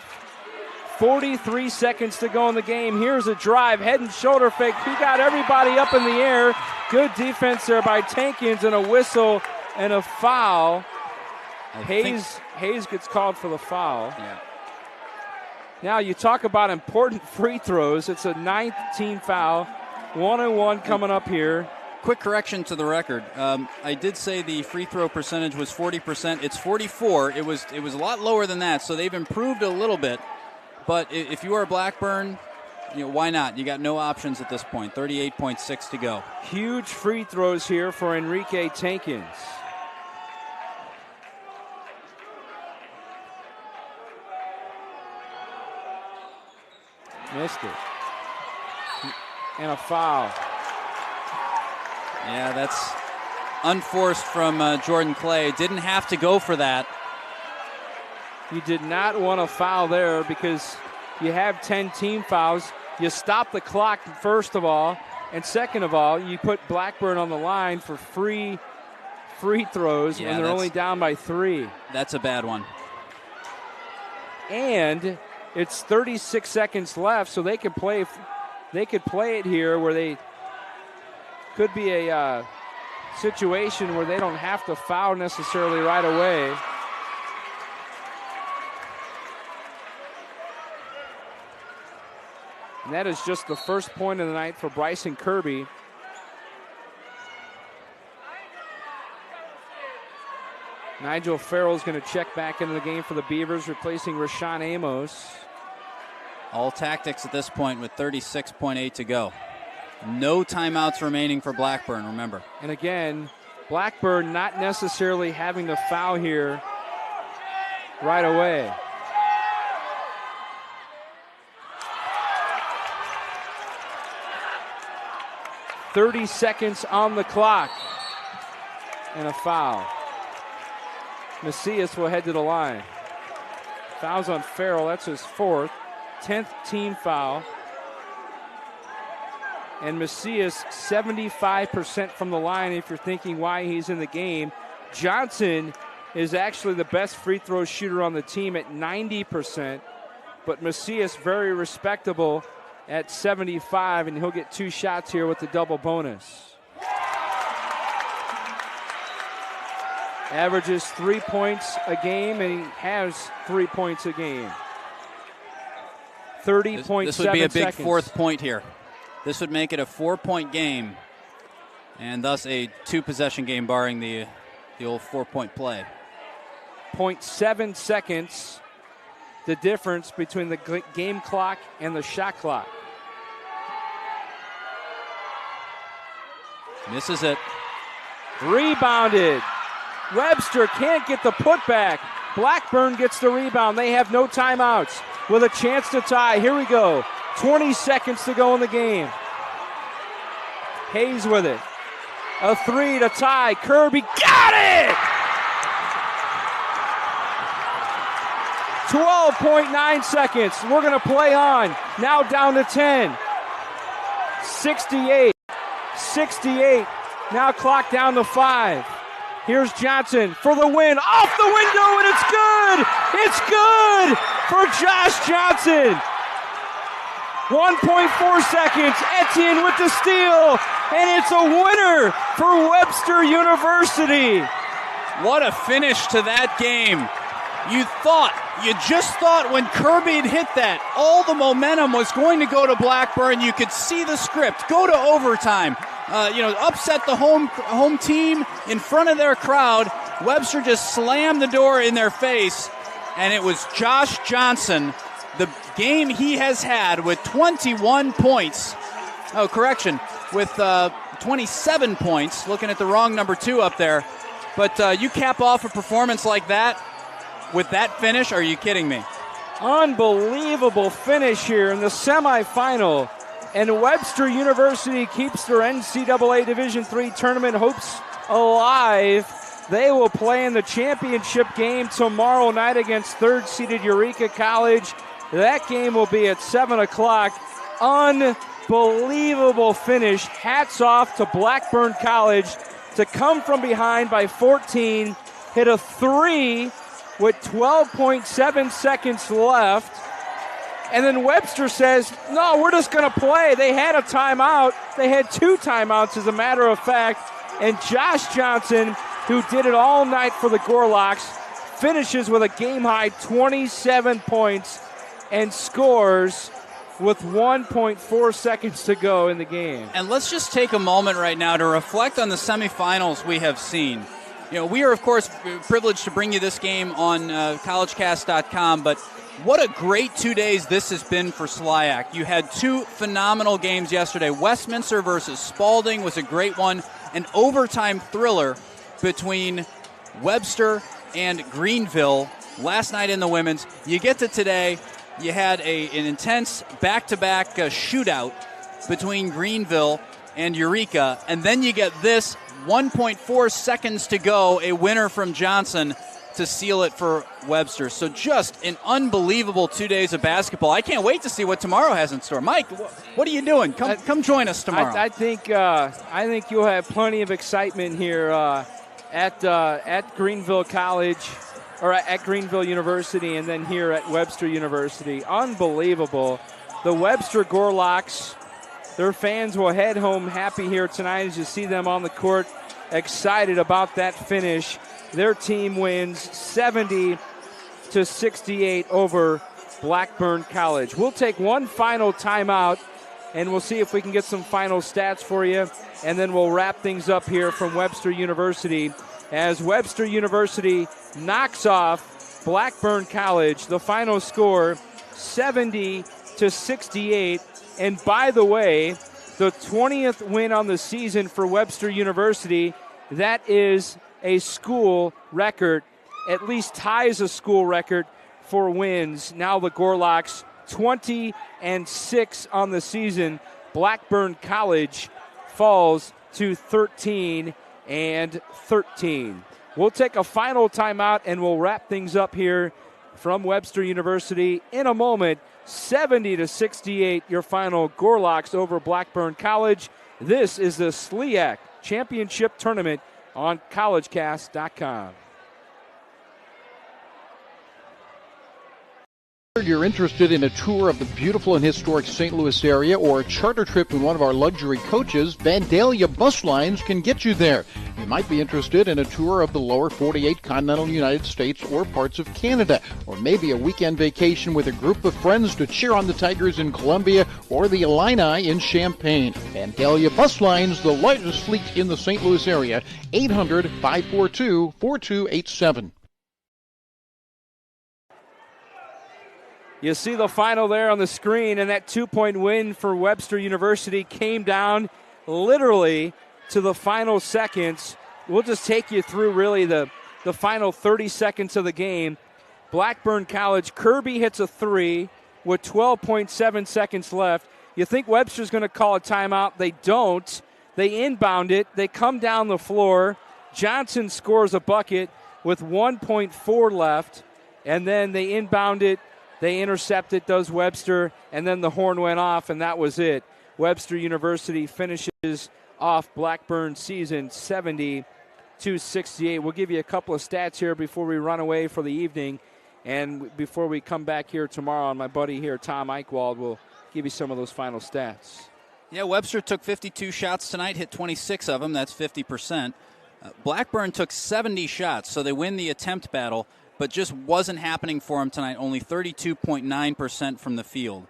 43 seconds to go in the game. Here's a drive, head and shoulder fake. He got everybody up in the air. Good defense there by Tankins, and a whistle and a foul. Hayes gets called for the foul. Yeah. Now you talk about important free throws. It's a 9th team foul. 1-1 coming up here. Quick correction to the record. I did say the free throw percentage was 40%. It's 44. It was a lot lower than that, so they've improved a little bit. But if you are Blackburn, why not? You got no options at this point. 38.6 to go. Huge free throws here for Enrique Tankins. Missed it. And a foul. Yeah, that's unforced from Jordan Clay. Didn't have to go for that. You did not want to foul there because you have 10 team fouls. You stop the clock, first of all, and second of all, you put Blackburn on the line for free throws when they're only down by 3. That's a bad one. And it's 36 seconds left, so they could play it here where they could be a situation where they don't have to foul necessarily right away. And that is just the first point of the night for Bryson Kirby. Nigel Farrell is going to check back into the game for the Beavers, replacing Rashawn Amos. All tactics at this point with 36.8 to go. No timeouts remaining for Blackburn, remember. And again, Blackburn not necessarily having to foul here right away. .30 seconds on the clock. And a foul. Macias will head to the line. Fouls on Farrell, that's his 4th. 10th team foul. And Macias, 75% from the line if you're thinking why he's in the game. Johnson is actually the best free throw shooter on the team at 90%. But Macias, very respectable at 75, and he'll get 2 shots here with the double bonus. Averages 3 points a game, and he has 3 points a game. 30.7 seconds. This would be a big 4th point here. This would make it a 4-point game, and thus a 2-possession game, barring the old 4-point play. 0.7 seconds, the difference between the game clock and the shot clock. Misses it. Rebounded. Webster can't get the putback. Blackburn gets the rebound. They have no timeouts with a chance to tie. Here we go. 20 seconds to go in the game. Hayes with it. A 3 to tie. Kirby got it! 12.9 seconds. We're going to play on. Now down to 10. 68. Now clock down to 5. Here's Johnson for the win. Off the window, and it's good! It's good for Josh Johnson. 1.4 seconds. Etienne with the steal. and it's a winner for Webster University. What a finish to that game. You just thought when Kirby had hit that, all the momentum was going to go to Blackburn. You could see the script go to overtime. Upset the home team in front of their crowd. Webster just slammed the door in their face, and it was Josh Johnson, the game he has had with 21 points. Oh, correction, with 27 points. Looking at the wrong number 2 up there. But you cap off a performance like that with that finish? Are you kidding me? Unbelievable finish here in the semifinal. And Webster University keeps their NCAA Division III tournament hopes alive. They will play in the championship game tomorrow night against third-seeded Eureka College. That game will be at 7 o'clock. Unbelievable finish. Hats off to Blackburn College to come from behind by 14, hit a 3 with 12.7 seconds left. And then Webster says, no, we're just going to play. They had a timeout. They had 2 timeouts, as a matter of fact. And Josh Johnson, who did it all night for the Gorlocks, finishes with a game-high 27 points and scores with 1.4 seconds to go in the game. And let's just take a moment right now to reflect on the semifinals we have seen. We are, of course, privileged to bring you this game on collegecast.com, but what a great 2 days this has been for SLIAC. You had 2 phenomenal games yesterday. Westminster versus Spalding was a great one, an overtime thriller between Webster and Greenville last night in the women's. You get to today, you had an intense back-to-back shootout between Greenville and Eureka, and then you get this 1.4 seconds to go, a winner from Johnson to seal it for Webster. So just an unbelievable 2 days of basketball. I can't wait to see what tomorrow has in store. Mike, what are you doing? Come join us tomorrow. I think you'll have plenty of excitement here at Greenville College, or at Greenville University, and then here at Webster University. Unbelievable. The Webster Gorlocks, their fans will head home happy here tonight as you see them on the court, excited about that finish. Their team wins 70-68 over Blackburn College. We'll take one final timeout, and we'll see if we can get some final stats for you, and then we'll wrap things up here from Webster University as Webster University knocks off Blackburn College. The final score, 70-68. And by the way, the 20th win on the season for Webster University, that is a school record, at least ties a school record for wins. Now the Gorlocks 20-6 on the season. Blackburn College falls to 13-13. We'll take a final timeout and we'll wrap things up here from Webster University in a moment. 70-68, your final Gorlocks over Blackburn College. This is the SLIAC Championship Tournament on collegecast.com. You're interested in a tour of the beautiful and historic St. Louis area or a charter trip in one of our luxury coaches, Vandalia Bus Lines can get you there. You might be interested in a tour of the lower 48 continental United States or parts of Canada, or maybe a weekend vacation with a group of friends to cheer on the Tigers in Columbia or the Illini in Champaign. Vandalia Bus Lines, the largest fleet in the St. Louis area, 800-542-4287. You see the final there on the screen, and that 2-point win for Webster University came down literally to the final seconds. We'll just take you through really the final 30 seconds of the game. Blackburn College, Kirby hits a 3 with 12.7 seconds left. You think Webster's going to call a timeout. They don't. They inbound it. They come down the floor. Johnson scores a bucket with 1.4 left, and then they inbound it. They intercept it, does Webster, and then the horn went off, and that was it. Webster University finishes off Blackburn's season 70-68. We'll give you a couple of stats here before we run away for the evening, and before we come back here tomorrow, and my buddy here, Tom Eichwald, will give you some of those final stats. Yeah, Webster took 52 shots tonight, hit 26 of them. That's 50%. Blackburn took 70 shots, so they win the attempt battle, but just wasn't happening for them tonight. Only 32.9% from the field.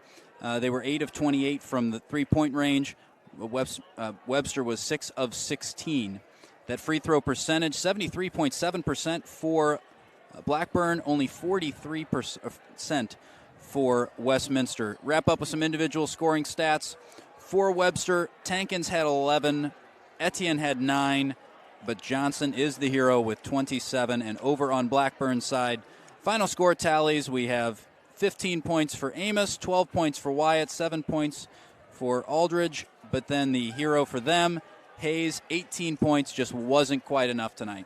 They were 8 of 28 from the three-point range. Webster was 6 of 16. That free throw percentage, 73.7% for Blackburn, only 43% for Westminster. Wrap up with some individual scoring stats. For Webster, Tankins had 11, Etienne had 9, but Johnson is the hero with 27. And over on Blackburn's side, final score tallies, we have 15 points for Amos, 12 points for Wyatt, 7 points for Aldridge, but then the hero for them, Hayes, 18 points, just wasn't quite enough tonight.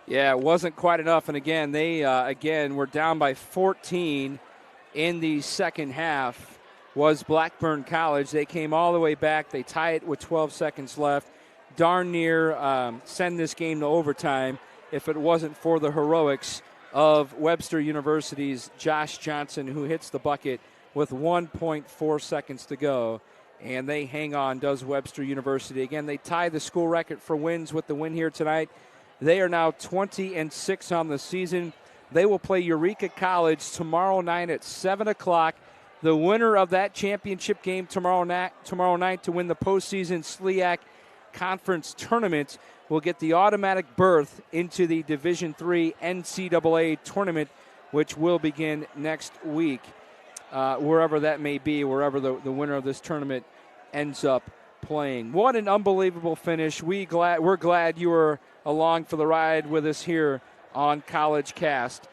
Yeah, it wasn't quite enough. And again, they were down by 14 in the second half. Was Blackburn College. They came all the way back. They tie it with 12 seconds left. Darn near send this game to overtime if it wasn't for the heroics of Webster University's Josh Johnson, who hits the bucket with 1.4 seconds to go. And they hang on, does Webster University. Again, they tie the school record for wins with the win here tonight. They are now 20-6 on the season. They will play Eureka College tomorrow night at 7 o'clock. The winner of that championship game tomorrow night to win the postseason SLIAC Conference Tournament will get the automatic berth into the Division III NCAA Tournament, which will begin next week, wherever that may be, wherever the winner of this tournament ends up playing. What an unbelievable finish. We're glad you were along for the ride with us here on CollegeCast.com.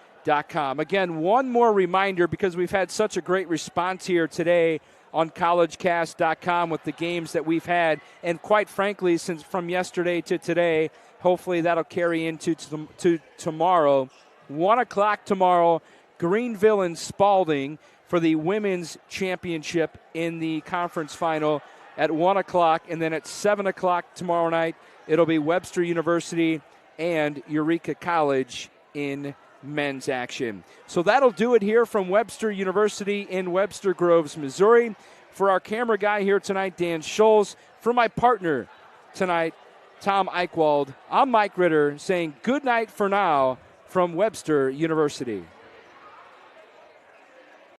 Again, one more reminder, because we've had such a great response here today on CollegeCast.com with the games that we've had, and quite frankly, since from yesterday to today, hopefully that'll carry into to tomorrow. 1 o'clock tomorrow, Greenville and Spalding for the women's championship in the conference final at 1 o'clock, and then at 7 o'clock tomorrow night, it'll be Webster University and Eureka College in men's action. So that'll do it here from Webster University in Webster Groves, Missouri. For our camera guy here tonight, Dan Scholes. For my partner tonight, Tom Eichwald, I'm Mike Ritter saying good night for now from Webster University.